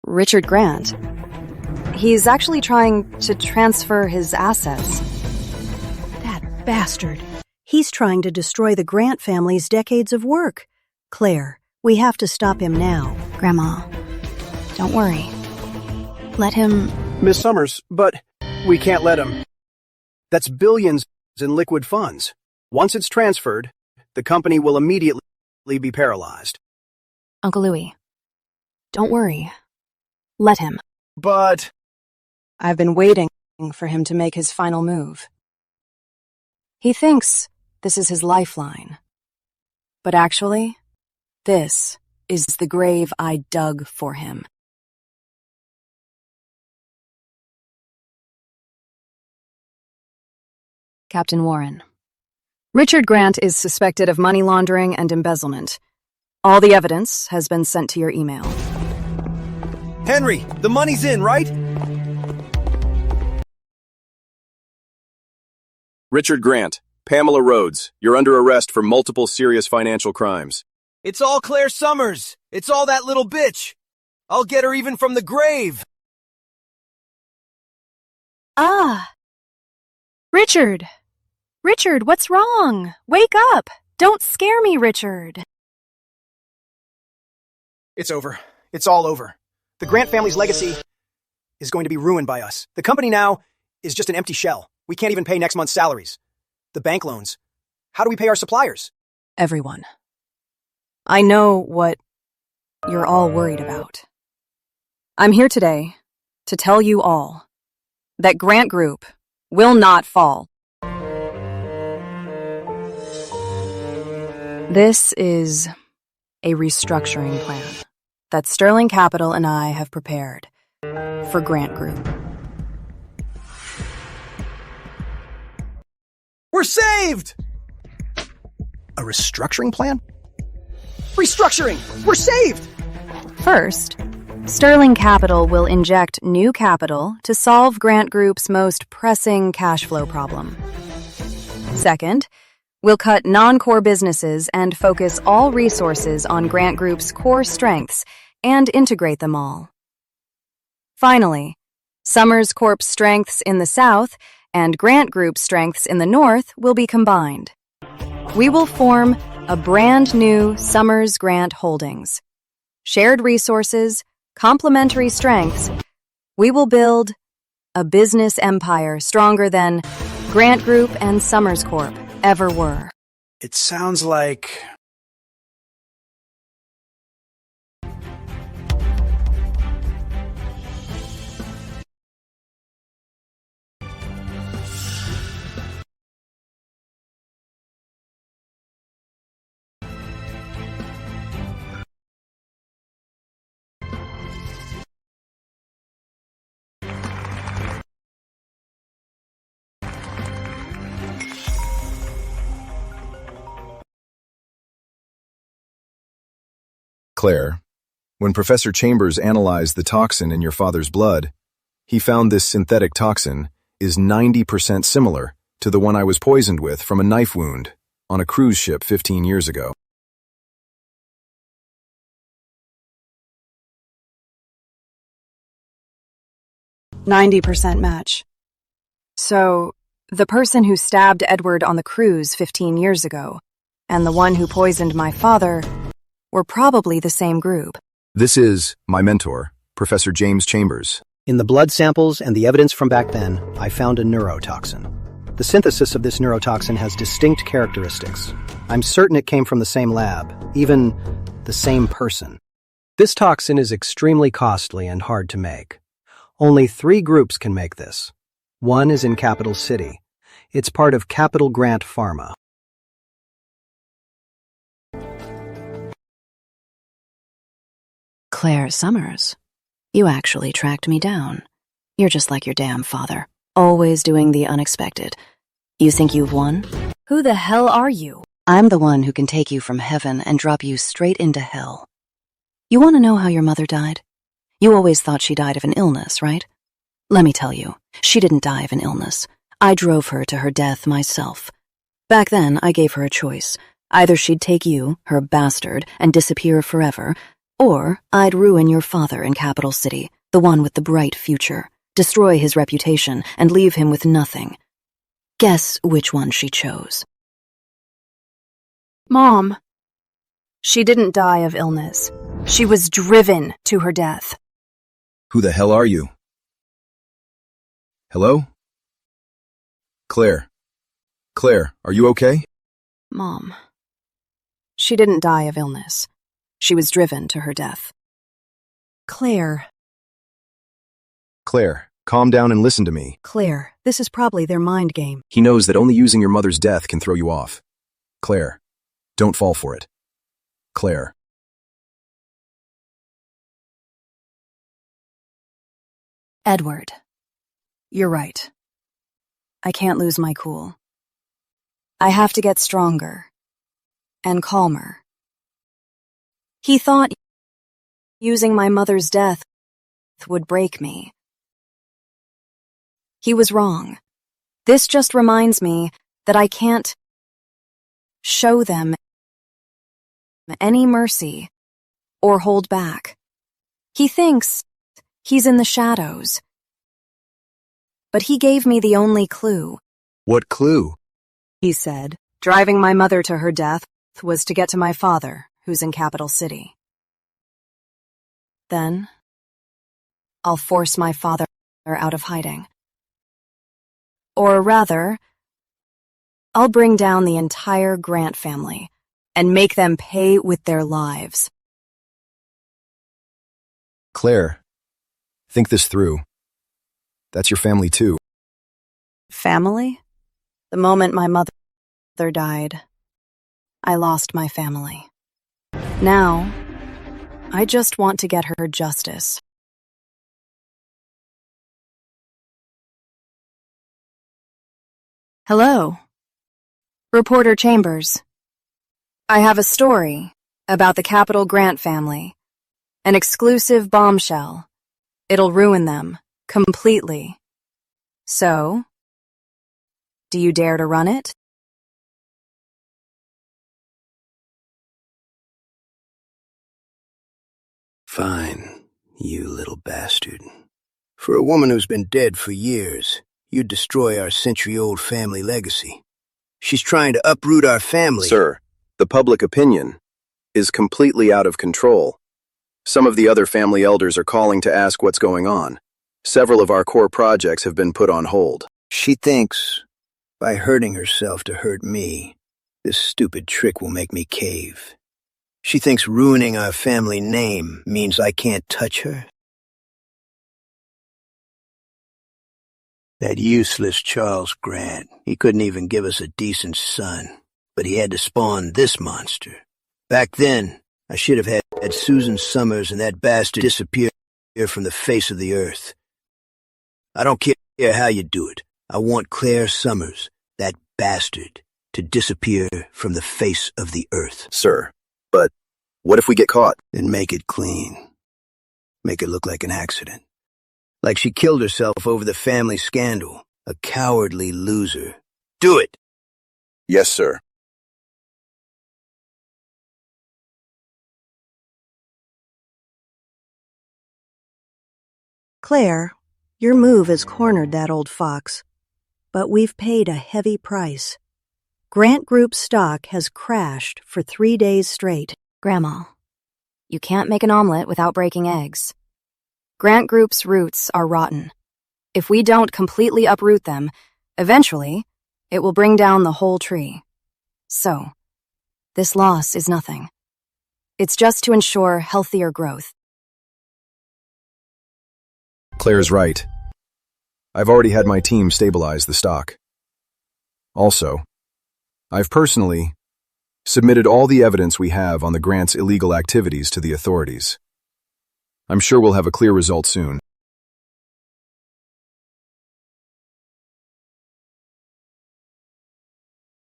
Richard Grant. He's actually trying to transfer his assets. That bastard. He's trying to destroy the Grant family's decades of work. Claire, we have to stop him now. Grandma, don't worry. Let him... Miss Summers, but we can't let him. That's billions in liquid funds. Once it's transferred, the company will immediately be paralyzed. Uncle Louis, don't worry. Let him. But I've been waiting for him to make his final move. He thinks this is his lifeline. But actually, this is the grave I dug for him. Captain Warren. Richard Grant is suspected of money laundering and embezzlement. All the evidence has been sent to your email. Henry, the money's in, right? Richard Grant, Pamela Rhodes, you're under arrest for multiple serious financial crimes. It's all Claire Summers. It's all that little bitch. I'll get her even from the grave. Ah! Richard! Richard, what's wrong? Wake up! Don't scare me, Richard. it's over. It's all over. The Grant family's legacy is going to be ruined by us. The company now is just an empty shell. We can't even pay next month's salaries. The bank loans. How do we pay our suppliers? Everyone. I know what you're all worried about. I'm here today to tell you all that Grant Group will not fall. This is a restructuring plan that Sterling Capital and I have prepared for Grant Group. We're saved! A restructuring plan? Restructuring! We're saved! First, Sterling Capital will inject new capital to solve Grant Group's most pressing cash flow problem. Second, we'll cut non-core businesses and focus all resources on Grant Group's core strengths and integrate them all. Finally, Summers Corp's strengths in the South and Grant Group's strengths in the North will be combined. We will form a brand new Summers Grant Holdings. Shared resources, complementary strengths. We will build a business empire stronger than Grant Group and Summers Corp ever were. It sounds like... Claire, when Professor Chambers analyzed the toxin in your father's blood, he found this synthetic toxin is 90% similar to the one I was poisoned with from a knife wound on a cruise ship 15 years ago. %90 match. So, the person who stabbed Edward on the cruise 15 years ago and the one who poisoned my father were probably the same group. This is my mentor, Professor James Chambers. In the blood samples and the evidence from back then, I found a neurotoxin. The synthesis of this neurotoxin has distinct characteristics. I'm certain it came from the same lab, even the same person. This toxin is extremely costly and hard to make. Only 3 groups can make this. One is in Capital City. It's part of Capital Grant Pharma. Claire Summers, you actually tracked me down. You're just like your damn father, always doing the unexpected. You think you've won? Who the hell are you? I'm the one who can take you from heaven and drop you straight into hell. You want to know how your mother died? You always thought she died of an illness, right? Let me tell you, she didn't die of an illness. I drove her to her death myself. Back then, I gave her a choice. Either she'd take you, her bastard, and disappear forever, or I'd ruin your father in Capital City, the one with the bright future, destroy his reputation, and leave him with nothing. Guess which one she chose. Mom. She didn't die of illness. She was driven to her death. Who the hell are you? Hello? Claire. Claire, are you okay? Mom, she didn't die of illness. She was driven to her death. Claire. Claire, calm down and listen to me. Claire, this is probably their mind game. He knows that only using your mother's death can throw you off. Claire, don't fall for it. Claire. Edward, you're right. I can't lose my cool. I have to get stronger and calmer. He thought using my mother's death would break me. He was wrong. This just reminds me that I can't show them any mercy or hold back. He thinks he's in the shadows. But he gave me the only clue. What clue? He said, driving my mother to her death was to get to my father, who's in Capital City. Then, I'll force my father out of hiding. Or rather, I'll bring down the entire Grant family and make them pay with their lives. Claire, think this through. That's your family too. Family? The moment my mother died, I lost my family. Now, I just want to get her justice. Hello. Reporter Chambers. I have a story about the Capital Grant family. An exclusive bombshell. It'll ruin them completely. So, do you dare to run it? Fine, you little bastard. For a woman who's been dead for years, you'd destroy our century-old family legacy. She's trying to uproot our family. Sir, the public opinion is completely out of control. Some of the other family elders are calling to ask what's going on. Several of our core projects have been put on hold. She thinks, by hurting herself to hurt me, this stupid trick will make me cave. She thinks ruining our family name means I can't touch her. That useless Charles Grant, he couldn't even give us a decent son, but he had to spawn this monster. Back then, I should have had Susan Summers and that bastard disappear from the face of the earth. I don't care how you do it. I want Claire Summers, that bastard, to disappear from the face of the earth. Sir, but what if we get caught? Then make it clean. Make it look like an accident. Like she killed herself over the family scandal. A cowardly loser. Do it! Yes, sir. Claire, your move has cornered that old fox. But we've paid a heavy price. Grant Group stock has crashed for 3 days straight. Grandma, you can't make an omelet without breaking eggs. Grant Group's roots are rotten. If we don't completely uproot them, eventually, it will bring down the whole tree. So, this loss is nothing. It's just to ensure healthier growth. Claire's right. I've already had my team stabilize the stock. Also, I've personally submitted all the evidence we have on the Grant's illegal activities to the authorities. I'm sure we'll have a clear result soon.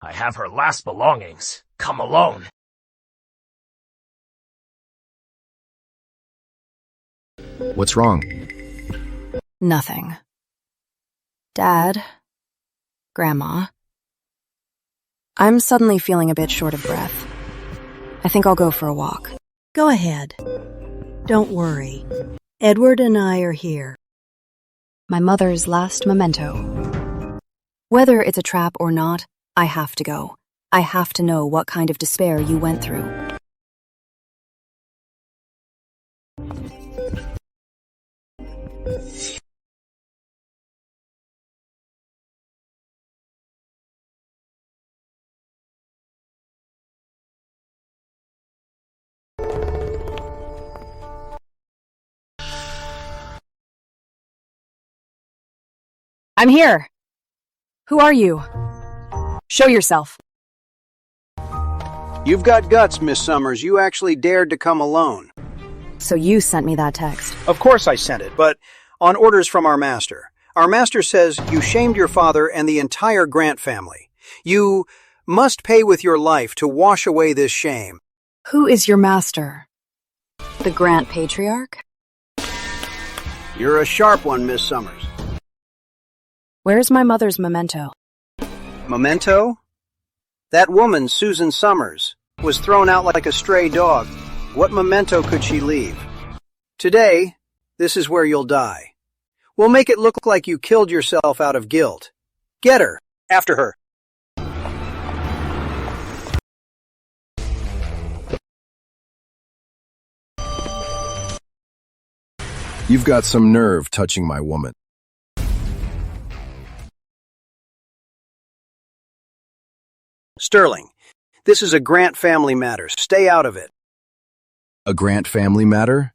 I have her last belongings. Come alone. What's wrong? Nothing. Dad, Grandma, I'm suddenly feeling a bit short of breath. I think I'll go for a walk. Go ahead. Don't worry. Edward and I are here. My mother's last memento. Whether it's a trap or not, I have to go. I have to know what kind of despair you went through. I'm here. Who are you? Show yourself. You've got guts, Miss Summers. You actually dared to come alone. So you sent me that text. Of course I sent it, but on orders from our master. Our master says you shamed your father and the entire Grant family. You must pay with your life to wash away this shame. Who is your master? The Grant Patriarch? You're a sharp one, Miss Summers. Where's my mother's memento? Memento? That woman, Susan Summers, was thrown out like a stray dog. What memento could she leave? Today, this is where you'll die. We'll make it look like you killed yourself out of guilt. Get her. After her. You've got some nerve touching my woman. Sterling, this is a Grant family matter. Stay out of it. A Grant family matter?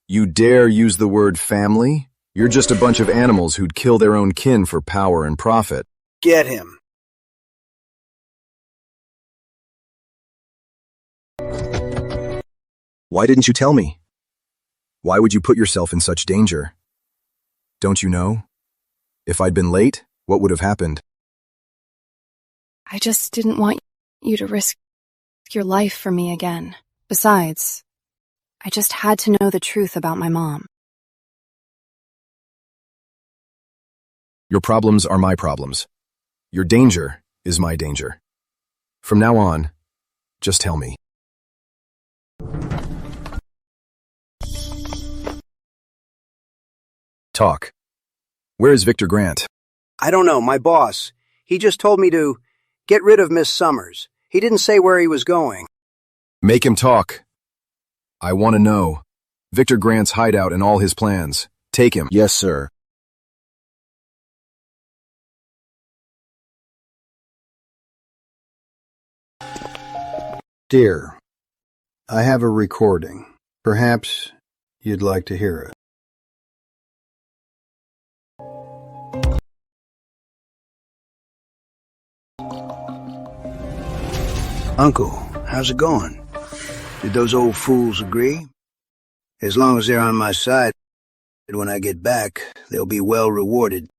You dare use the word family? You're just a bunch of animals who'd kill their own kin for power and profit. Get him. Why didn't you tell me? Why would you put yourself in such danger? Don't you know? If I'd been late, what would have happened? I just didn't want you to risk your life for me again. Besides, I just had to know the truth about my mom. Your problems are my problems. Your danger is my danger. From now on, just tell me. Talk. Where is Victor Grant? I don't know, my boss. He just told me to get rid of Miss Summers. He didn't say where he was going. Make him talk. I want to know. Victor Grant's hideout and all his plans. Take him. Yes, sir. Dear, I have a recording. Perhaps you'd like to hear it. Uncle, how's it going? Did those old fools agree? As long as they're on my side, when I get back, they'll be well rewarded.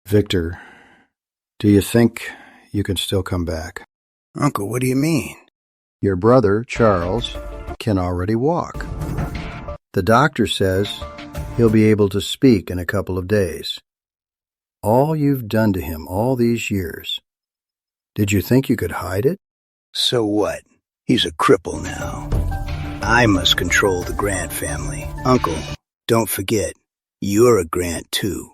Victor, do you think you can still come back? Uncle, what do you mean? Your brother, Charles, can already walk. The doctor says he'll be able to speak in a couple of days. All you've done to him all these years. Did you think you could hide it? So what? He's a cripple now. I must control the Grant family. Uncle, don't forget, you're a Grant too.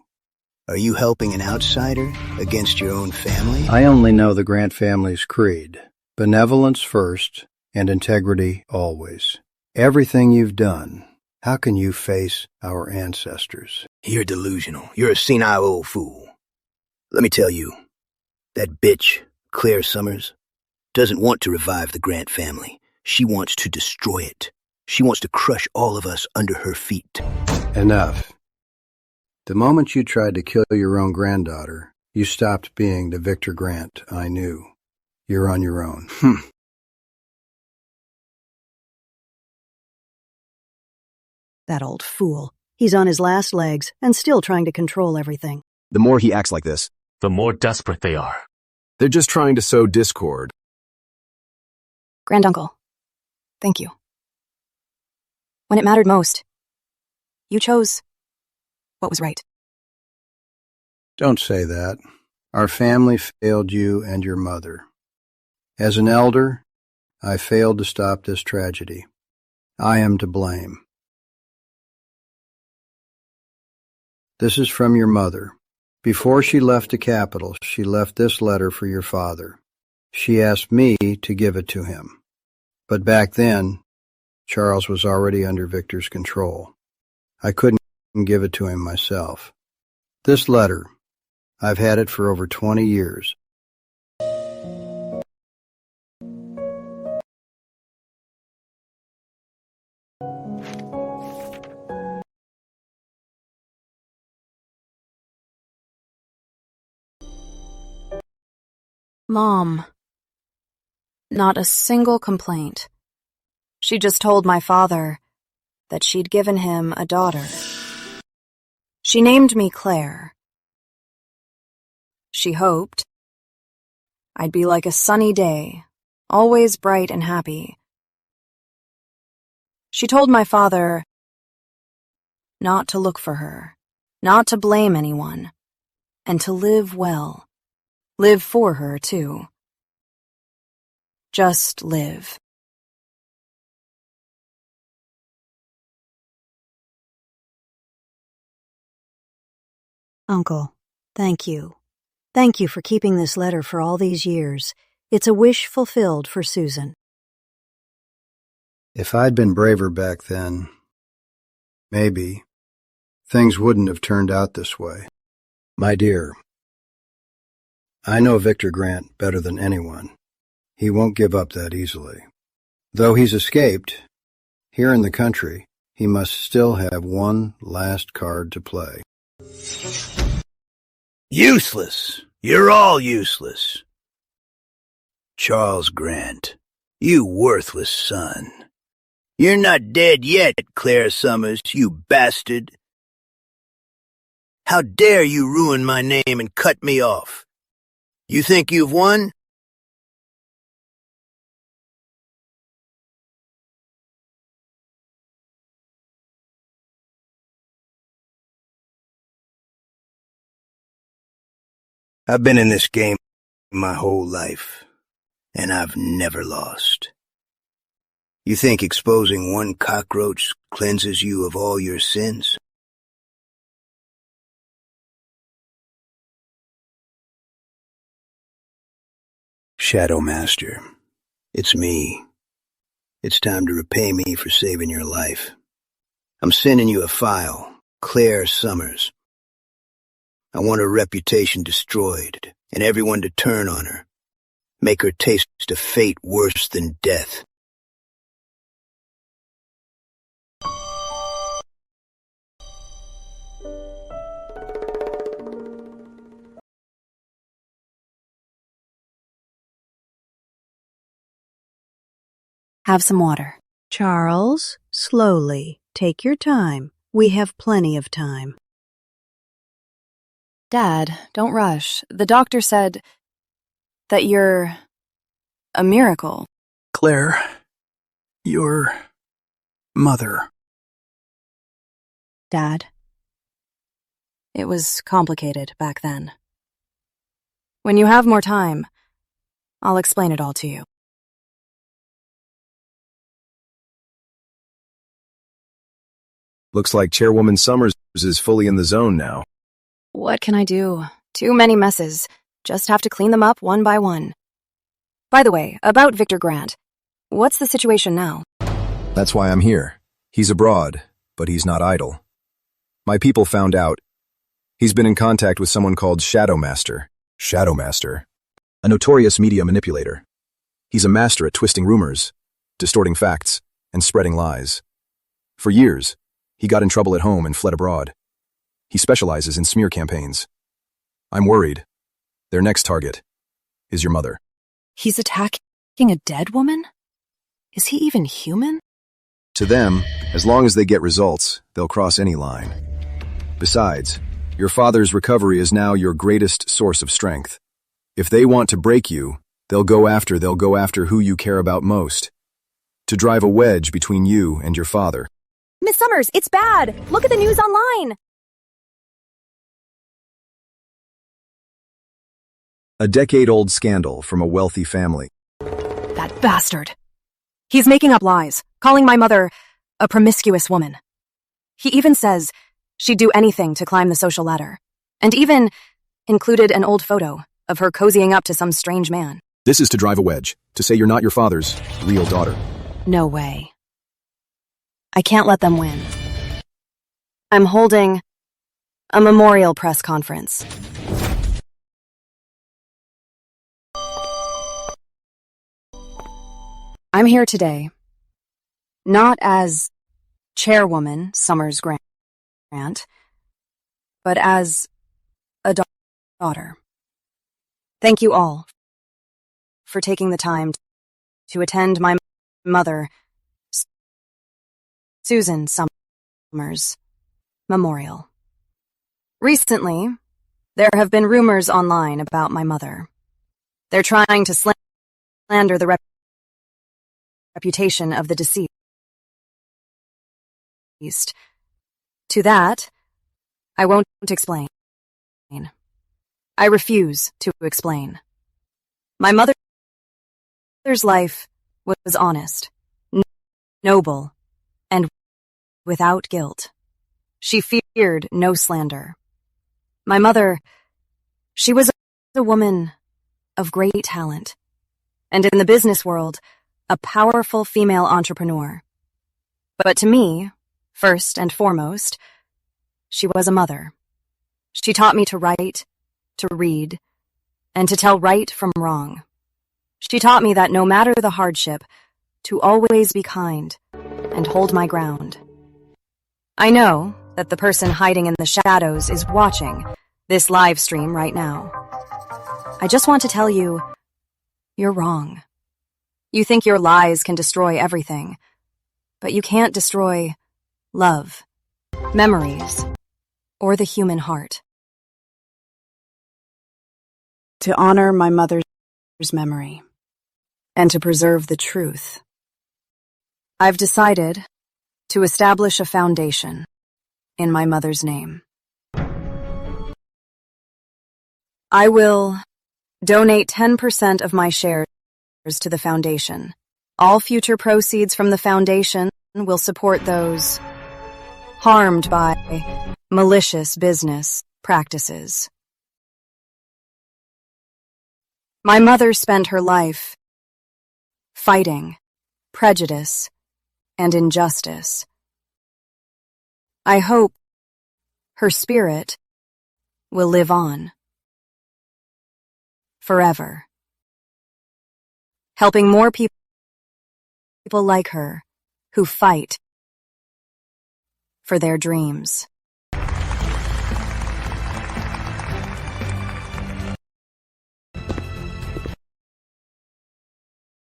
Are you helping an outsider against your own family? I only know the Grant family's creed. Benevolence first and integrity always. Everything you've done, how can you face our ancestors? You're delusional. You're a senile old fool. Let me tell you, that bitch, Claire Summers, doesn't want to revive the Grant family. She wants to destroy it. She wants to crush all of us under her feet. Enough. The moment you tried to kill your own granddaughter, you stopped being the Victor Grant I knew. You're on your own. That old fool. He's on his last legs and still trying to control everything. The more he acts like this, the more desperate they are. They're just trying to sow discord. Granduncle, thank you. When it mattered most, you chose what was right. Don't say that. Our family failed you and your mother. As an elder, I failed to stop this tragedy. I am to blame. This is from your mother. Before she left the capital, she left this letter for your father. She asked me to give it to him. But back then, Charles was already under Victor's control. I couldn't give it to him myself. This letter, I've had it for over 20 years. Mom. Not a single complaint. She just told my father that she'd given him a daughter. She named me Claire. She hoped I'd be like a sunny day, always bright and happy. She told my father not to look for her, not to blame anyone, and to live well. Live for her, too. Just live. Uncle, thank you. Thank you for keeping this letter for all these years. It's a wish fulfilled for Susan. If I'd been braver back then, maybe things wouldn't have turned out this way. My dear, I know Victor Grant better than anyone. He won't give up that easily. Though he's escaped, here in the country, he must still have one last card to play. Useless. You're all useless. Charles Grant, you worthless son. You're not dead yet, Claire Summers, you bastard. How dare you ruin my name and cut me off? You think you've won? I've been in this game my whole life, and I've never lost. You think exposing one cockroach cleanses you of all your sins? Shadow Master, it's me. It's time to repay me for saving your life. I'm sending you a file, Claire Summers. I want her reputation destroyed, and everyone to turn on her. Make her taste a fate worse than death. Have some water. Charles, slowly. Take your time. We have plenty of time. Dad, don't rush. The doctor said that you're a miracle. Claire, your mother. Dad, it was complicated back then. When you have more time, I'll explain it all to you. Looks like Chairwoman Summers is fully in the zone now. What can I do? Too many messes. Just have to clean them up one by one. By the way, about Victor Grant, what's the situation now? That's why I'm here. He's abroad, but he's not idle. My people found out. He's been in contact with someone called Sadomaster. Sadomaster? A notorious media manipulator. He's a master at twisting rumors, distorting facts, and spreading lies. For years, he got in trouble at home and fled abroad. He specializes in smear campaigns. I'm worried. Their next target is your mother. He's attacking a dead woman? Is he even human? To them, as long as they get results, they'll cross any line. Besides, your father's recovery is now your greatest source of strength. If they want to break you, they'll go after who you care about most. To drive a wedge between you and your father. Miss Summers, it's bad! Look at the news online! A decade-old scandal from a wealthy family. That bastard. He's making up lies, calling my mother a promiscuous woman. He even says she'd do anything to climb the social ladder, and even included an old photo of her cozying up to some strange man. This is to drive a wedge, to say you're not your father's real daughter. No way. I can't let them win. I'm holding a memorial press conference. I'm here today, not as Chairwoman Summers Grant, but as a daughter. Thank you all for taking the time to attend my mother, Susan Summers' memorial. Recently, there have been rumors online about my mother. They're trying to slander the reputation of the deceased. To that, I won't explain. I refuse to explain. My mother's life was honest, noble, and without guilt. She feared no slander. My mother, she was a woman of great talent, and in the business world, a powerful female entrepreneur. But to me, first and foremost, she was a mother. She taught me to write, to read, and to tell right from wrong. She taught me that no matter the hardship, to always be kind and hold my ground. I know that the person hiding in the shadows is watching this live stream right now. I just want to tell you, you're wrong. You think your lies can destroy everything, but you can't destroy love, memories, or the human heart. To honor my mother's memory and to preserve the truth, I've decided to establish a foundation in my mother's name. I will donate 10% of my shares to the foundation. All future proceeds from the foundation will support those harmed by malicious business practices. My mother spent her life fighting prejudice and injustice. I hope her spirit will live on forever, helping more people like her who fight for their dreams.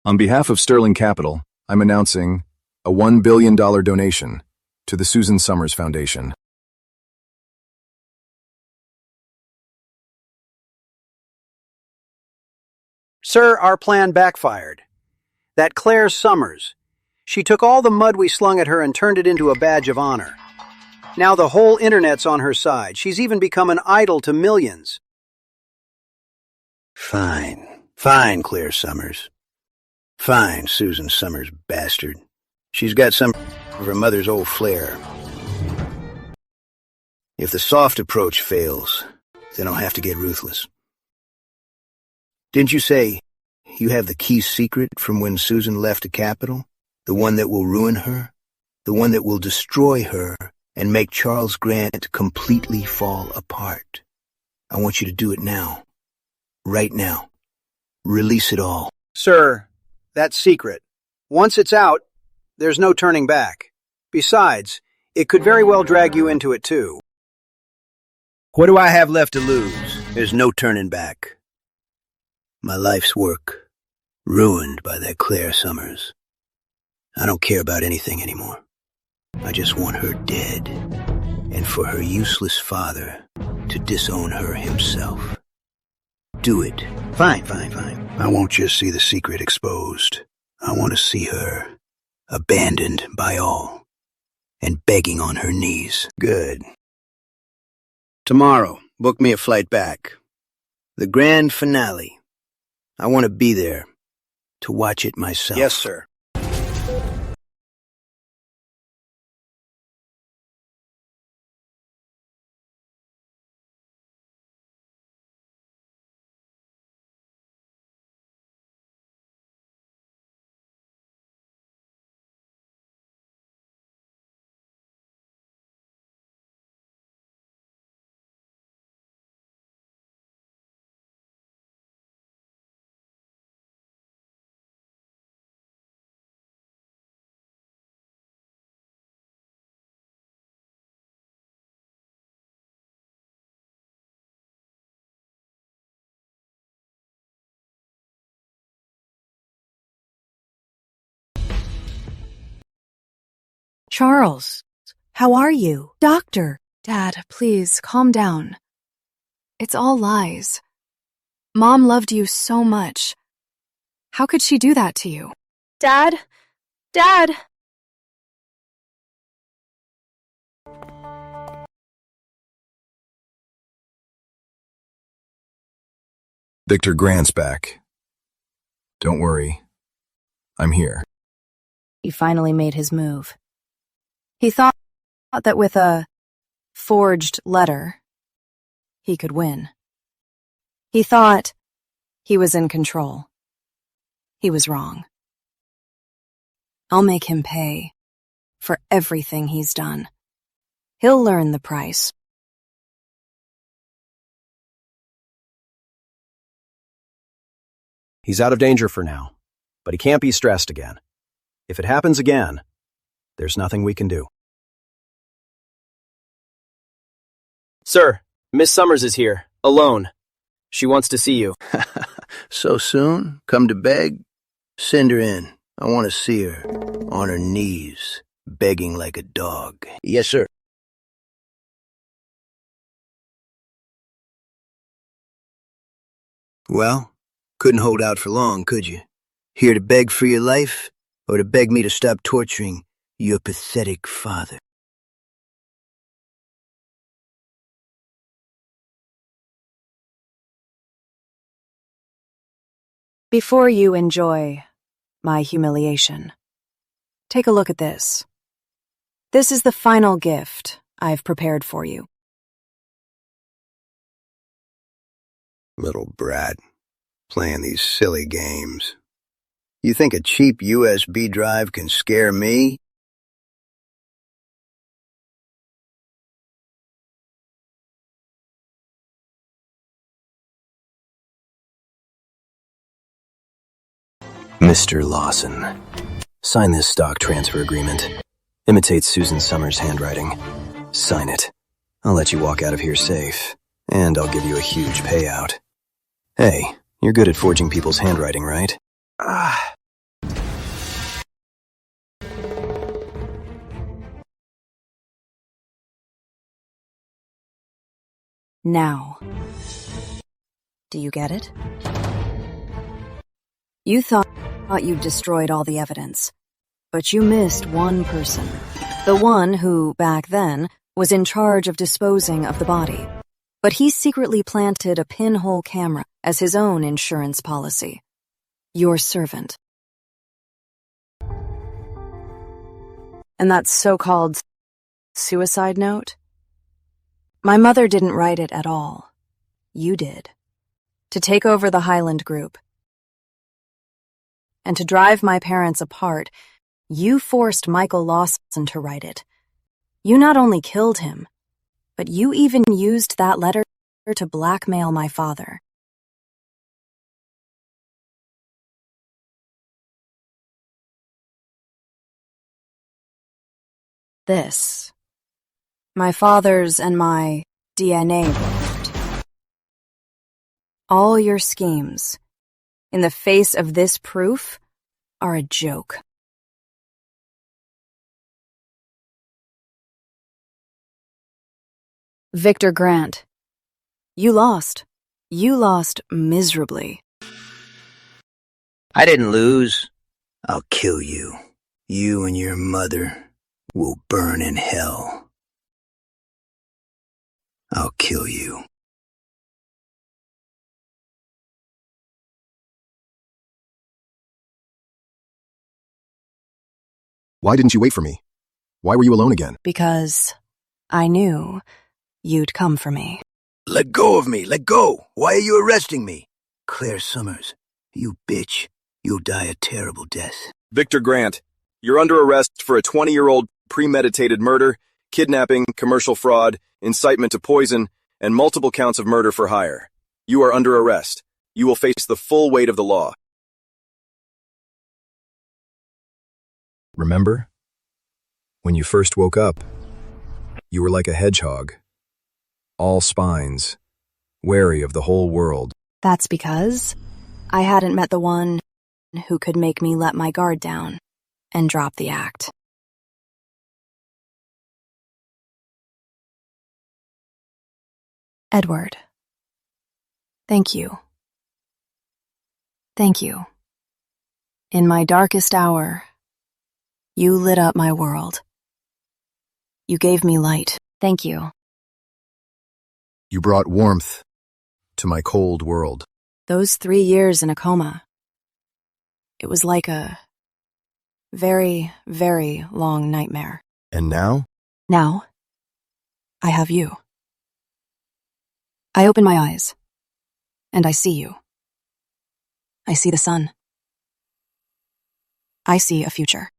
On behalf of Sterling Capital, I'm announcing a $1 billion donation to the Susan Summers Foundation. Sir, our plan backfired. That Claire Summers, she took all the mud we slung at her and turned it into a badge of honor. Now the whole internet's on her side. She's even become an idol to millions. Fine, Claire Summers. Fine, Susan Summers, bastard. She's got some of her mother's old flair. If the soft approach fails, then I'll have to get ruthless. Didn't you say you have the key secret from when Susan left the Capitol? The one that will ruin her? The one that will destroy her and make Charles Grant completely fall apart? I want you to do it now. Right now. Release it all. Sir, that secret, once it's out, there's no turning back. Besides, it could very well drag you into it too. What do I have left to lose? There's no turning back. My life's work, ruined by that Claire Summers. I don't care about anything anymore. I just want her dead, and for her useless father to disown her himself. Do it. Fine. I won't just see the secret exposed. I want to see her abandoned by all and begging on her knees. Good. Tomorrow, book me a flight back. The grand finale. I want to be there to watch it myself. Yes, sir. Charles, how are you? Doctor! Dad, please, calm down. It's all lies. Mom loved you so much. How could she do that to you? Dad? Dad! Victor Grant's back. Don't worry. I'm here. He finally made his move. He thought that with a forged letter, he could win. He thought he was in control. He was wrong. I'll make him pay for everything he's done. He'll learn the price. He's out of danger for now, but he can't be stressed again. If it happens again, there's nothing we can do. Sir, Miss Summers is here, alone. She wants to see you. So soon? Come to beg? Send her in. I want to see her, on her knees, begging like a dog. Yes, sir. Well, couldn't hold out for long, could you? Here to beg for your life, or to beg me to stop torturing your pathetic father? Before you enjoy my humiliation, take a look at this. This is the final gift I've prepared for you. Little brat, playing these silly games. You think a cheap USB drive can scare me? Mr. Lawson, sign this stock transfer agreement. Imitate Susan Summers' handwriting. Sign it. I'll let you walk out of here safe, and I'll give you a huge payout. Hey, you're good at forging people's handwriting, right? Now. Do you get it? You thought you'd destroyed all the evidence, but you missed one person. The one who, back then, was in charge of disposing of the body. But he secretly planted a pinhole camera as his own insurance policy. Your servant. And that so-called suicide note? My mother didn't write it at all. You did. To take over the Highland Group. And to drive my parents apart, you forced Michael Lawson to write it. You not only killed him, but you even used that letter to blackmail my father. This, my father's and my DNA report. All your schemes, in the face of this proof, are a joke. Victor Grant, you lost. You lost miserably. I didn't lose. I'll kill you. You and your mother will burn in hell. I'll kill you. Why didn't you wait for me? Why were you alone again? Because I knew you'd come for me. Let go of me! Let go! Why are you arresting me? Claire Summers, you bitch. You'll die a terrible death. Victor Grant, you're under arrest for a 20-year-old premeditated murder, kidnapping, commercial fraud, incitement to poison, and multiple counts of murder for hire. You are under arrest. You will face the full weight of the law. Remember? When you first woke up, you were like a hedgehog. All spines, wary of the whole world. That's because I hadn't met the one who could make me let my guard down and drop the act. Edward. Thank you. Thank you. In my darkest hour, you lit up my world. You gave me light. Thank you. You brought warmth to my cold world. Those 3 years in a coma, it was like a very, very long nightmare. And now? Now, I have you. I open my eyes, and I see you. I see the sun. I see a future.